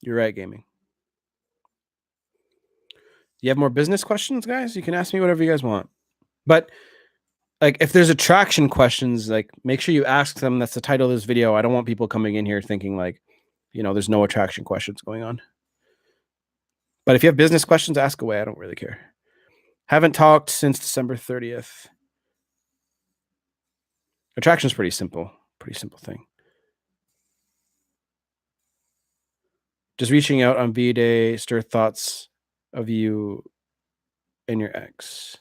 You're right, gaming. You have more business questions, guys? You can ask me whatever you guys want. But like if there's attraction questions, like make sure you ask them. That's the title of this video. I don't want people coming in here thinking like, there's no attraction questions going on. But if you have business questions, ask away. I don't really care. Haven't talked since December 30th. Attraction is pretty simple. Pretty simple thing. Just reaching out on B-Day, stir thoughts of you and your ex.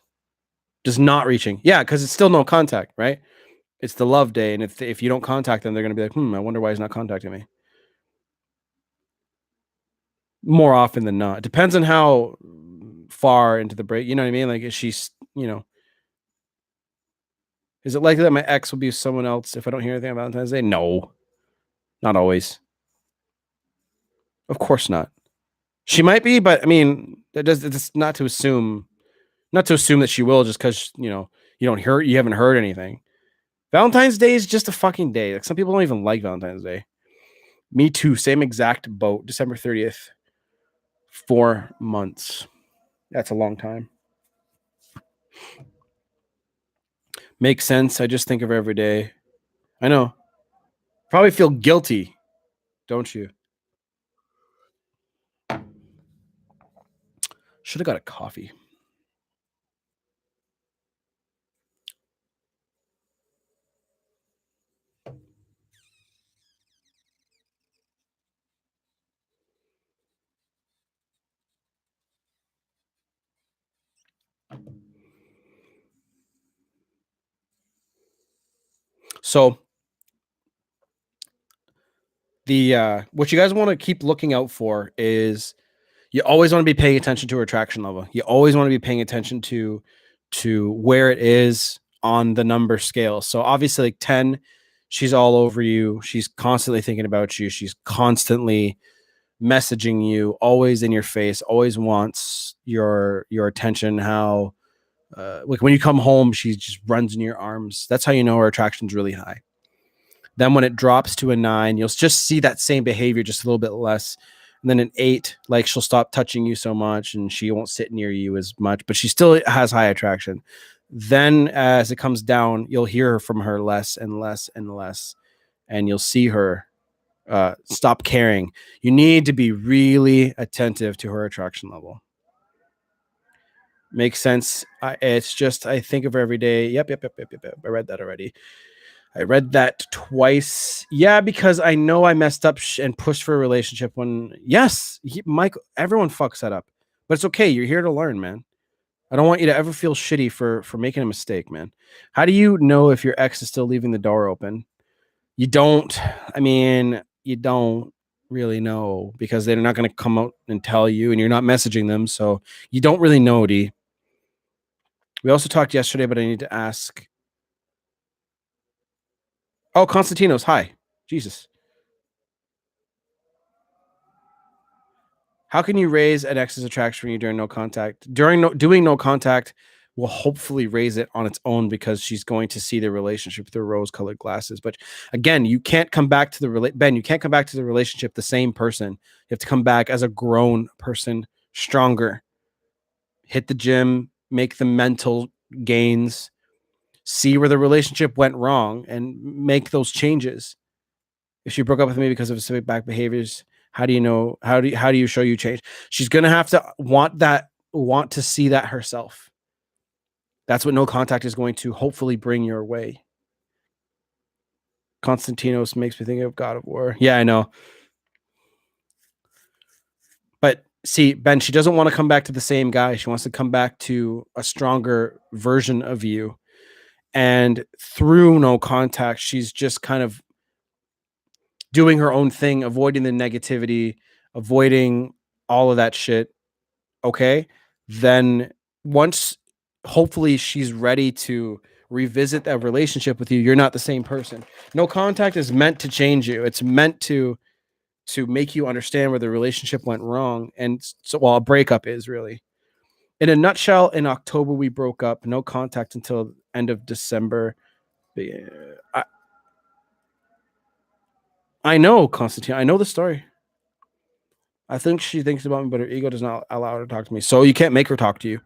Just not reaching. Yeah, because it's still no contact, right? It's the love day. And if you don't contact them, they're going to be like, I wonder why he's not contacting me. More often than not. It depends on how far into the break. You know what I mean? Like, is she's, is it likely that my ex will be with someone else if I don't hear anything on Valentine's Day? No, not always. Of course not. She might be, but I mean, it's not to assume that she will just because you haven't heard anything. Valentine's Day is just a fucking day. Like some people don't even like Valentine's Day. Me too. Same exact boat. December 30th. 4 months. That's a long time. Makes sense. I just think of her every day. I know. Probably feel guilty, don't you? Should have got a coffee. So the what you guys want to keep looking out for is you always want to be paying attention to her attraction level. You always want to be paying attention to where it is on the number scale. So obviously like 10, she's all over you. She's constantly thinking about you. She's constantly messaging you, always in your face, always wants your attention. How like when you come home, she just runs in your arms. That's how you know her attraction's really high. Then when it drops to a 9, you'll just see that same behavior, just a little bit less. And then an 8, like she'll stop touching you so much and she won't sit near you as much, but she still has high attraction. Then as it comes down, you'll hear from her less and less and less, and you'll see her stop caring. You need to be really attentive to her attraction level. Makes sense. It's just, I think of her every day. Yep. I read that already. I read that twice. Yeah, because I know I messed up and pushed for a relationship when, yes, Mike, everyone fucks that up. But it's okay. You're here to learn, man. I don't want you to ever feel shitty for making a mistake, man. How do you know if your ex is still leaving the door open? You don't. I mean, you don't really know because they're not going to come out and tell you, and you're not messaging them. So you don't really know, D. We also talked yesterday, but I need to ask. Oh, Constantinos, hi. Jesus. How can you raise an ex's attraction when you're doing no contact? Doing no contact will hopefully raise it on its own because she's going to see the relationship through rose-colored glasses. But again, you can't come back to Ben. You can't come back to the relationship the same person. You have to come back as a grown person, stronger. Hit the gym, make the mental gains, see where the relationship went wrong, and make those changes. If she broke up with me because of specific back behaviors, how do you know? How do you show you change? She's gonna have to want to see that herself. That's what no contact is going to hopefully bring your way. Konstantinos makes me think of God of War. Yeah, I know. But see, Ben, she doesn't want to come back to the same guy. She wants to come back to a stronger version of you. And through no contact, she's just kind of doing her own thing, avoiding the negativity, avoiding all of that shit. Okay. Then once hopefully she's ready to revisit that relationship with you, you're not the same person. No contact is meant to change you. It's meant to make you understand where the relationship went wrong. And so, well, a breakup is really. In a nutshell, in October we broke up. No contact until end of December. I know, Constantine. I know the story. I think she thinks about me, but her ego does not allow her to talk to me. So you can't make her talk to you.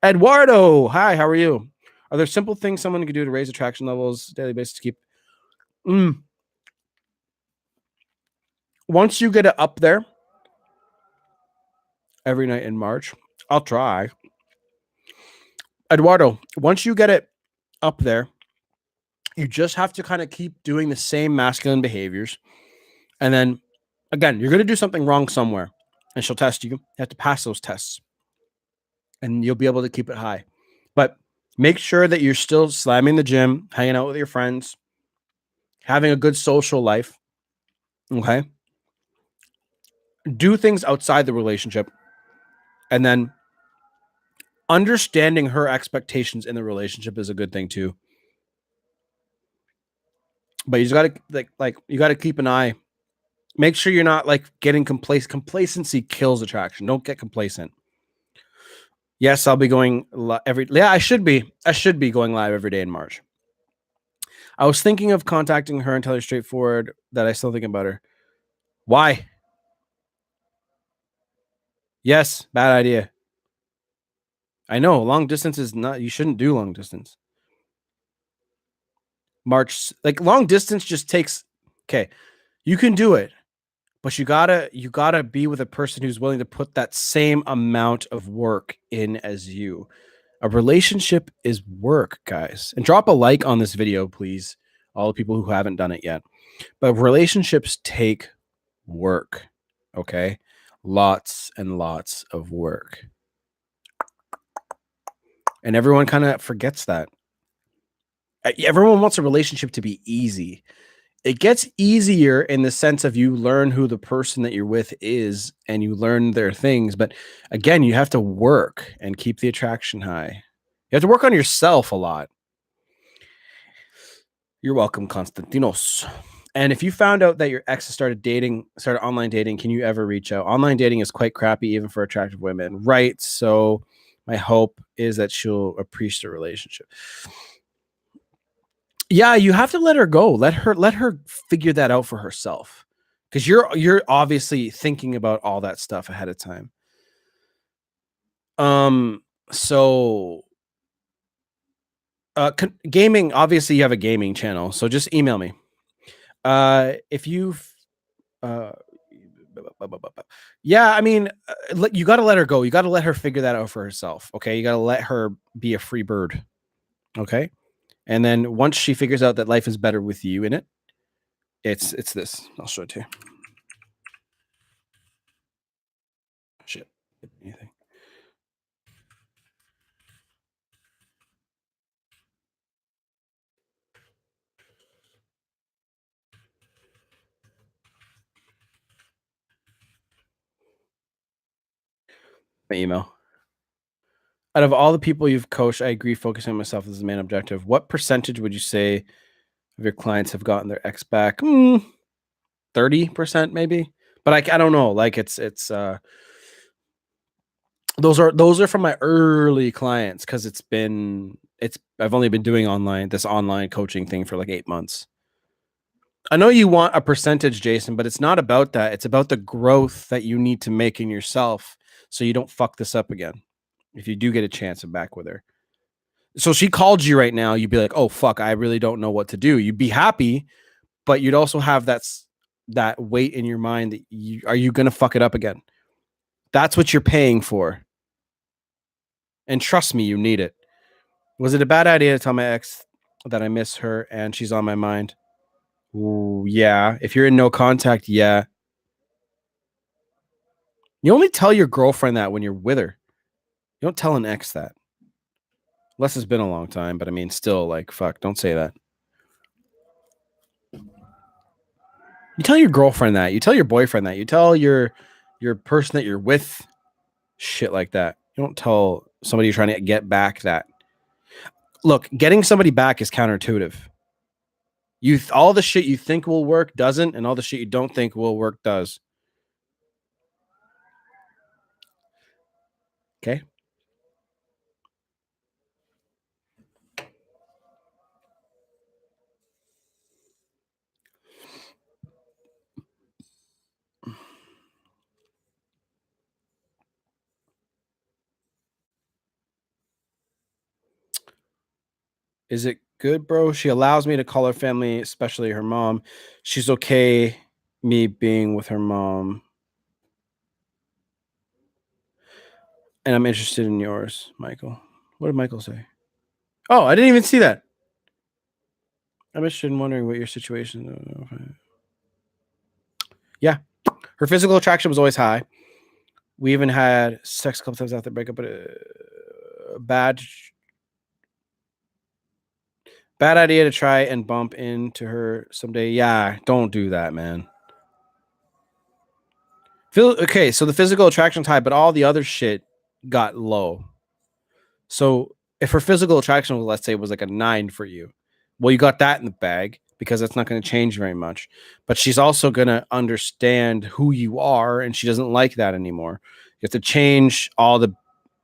Eduardo, hi, how are you? Are there simple things someone can do to raise attraction levels daily basis to keep? Once you get it up there every night in March, I'll try. Eduardo, once you get it up there, you just have to kind of keep doing the same masculine behaviors. And then again, you're going to do something wrong somewhere and she'll test you. You have to pass those tests and you'll be able to keep it high. But make sure that you're still slamming the gym, hanging out with your friends, having a good social life. Okay. Do things outside the relationship. And then understanding her expectations in the relationship is a good thing too. But you just got to like you got to keep an eye. Make sure you're not like getting complacent. Complacency kills attraction. Don't get complacent. Yes, I'll be going I should be going live every day in March. I was thinking of contacting her and tell her straightforward that I still think about her. Why? Yes, bad idea. I know long distance is not, you shouldn't do long distance. March, like long distance just takes, okay, you can do it, but you gotta be with a person who's willing to put that same amount of work in as you. A relationship is work, guys. And drop a like on this video, please. All the people who haven't done it yet. But relationships take work. Okay. Lots and lots of work. And everyone kind of forgets that. Everyone wants a relationship to be easy. It gets easier in the sense of you learn who the person that you're with is and you learn their things. But again, you have to work and keep the attraction high. You have to work on yourself a lot. You're welcome, Konstantinos. And if you found out that your ex started online dating, can you ever reach out? Online dating is quite crappy, even for attractive women, right? So my hope is that she'll appreciate the relationship. Yeah, you have to let her go. Let her figure that out for herself. Because you're obviously thinking about all that stuff ahead of time. So gaming, obviously you have a gaming channel, so just email me. If you've yeah, I mean, you got to let her go. You got to let her figure that out for herself. Okay. You got to let her be a free bird. Okay. And then once she figures out that life is better with you in it, it's this. I'll show it to you. Shit. Anything. My email. Out of all the people you've coached, I agree focusing on myself is the main objective. What percentage would you say of your clients have gotten their ex back? 30% maybe. But I don't know. Like it's those are from my early clients because I've only been doing this online coaching thing for like 8 months. I know you want a percentage, Jason, but it's not about that. It's about the growth that you need to make in yourself so you don't fuck this up again. If you do get a chance, I'm back with her. So she called you right now, you'd be like, oh, fuck, I really don't know what to do. You'd be happy, but you'd also have that weight in your mind that are you going to fuck it up again? That's what you're paying for. And trust me, you need it. Was it a bad idea to tell my ex that I miss her and she's on my mind? Ooh, yeah. If you're in no contact, yeah. You only tell your girlfriend that when you're with her. You don't tell an ex that. Unless it's been a long time, but I mean, still, like, fuck, don't say that. You tell your girlfriend that. You tell your boyfriend that. You tell your person that you're with shit like that. You don't tell somebody you're trying to get back that. Look, getting somebody back is counterintuitive. All the shit you think will work doesn't, and all the shit you don't think will work does. Okay? Is it good, bro? She allows me to call her family, especially her mom. She's okay me being with her mom. And I'm interested in yours, Michael. What did Michael say? Oh, I didn't even see that. I'm interested in wondering what your situation. Yeah. Her physical attraction was always high. We even had sex a couple times after the breakup, but bad idea to try and bump into her someday. Yeah, don't do that, man. Okay, so the physical attraction's high, but all the other shit got low. So if her physical attraction, let's say, was like a 9 for you, well, you got that in the bag because that's not going to change very much. But she's also going to understand who you are, and she doesn't like that anymore. You have to change all the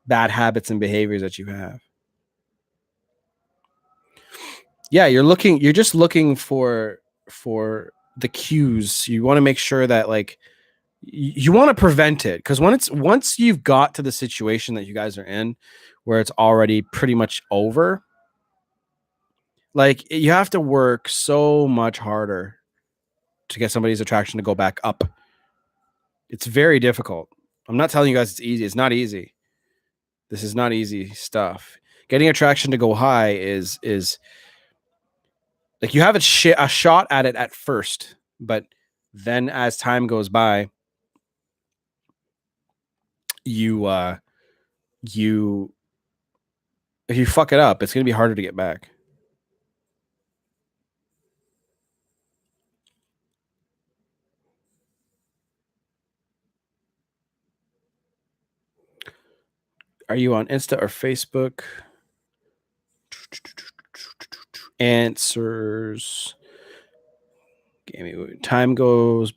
bad habits and behaviors that you have. Yeah, you're just looking for the cues. You want to make sure that, like, you want to prevent it, because once you've got to the situation that you guys are in where it's already pretty much over, like, you have to work so much harder to get somebody's attraction to go back up. It's very difficult. I'm not telling you guys it's easy. It's not easy. This is not easy stuff. Getting attraction to go high is like, you have a shot at it at first, but then as time goes by, you if you fuck it up, it's going to be harder to get back. Are you on Insta or Facebook? Answers. Time goes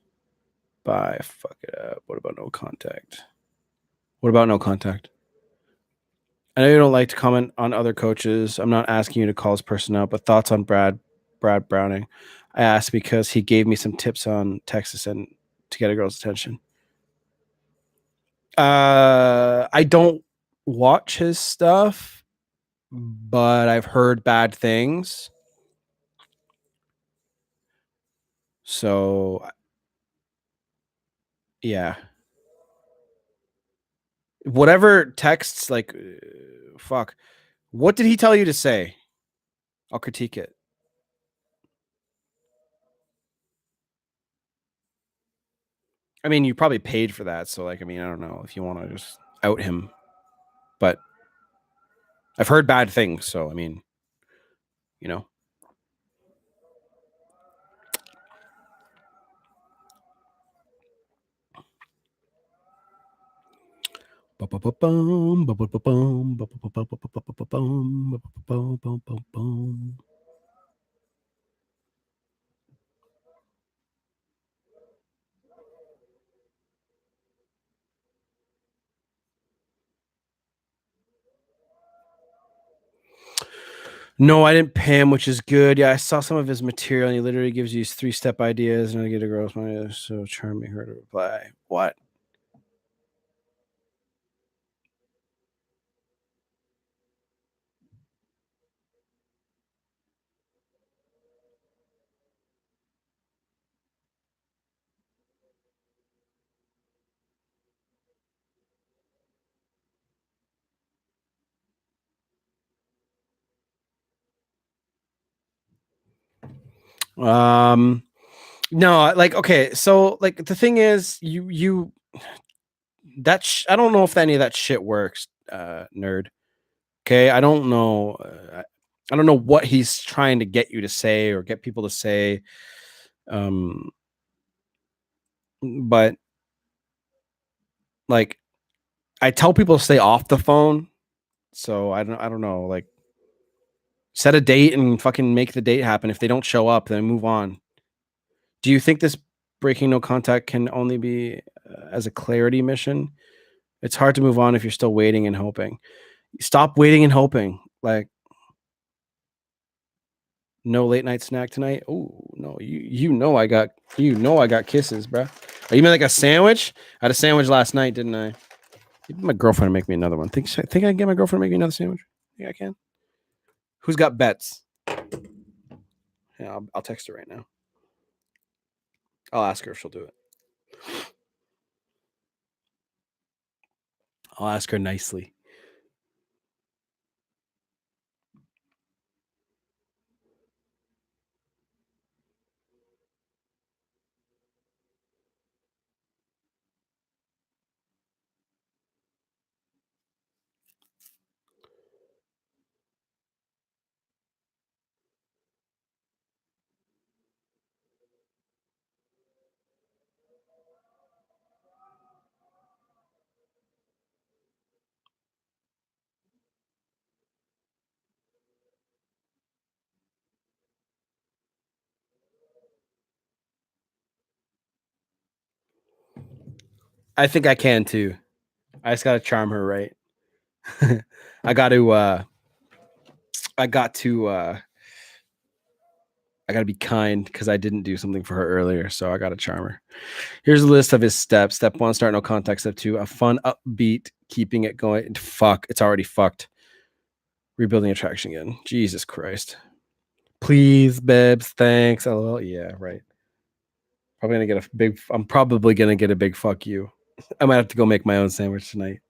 by. Fuck it up. What about no contact? What about no contact? I know you don't like to comment on other coaches. I'm not asking you to call this person out, but thoughts on Brad Browning. I asked because he gave me some tips on Texas and to get a girl's attention. I don't watch his stuff, but I've heard bad things. So, yeah. Whatever texts, like, fuck. What did he tell you to say? I'll critique it. I mean, you probably paid for that, so, like, I mean, I don't know if you want to just out him, but I've heard bad things, so I mean, you know. No, I didn't pay him, which is good. Yeah, I saw some of his material, and he literally gives you 3-step ideas, and I get a girl's money. So charming her to reply. What? No, like, okay, so like the thing is, I don't know if any of that shit works, nerd. Okay, I don't know. I don't know what he's trying to get you to say or get people to say. Um, but like, I tell people to stay off the phone. So I don't know. Like, set a date and fucking make the date happen. If they don't show up, then move on. Do you think this breaking no contact can only be as a clarity mission? It's hard to move on if you're still waiting and hoping. Stop waiting and hoping. Like, no late night snack tonight. Oh no, I got kisses, bro. Oh, you mean like a sandwich? I had a sandwich last night, didn't I? Get my girlfriend to make me another one. Think I can get my girlfriend to make me another sandwich? Yeah, I can. Who's got bets? Yeah, I'll text her right now. I'll ask her if she'll do it. I'll ask her nicely. I think I can too. I just gotta charm her right. I got to I got to I gotta be kind because I didn't do something for her earlier, so I gotta charm her. Here's a list of his steps. Step 1, start no contact. Step 2, a fun upbeat, keeping it going. Fuck, it's already fucked. Rebuilding attraction again. Jesus Christ. Please, babes, thanks. LOL. Yeah, right. I'm probably gonna get a big fuck you. I might have to go make my own sandwich tonight.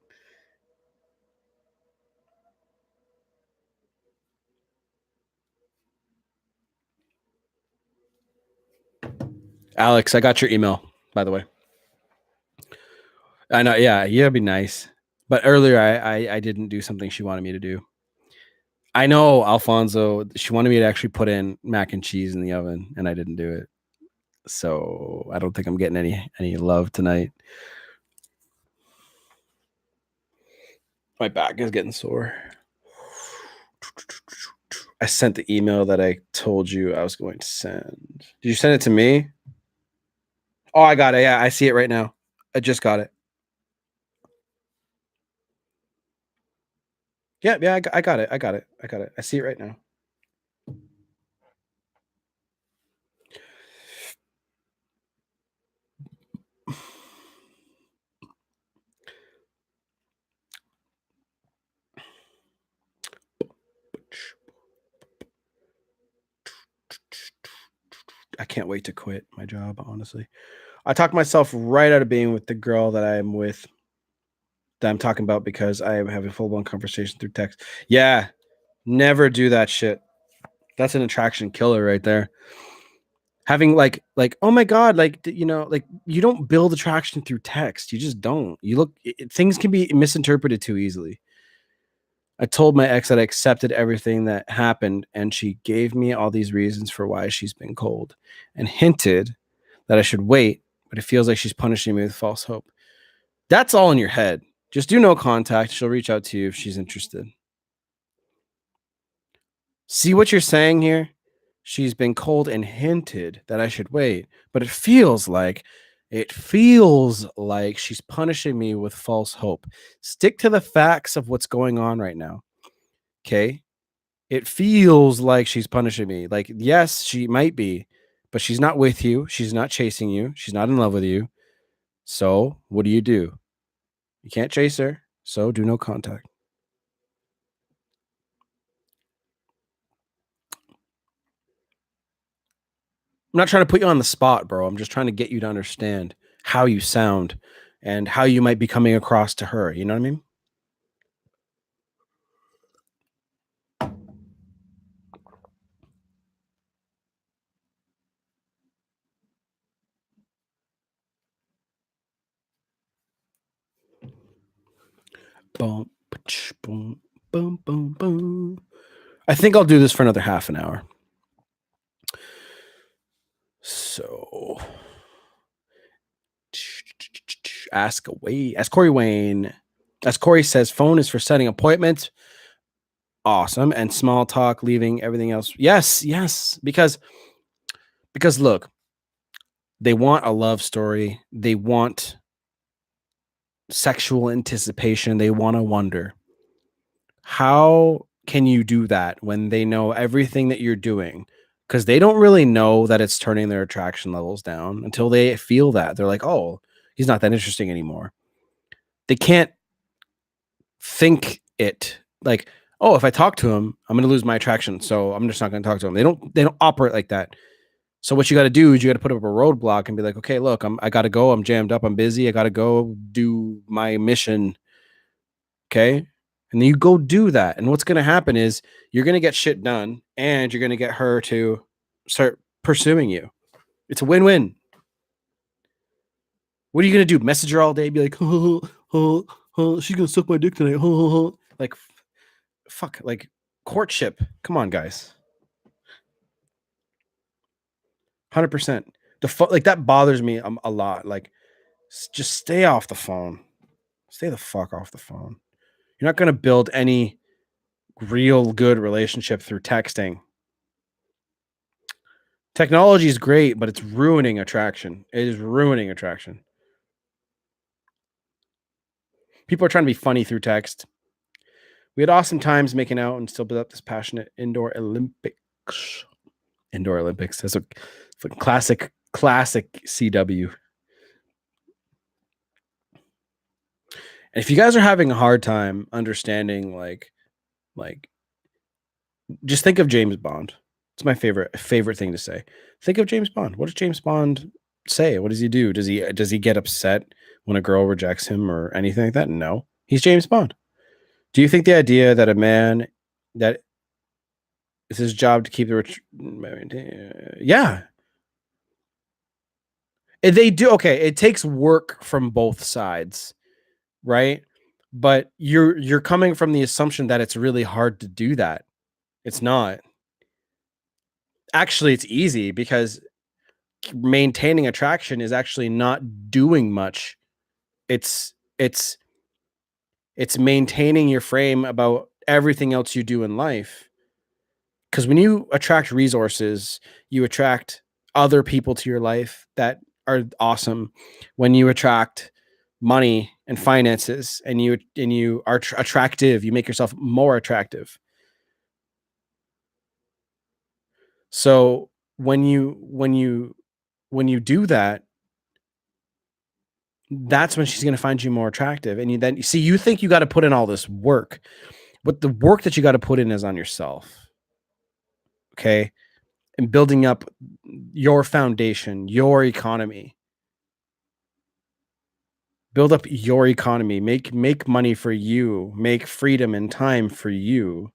Alex, I got your email, by the way. I know, yeah, it'd be nice. But earlier I didn't do something she wanted me to do. I know, Alfonso, she wanted me to actually put in mac and cheese in the oven, and I didn't do it. So I don't think I'm getting any love tonight. My back is getting sore. I sent the email that I told you I was going to send. Did you send it to me? Oh, I got it. Yeah, I see it right now. I just got it. Yeah, yeah, I got it. I got it. I got it. I see it right now. I can't wait to quit my job, honestly. I talked myself right out of being with the girl that I'm with, that I'm talking about, because I am having a full blown conversation through text. Yeah, never do that shit. That's an attraction killer right there. Having like oh my god, like like, you don't build attraction through text. You just don't. Things can be misinterpreted too easily. I told my ex that I accepted everything that happened, and she gave me all these reasons for why she's been cold and hinted that I should wait, but it feels like she's punishing me with false hope. That's all in your head. Just do no contact. She'll reach out to you if she's interested. See what you're saying here? She's been cold and hinted that I should wait, but it feels like she's punishing me with false hope. Stick to the facts of what's going on right now. Okay? It feels like she's punishing me. Like, yes, she might be, but she's not with you. She's not chasing you. She's not in love with you. So, what do? You can't chase her. So, do no contact. I'm not trying to put you on the spot, bro. I'm just trying to get you to understand how you sound and how you might be coming across to her. You know what I mean? Boom, boom, boom, boom, boom. I think I'll do this for another half an hour. So, ask away. Ask Corey Wayne. As Corey says, phone is for setting appointments. Awesome. And small talk, leaving everything else. Yes. Because look, they want a love story. They want sexual anticipation. They want to wonder. How can you do that when they know everything that you're doing? Because they don't really know that it's turning their attraction levels down until they feel that. They're like, oh, he's not that interesting anymore. They can't think it like, oh, if I talk to him, I'm going to lose my attraction. So I'm just not going to talk to him. They don't operate like that. So what you got to do is you got to put up a roadblock and be like, okay, look, I got to go. I'm jammed up. I'm busy. I got to go do my mission. Okay. And then you go do that. And what's going to happen is you're going to get shit done and you're going to get her to start pursuing you. It's a win-win. What are you going to do? Message her all day? Be like, she's going to suck my dick tonight. Like, fuck, like courtship. Come on, guys. 100%. Like that bothers me a lot. Like, just stay off the phone. Stay the fuck off the phone. You're not going to build any real good relationship through texting. Technology is great, but it's ruining attraction. It is ruining attraction. People are trying to be funny through text. We had awesome times making out and still build up this passionate indoor Olympics. Indoor Olympics. That's a classic CW. And if you guys are having a hard time understanding, like, just think of James Bond. It's my favorite thing to say. Think of James Bond. What does James Bond say? What does he do? Does he get upset when a girl rejects him or anything like that? No. He's James Bond. Do you think the idea that a man that it's his job to keep the rich? Yeah. They do. Okay. It takes work from both sides, right? But you're coming from the assumption that it's really hard to do that. It's not. Actually, it's easy because maintaining attraction is actually not doing much. It's maintaining your frame about everything else you do in life. Because when you attract resources, you attract other people to your life that are awesome. When you attract money and finances and you are attractive, you make yourself more attractive. So when you do that, that's when she's going to find you more attractive. And you think you got to put in all this work, but the work that you got to put in is on yourself. Okay. And building up your foundation, your economy. Build up your economy, make money for you, make freedom and time for you.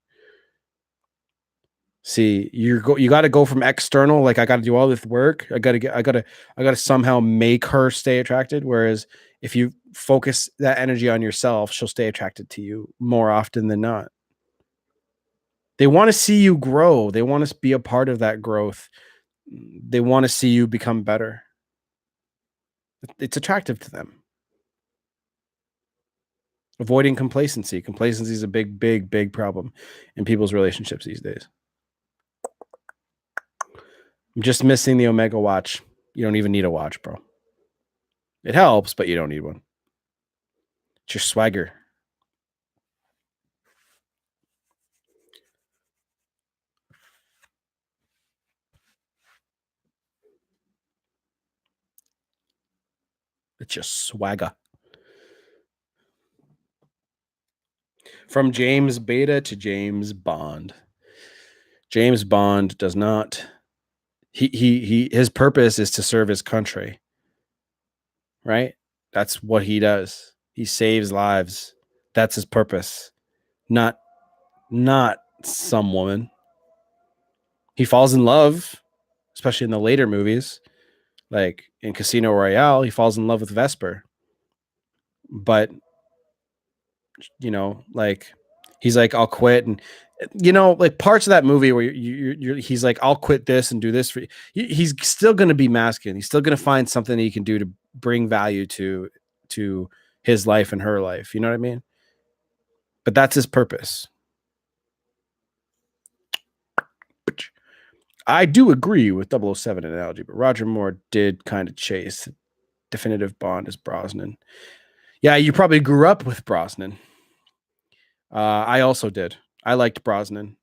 See, you got to go from external, like I got to do all this work. I got to somehow make her stay attracted. Whereas if you focus that energy on yourself, she'll stay attracted to you more often than not. They want to see you grow. They want to be a part of that growth. They want to see you become better. It's attractive to them. Avoiding complacency. Complacency is a big problem in people's relationships these days. I'm just missing the Omega watch. You don't even need a watch, bro. It helps, but you don't need one. It's your swagger. It's your swagger. From James Beta to James Bond. James Bond does not. His purpose is to serve his country. Right? That's what he does. He saves lives. That's his purpose. Not some woman. He falls in love, especially in the later movies. Like in Casino Royale, he falls in love with Vesper. But you know, like he's like, I'll quit. And, you know, like parts of that movie where he's like, I'll quit this and do this for you. He's still going to be masculine. He's still going to find something that he can do to bring value to his life and her life. You know what I mean? But that's his purpose. I do agree with 007 analogy, but Roger Moore did kind of chase definitive Bond as Brosnan. Yeah, you probably grew up with Brosnan. I also did. I liked Brosnan.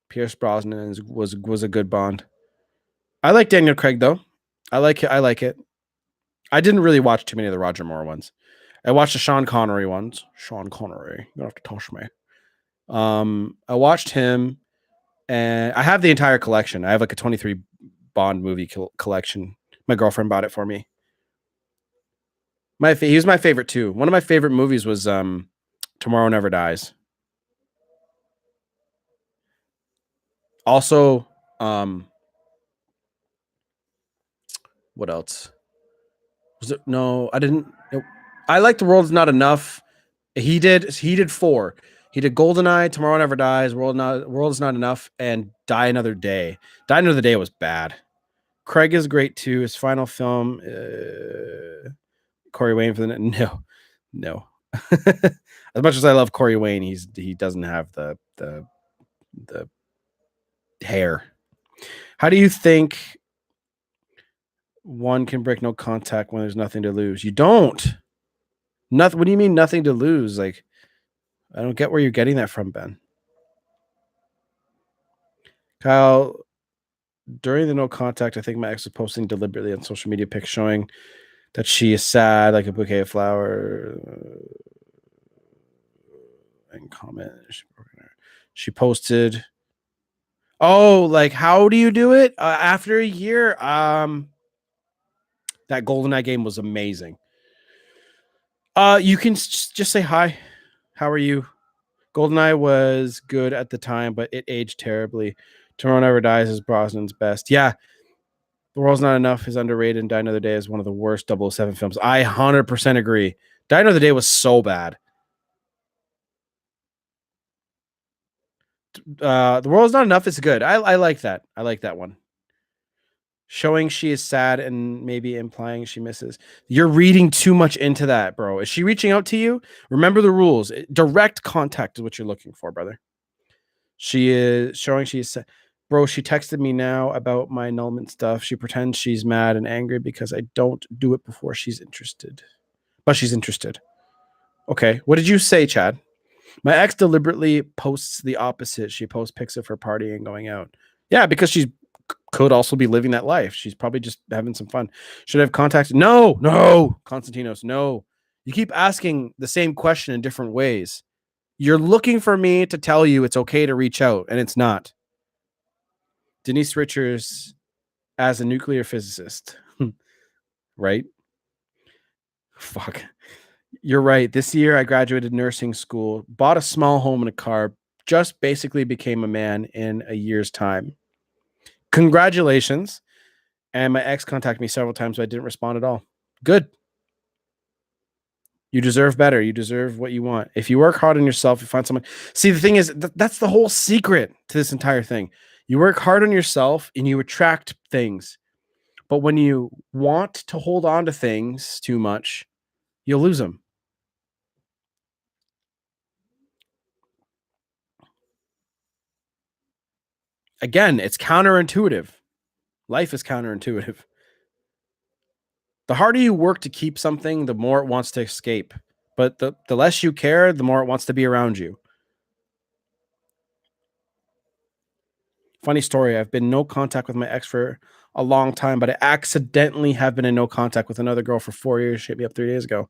Pierce Brosnan was a good Bond. I like Daniel Craig though. I like it. I like it. I didn't really watch too many of the Roger Moore ones. I watched the Sean Connery ones. Sean Connery, you don't have to touch me. I watched him, and I have the entire collection. I have like a 23 Bond movie collection. My girlfriend bought it for me. He was my favorite too. One of my favorite movies was Tomorrow Never Dies. Also, what else? Was it? No, I didn't. I like The World Is Not Enough. He did 4. He did GoldenEye, Tomorrow Never Dies, World Is Not Enough, and Die Another Day. Die Another Day was bad. Craig is great too. His final film, Corey Wayne for the no. As much as I love Corey Wayne, he doesn't have the hair. How do you think one can break no contact when there's nothing to lose? You don't. Nothing. What do you mean nothing to lose? Like, I don't get where you're getting that from, Ben. Kyle, during the no contact, I think my ex was posting deliberately on social media pics showing that she is sad, like a bouquet of flowers. And comment. She posted. Oh, like how do you do it after a year? That GoldenEye game was amazing. You can just say hi. How are you? GoldenEye was good at the time, but it aged terribly. Tomorrow Never Dies is Brosnan's best. Yeah. The World's Not Enough is underrated, and Die Another Day is one of the worst 007 films. I 100% agree. Die Another Day was so bad. The World's Not Enough is good. I like that. I like that one. Showing she is sad and maybe implying she misses. You're reading too much into that, bro. Is she reaching out to you? Remember the rules. Direct contact is what you're looking for, brother. She is showing she is sad. Bro, she texted me now about my annulment stuff. She pretends she's mad and angry because I don't do it before she's interested. But she's interested. Okay. What did you say, Chad? My ex deliberately posts the opposite. She posts pics of her partying and going out. Yeah, because she could also be living that life. She's probably just having some fun. Should I have contacted? No, Konstantinos, no. You keep asking the same question in different ways. You're looking for me to tell you it's okay to reach out, and it's not. Denise Richards as a nuclear physicist, right? Fuck. You're right. This year I graduated nursing school, bought a small home and a car, just basically became a man in a year's time. Congratulations. And my ex contacted me several times, but I didn't respond at all. Good. You deserve better. You deserve what you want. If you work hard on yourself, you find someone. See, the thing is, that's the whole secret to this entire thing. You work hard on yourself and you attract things. But when you want to hold on to things too much, you'll lose them. Again, it's counterintuitive. Life is counterintuitive. The harder you work to keep something, the more it wants to escape. But the less you care, the more it wants to be around you. Funny story. I've been no contact with my ex for a long time, but I accidentally have been in no contact with another girl for 4 years. She hit me up 3 days ago.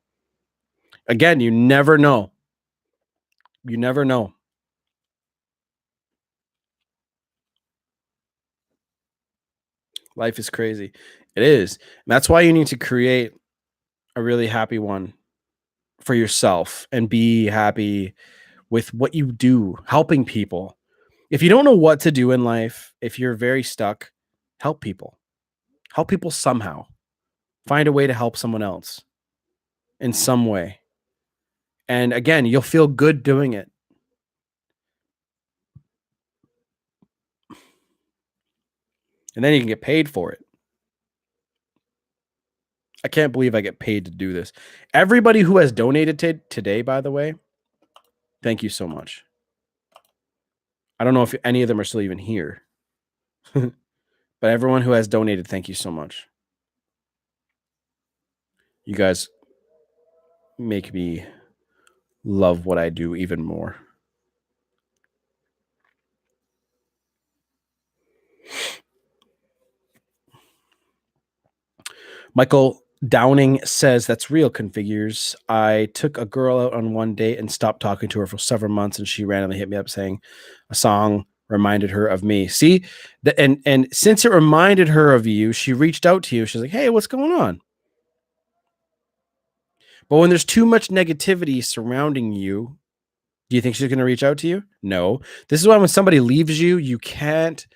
Again, you never know. You never know. Life is crazy. It is. And that's why you need to create a really happy one for yourself and be happy with what you do, helping people. If you don't know what to do in life, if you're very stuck, help people. Help people somehow. Find a way to help someone else in some way. And again, you'll feel good doing it. And then you can get paid for it. I can't believe I get paid to do this. Everybody who has donated today, by the way, thank you so much. I don't know if any of them are still even here. But everyone who has donated, thank you so much. You guys make me love what I do even more. Michael Downing says that's real, Configures. I took a girl out on one date and stopped talking to her for several months, and she randomly hit me up saying a song reminded her of me. See, and since it reminded her of you, she reached out to you. She's like, "Hey, what's going on?" But when there's too much negativity surrounding you, do you think she's going to reach out to you? No. This is why when somebody leaves you, you can't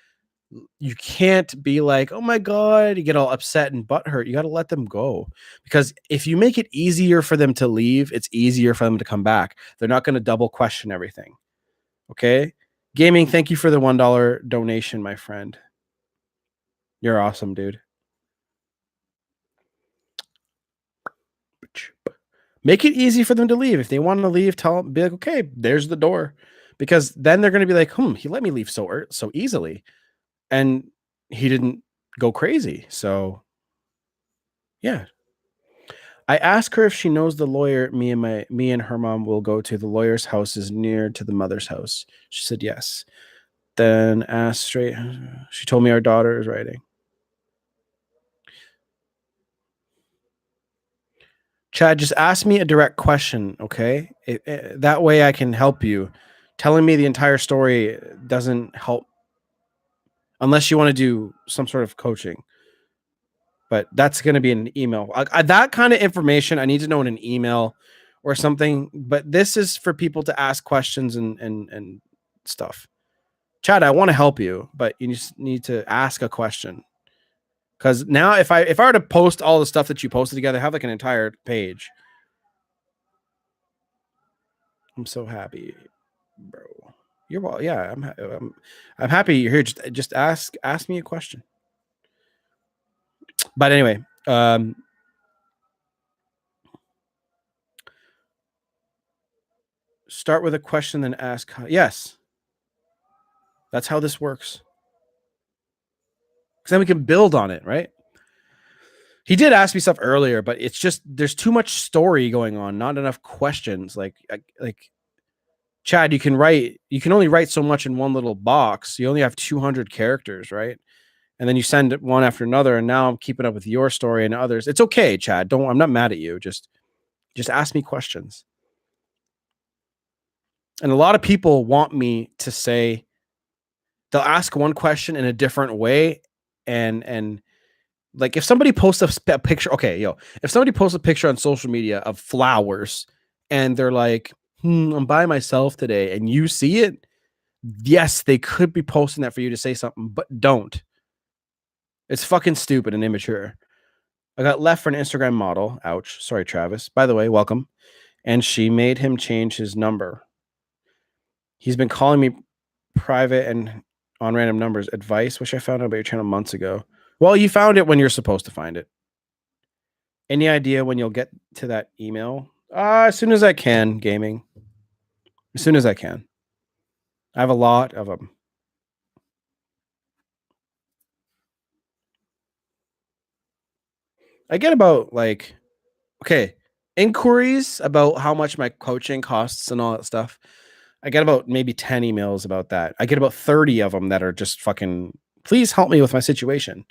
be like, oh my God, you get all upset and butthurt. You got to let them go, because if you make it easier for them to leave, it's easier for them to come back. They're not going to double question everything. Okay. Gaming, thank you for the $1 donation, my friend. You're awesome, dude. Make it easy for them to leave. If they want to leave, tell them, be like, okay, there's the door. Because then they're going to be like, he let me leave so easily. And he didn't go crazy. So, yeah. I asked her if she knows the lawyer me and her mom will go to. The lawyer's house is near to the mother's house. She said yes. Then asked straight. She told me our daughter is writing. Chad, just ask me a direct question, okay? That way I can help you. Telling me the entire story doesn't help unless you want to do some sort of coaching. But that's going to be an email. That kind of information I need to know in an email or something. But this is for people to ask questions and stuff. Chad, I want to help you, but you just need to ask a question. Because now if I were to post all the stuff that you posted together, have like an entire page. I'm so happy, bro. You're well. Yeah, I'm happy you're here. Just ask me a question. But anyway, start with a question, then ask. Yes, that's how this works. Because then we can build on it, right? He did ask me stuff earlier, but it's just there's too much story going on, not enough questions. Like Chad, you can only write so much in one little box. You only have 200 characters, right? And then you send it one after another, and now I'm keeping up with your story and others. It's okay, Chad. I'm not mad at you. Just ask me questions. And a lot of people want me to say, they'll ask one question in a different way, and like if somebody posts a picture, if somebody posts a picture on social media of flowers and they're like, I'm by myself today, and you see it, yes, they could be posting that for you to say something, but don't. It's fucking stupid and immature. I got left for an Instagram model. Ouch. Sorry, Travis. By the way, welcome. And she made him change his number. He's been calling me private and on random numbers. Advice. Wish I found out about your channel months ago. Well, you found it when you're supposed to find it. Any idea when you'll get to that email? As soon as I can, gaming. As soon as I can. I have a lot of them. I get about inquiries about how much my coaching costs and all that stuff. I get about maybe 10 emails about that. I get about 30 of them that are just fucking, please help me with my situation.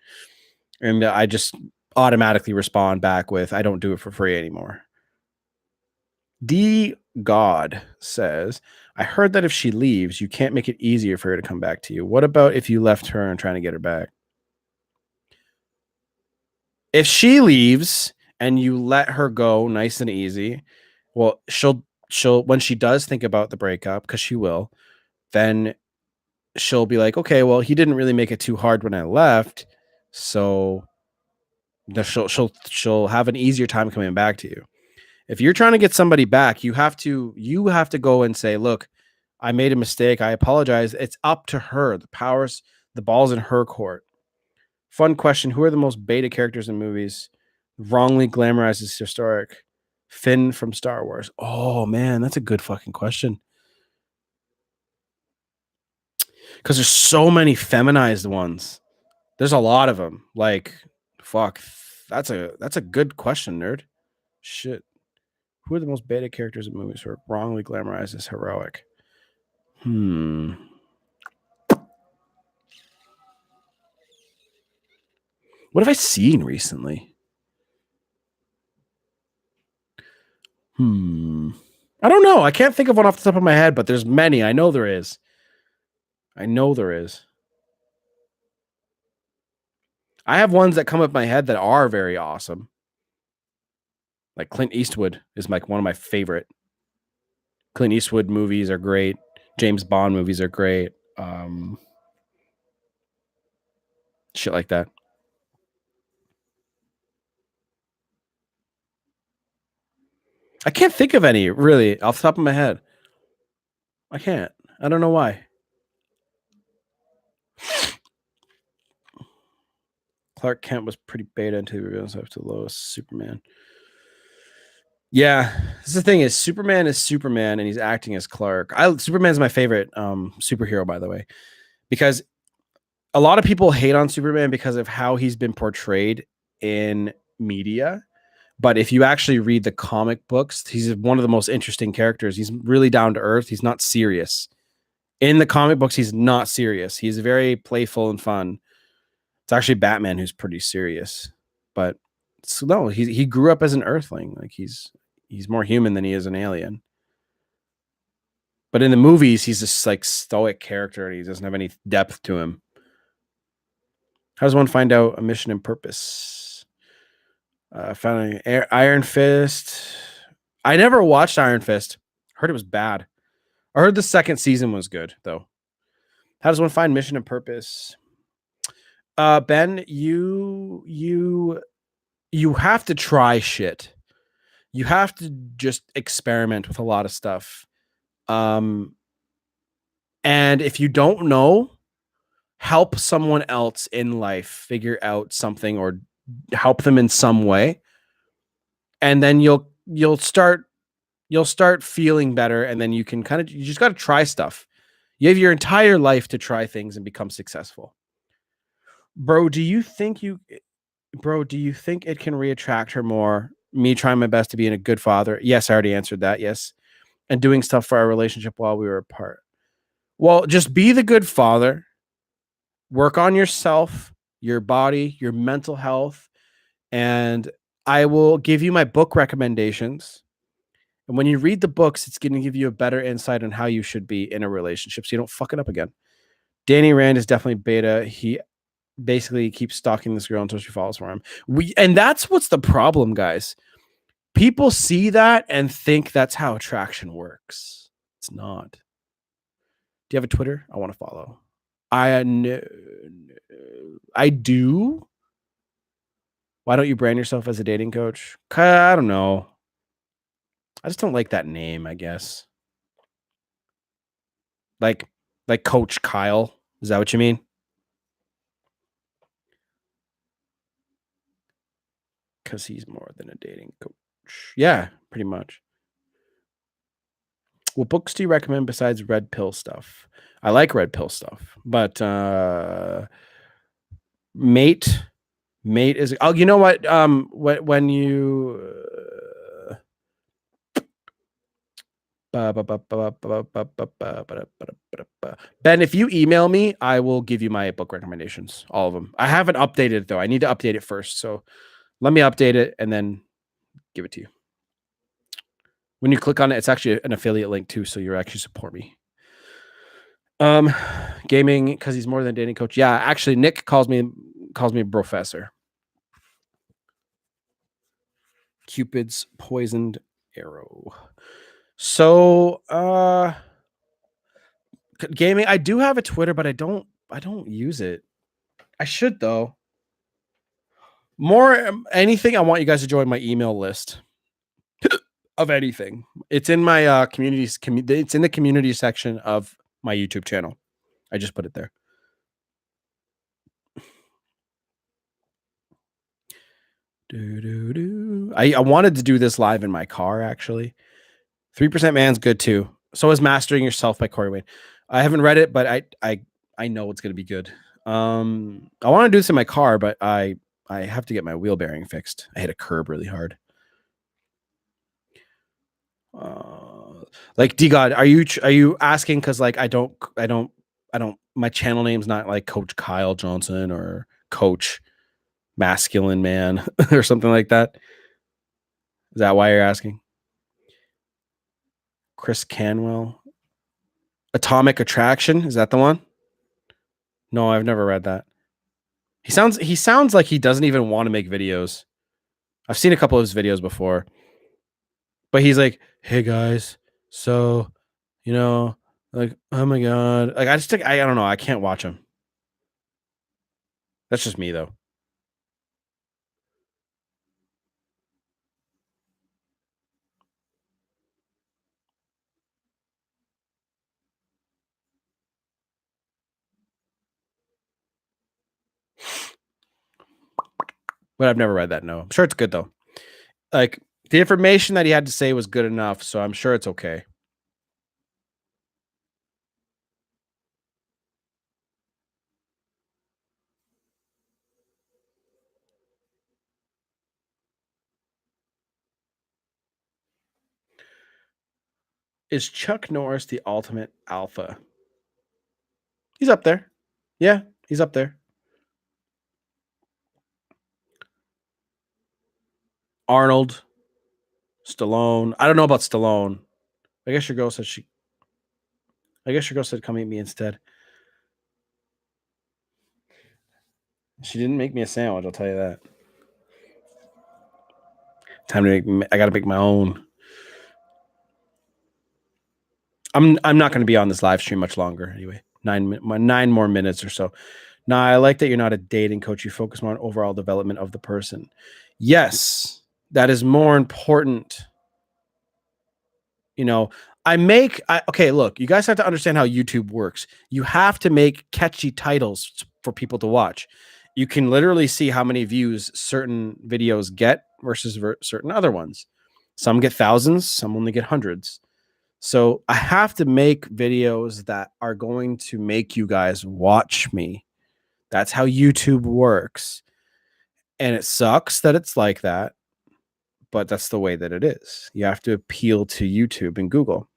And I just automatically respond back with, I don't do it for free anymore. D God says, I heard that if she leaves, you can't make it easier for her to come back to you. What about if you left her and trying to get her back? If she leaves and you let her go nice and easy, well, she'll when she does think about the breakup, because she will, then she'll be like, okay, well, he didn't really make it too hard when I left, so she'll have an easier time coming back to you. If you're trying to get somebody back, you have to go and say, look, I made a mistake. I apologize. It's up to her. The ball's in her court. Fun question. Who are the most beta characters in movies? Wrongly glamorizes historic. Finn from Star Wars. Oh man, that's a good fucking question. Because there's so many feminized ones. There's a lot of them. Like, fuck. That's a good question, nerd. Shit. Who are the most beta characters in movies who are wrongly glamorized as heroic? What have I seen recently? I don't know. I can't think of one off the top of my head, but there's many. I know there is. I have ones that come up my head that are very awesome. Like Clint Eastwood is like one of my favorite. Clint Eastwood movies are great. James Bond movies are great. Shit like that. I can't think of any really off the top of my head. I can't. I don't know why. Clark Kent was pretty beta until he revealed himself to Lois Superman. Yeah, this is the thing is Superman is Superman and he's acting as Clark. Superman's my favorite superhero, by the way, because a lot of people hate on Superman because of how he's been portrayed in media. But if you actually read the comic books, he's one of the most interesting characters. He's really down to earth. He's not serious. In the comic books, he's not serious. He's very playful and fun. It's actually Batman who's pretty serious. But no, he grew up as an Earthling. Like he's more human than he is an alien. But in the movies, he's this like stoic character and he doesn't have any depth to him. How does one find out a mission and purpose? Found Iron Fist. I never watched Iron Fist. Heard it was bad. I heard the second season was good though. How does one find mission and purpose? Ben, you have to try shit. You have to just experiment with a lot of stuff. And if you don't know, help someone else in life figure out something or help them in some way. And then you'll start feeling better. And then you can you just got to try stuff. You have your entire life to try things and become successful. Bro, do you think it can reattract her more? Me trying my best to be a good father. Yes, I already answered that. Yes. And doing stuff for our relationship while we were apart. Well, just be the good father. Work on yourself, your body, your mental health. And I will give you my book recommendations. And when you read the books, it's going to give you a better insight on how you should be in a relationship so you don't fuck it up again. Danny Rand is definitely beta. He basically keeps stalking this girl until she falls for him. And that's what's the problem, guys. People see that and think that's how attraction works. It's not. Do you have a Twitter? I want to follow. I do. Why don't you brand yourself as a dating coach? I don't know. I just don't like that name, I guess. Like Coach Kyle. Is that what you mean? Because he's more than a dating coach. Yeah, pretty much. What books do you recommend besides Red Pill stuff? I like Red Pill stuff, but Mate is. Oh, you know what? When you Ben, if you email me, I will give you my book recommendations, all of them. I haven't updated it though. I need to update it first, so let me update it and then give it to you. When you click on it, it's actually an affiliate link too, so you actually support me. Gaming because he's more than a dating coach. Yeah, actually, Nick calls me a professor. Cupid's poisoned arrow. So, gaming. I do have a Twitter, but I don't use it. I should though. More anything, I want you guys to join my email list. of anything. It's in my communities. It's in the community section of my YouTube channel. I just put it there. I wanted to do this live in my car, actually. 3% Man's good too. So is Mastering Yourself by Corey Wayne. I haven't read it, but I know it's gonna be good. I want to do this in my car, but I have to get my wheel bearing fixed. I hit a curb really hard. Like D-God, are you asking because like I don't my channel name's not like Coach Kyle Johnson or Coach Masculine Man or something like that? Is that why you're asking? Chris Canwell. Atomic Attraction, is that the one? No, I've never read that. He sounds like he doesn't even want to make videos. I've seen a couple of his videos before. But he's like, "Hey guys, so, like, oh my god." Like I don't know, I can't watch him. That's just me though. But I've never read that. No, I'm sure it's good though. Like the information that he had to say was good enough, so I'm sure it's okay. Is Chuck Norris the ultimate alpha? He's up there. Yeah, he's up there. Arnold, Stallone. I don't know about Stallone. I guess your girl said come eat me instead. She didn't make me a sandwich, I'll tell you that. I gotta make my own. I'm not going to be on this live stream much longer anyway. 9 more minutes or so. Now, I like that you're not a dating coach. You focus more on overall development of the person. Yes, that is more important. Okay, look, you guys have to understand how YouTube works. You have to make catchy titles for people to watch. You can literally see how many views certain videos get versus certain other ones. Some get thousands, some only get hundreds. So I have to make videos that are going to make you guys watch me. That's how YouTube works. And it sucks that it's like that, but that's the way that it is. You have to appeal to YouTube and Google.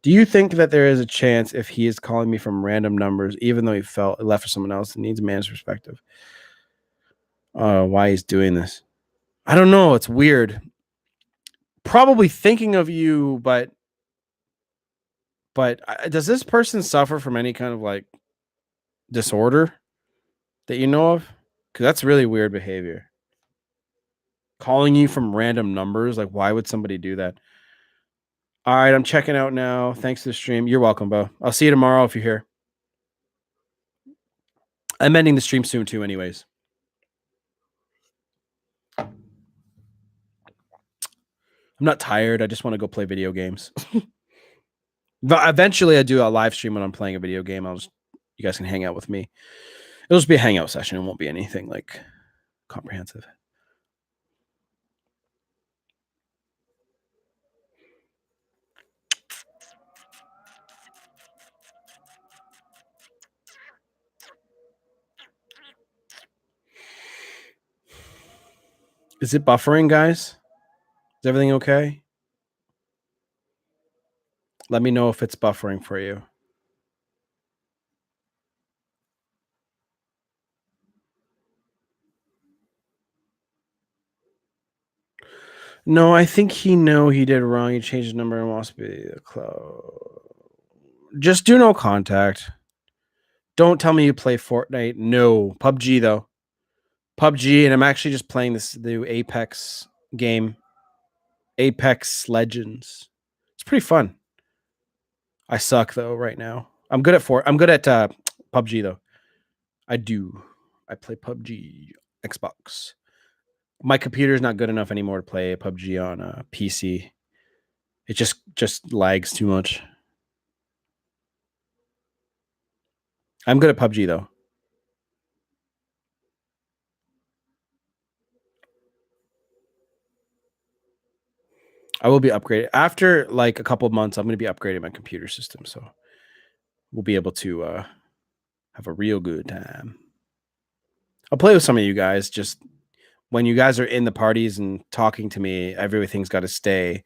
Do you think that there is a chance if he is calling me from random numbers, even though he left for someone else that needs a man's perspective? Why he's doing this? I don't know. It's weird. Probably thinking of you, but does this person suffer from any kind of like disorder that you know of? Because that's really weird behavior. Calling you from random numbers, like why would somebody do that? All right, I'm checking out now. Thanks for the stream. You're welcome, Bo. I'll see you tomorrow if you're here. I'm ending the stream soon too, anyways. I'm not tired. I just want to go play video games. But eventually I do a live stream when I'm playing a video game. You guys can hang out with me. It'll just be a hangout session. It won't be anything like comprehensive. Is it buffering, guys? Is everything okay? Let me know if it's buffering for you. No, I think he did wrong. He changed his number and wants to be the cloud. Just do no contact. Don't tell me you play Fortnite. No. PUBG, though. PUBG, and I'm actually just playing this new Apex game. Apex Legends. It's pretty fun. I suck, though, right now. I'm good at PUBG, though. I play PUBG. Xbox. My computer's not good enough anymore to play PUBG on a PC. It just lags too much. I'm good at PUBG though. I will be upgraded after like a couple of months. I'm going to be upgrading my computer system, so we'll be able to have a real good time. I'll play with some of you guys. Just when you guys are in the parties and talking to me, everything's got to stay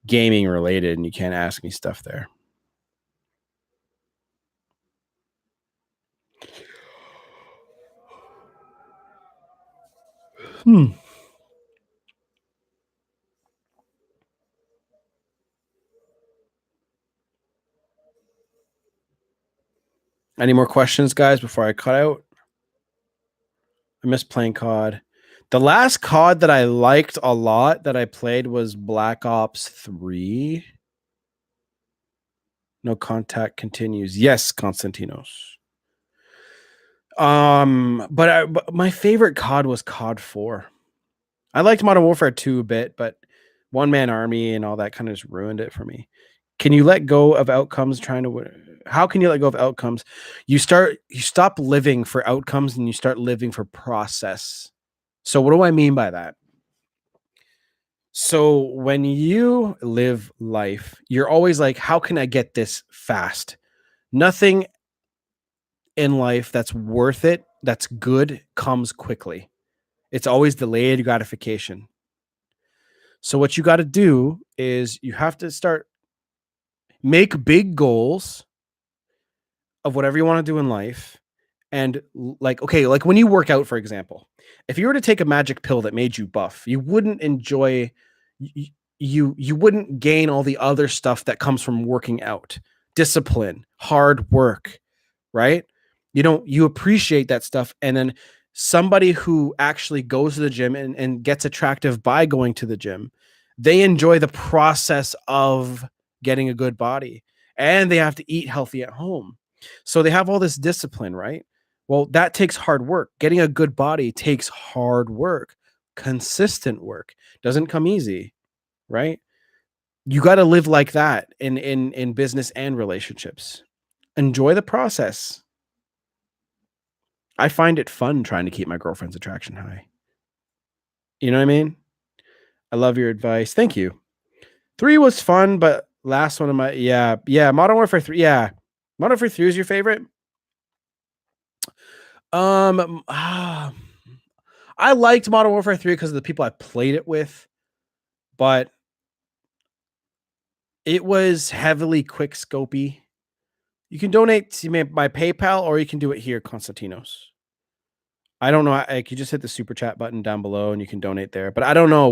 gaming related, and you can't ask me stuff there. Any more questions, guys, before I cut out? I miss playing COD. The last COD that I liked a lot that I played was Black Ops 3. No contact continues. Yes, Konstantinos. But my favorite COD was COD 4. I liked Modern Warfare 2 a bit, but One Man Army and all that kind of just ruined it for me. Can you let go of outcomes trying to win? How can you let go of outcomes? You stop living for outcomes and you start living for process. So what do I mean by that? So when you live life, you're always like, how can I get this fast? Nothing in life that's worth it, that's good, comes quickly. It's always delayed gratification. So what you got to do is you have to start make big goals of whatever you want to do in life. And like, okay, like when you work out, for example, if you were to take a magic pill that made you buff, you wouldn't enjoy, you wouldn't gain all the other stuff that comes from working out, discipline, hard work, right? You appreciate that stuff. And then somebody who actually goes to the gym and gets attractive by going to the gym, they enjoy the process of getting a good body, and they have to eat healthy at home. So they have all this discipline, right? Well, that takes hard work. Getting a good body takes hard work, consistent work. Doesn't come easy, right? You got to live like that in business and relationships. Enjoy the process. I find it fun trying to keep my girlfriend's attraction high. You know what I mean? I love your advice. Thank you. 3 was fun, but last one of my Modern Warfare 3. Yeah. Modern Warfare 3 is your favorite? I liked Modern Warfare 3 because of the people I played it with, but it was heavily quick scopy. You can donate to my PayPal, or you can do it here, Konstantinos. I don't know. I could just hit the super chat button down below and you can donate there. But I don't know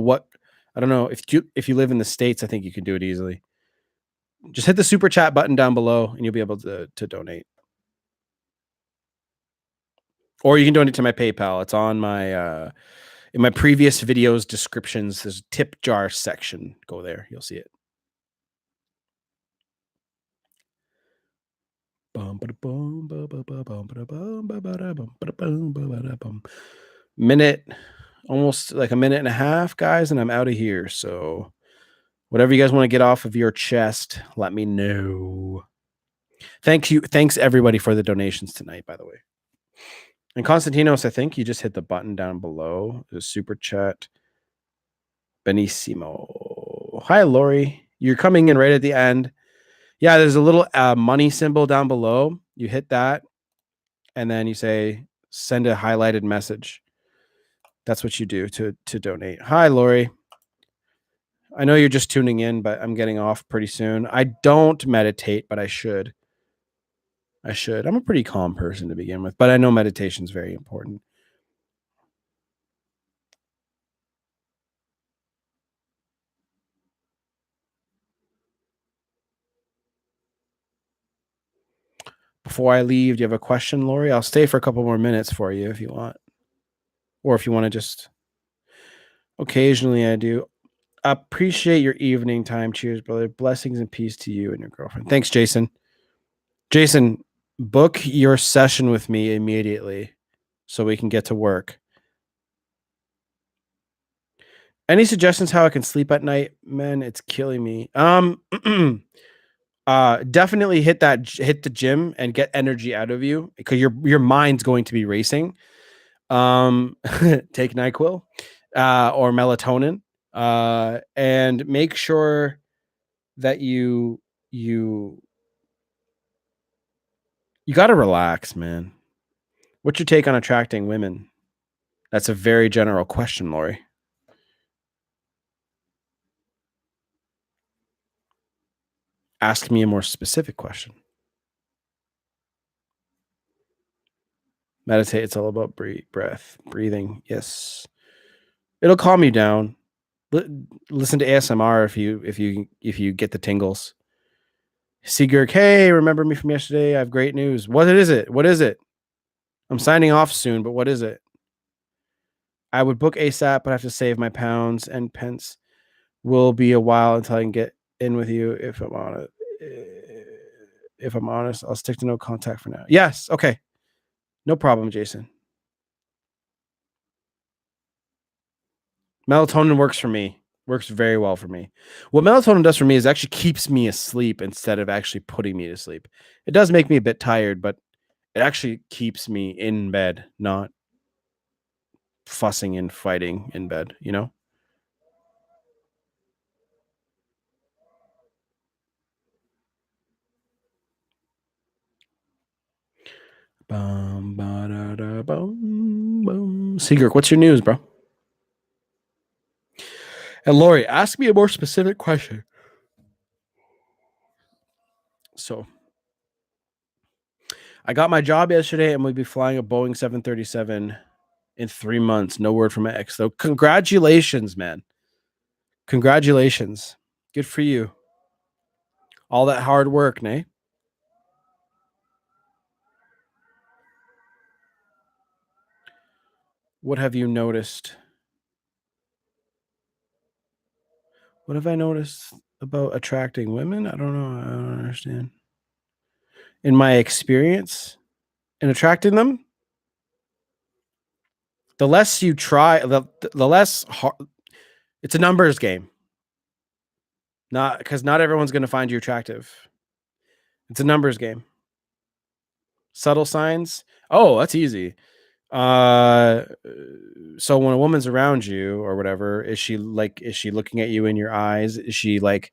if you live in the States, I think you can do it easily. Just hit the super chat button down below and you'll be able to donate. Or you can donate to my PayPal. It's on my in my previous videos descriptions. There's a tip jar section. Go there. You'll see it. Minute, almost like a minute and a half, guys, and I'm out of here. So whatever you guys want to get off of your chest, let me know. Thanks everybody for the donations tonight, by the way. And Konstantinos, I think you just hit the button down below. The super chat. Benissimo. Hi, Lori. You're coming in right at the end. Yeah, there's a little money symbol down below. You hit that, and then you say send a highlighted message. That's what you do to donate. Hi, Lori. I know you're just tuning in, but I'm getting off pretty soon. I don't meditate, but I should. I'm a pretty calm person to begin with, but I know meditation is very important. Before I leave, do you have a question, Lori? I'll stay for a couple more minutes for you if you want. Or if you want to just occasionally I do. Appreciate your evening time. Cheers, brother. Blessings and peace to you and your girlfriend. Thanks, Jason. Jason, book your session with me immediately so we can get to work. Any suggestions how I can sleep at night? Man, it's killing me. Definitely hit the gym and get energy out of you because your mind's going to be racing. Take NyQuil or melatonin, and make sure that you got to relax, man. What's your take on attracting women? That's a very general question, Lori. Ask me a more specific question. Meditate. It's all about breathing. Yes, it'll calm you down. Listen to ASMR if you get the tingles. Sigurd, hey, remember me from yesterday? I have great news. What is it? What is it? I'm signing off soon, but what is it? I would book ASAP, but I have to save my pounds and pence. Will be a while until I can get in with you. If I'm honest, I'll stick to no contact for now. Yes, okay, no problem, Jason. Melatonin works for me. Works very well for me. What melatonin does for me is actually keeps me asleep instead of actually putting me to sleep. It does make me a bit tired, but it actually keeps me in bed, not fussing and fighting in bed, you know? Secret, what's your news, bro? And Lori, ask me a more specific question. So, I got my job yesterday and we'll be flying a Boeing 737 in 3 months. No word from my ex, though. Congratulations, man. Congratulations. Good for you. All that hard work, nay? What have you noticed? What have I noticed about attracting women? I don't know. I don't understand. In my experience in attracting them, the less you try, the less hard. It's a numbers game. Not because not everyone's going to find you attractive. It's a numbers game. Subtle signs. Oh, that's easy. So when a woman's around you or whatever, is she looking at you in your eyes? Is she like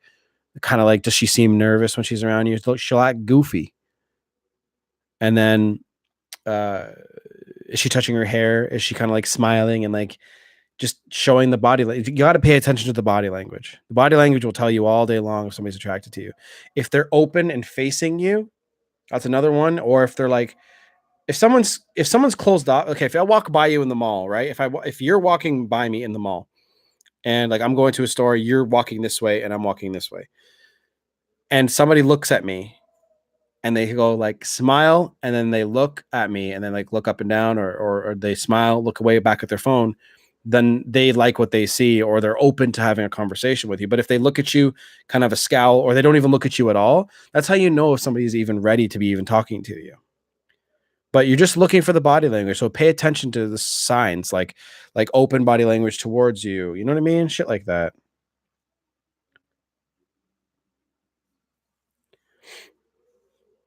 kind of like, does she seem nervous when she's around you? She'll act goofy. And then is she touching her hair? Is she kind of like smiling and like just showing the body? You got to pay attention to the body language. The body language will tell you all day long if somebody's attracted to you. If they're open and facing you, that's another one. Or if they're like, if someone's closed off. Okay, if I walk by you in the mall, right? If you're walking by me in the mall, and like I'm going to a store, you're walking this way, and I'm walking this way, and somebody looks at me and they go like smile and then they look at me and then like look up and down or they smile, look away back at their phone, then they like what they see or they're open to having a conversation with you. But if they look at you kind of a scowl or they don't even look at you at all, that's how you know if somebody's even ready to be even talking to you. But you're just looking for the body language. So pay attention to the signs like open body language towards you. You know what I mean? Shit like that.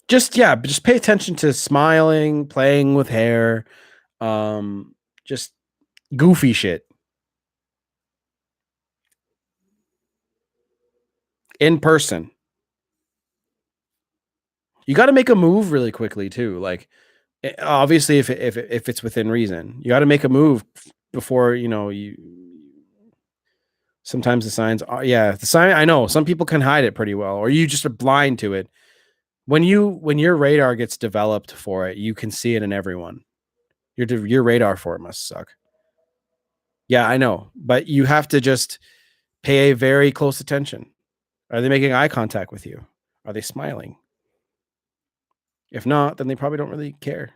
Just pay attention to smiling, playing with hair, just goofy shit in person. You got to make a move really quickly too. Like obviously if it's within reason, you got to make a move before, you know, you sometimes the signs are, yeah, the sign, I know some people can hide it pretty well or you just are blind to it. When your radar gets developed for it, you can see it in everyone. Your radar for it must suck. Yeah, I know, but you have to just pay very close attention. Are they making eye contact with you? Are they smiling? If not, then they probably don't really care.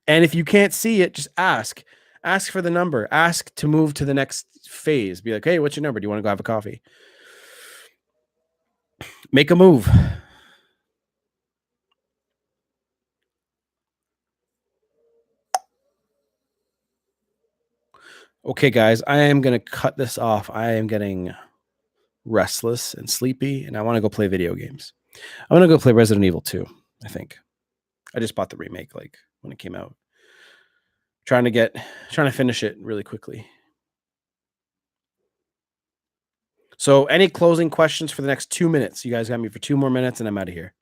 And if you can't see it, just ask. Ask for the number. Ask to move to the next phase. Be like, hey, what's your number? Do you want to go have a coffee? Make a move. Okay, guys, I am going to cut this off. I am getting restless and sleepy, and I want to go play video games. I'm going to go play Resident Evil 2, I think. I just bought the remake like when it came out. Trying to finish it really quickly. So, any closing questions for the next 2 minutes? You guys got me for 2 more minutes and I'm out of here.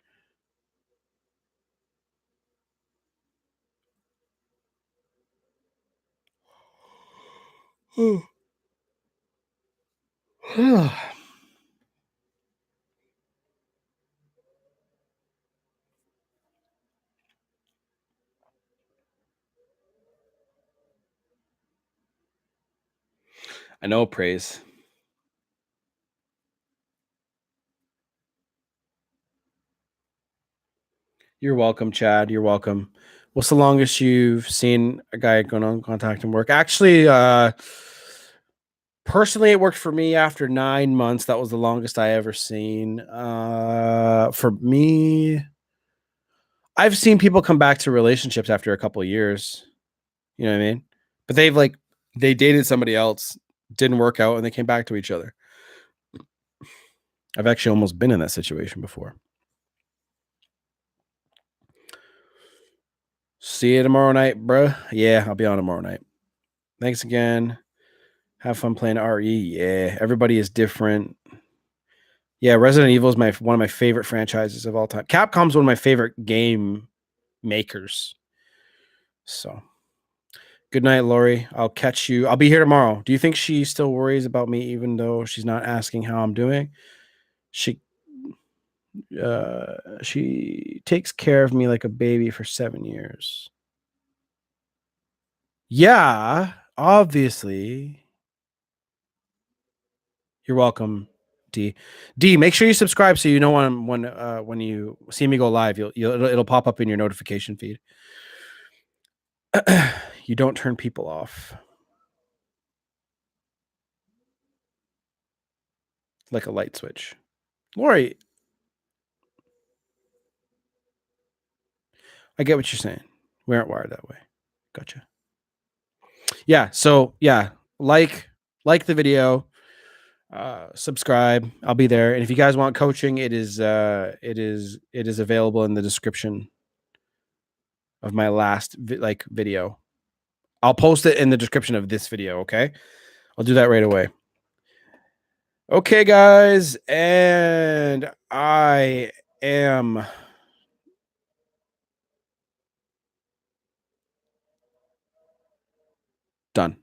I know, praise. You're welcome, Chad. You're welcome. What's the longest you've seen a guy going on contact and work? Actually, personally, it worked for me after 9 months. That was the longest I ever seen. For me, I've seen people come back to relationships after a couple of years. You know what I mean? But they dated somebody else, didn't work out, and they came back to each other. I've actually almost been in that situation before. See you tomorrow night, bro. Yeah, I'll be on tomorrow night. Thanks again. Have fun playing RE. Yeah, everybody is different. Yeah, Resident Evil is one of my favorite franchises of all time. Capcom's one of my favorite game makers. So, good night, Lori. I'll catch you. I'll be here tomorrow. Do you think she still worries about me, even though she's not asking how I'm doing? She takes care of me like a baby for 7 years. Yeah, obviously. You're welcome, D. D, make sure you subscribe so you know when you see me go live, it'll pop up in your notification feed. You don't turn people off like a light switch. Lori, I get what you're saying. We aren't wired that way. Gotcha. Yeah. So yeah, like the video, subscribe. I'll be there. And if you guys want coaching, it is available in the description of my last video. I'll post it in the description of this video. Okay. I'll do that right away. Okay, guys. And I am done.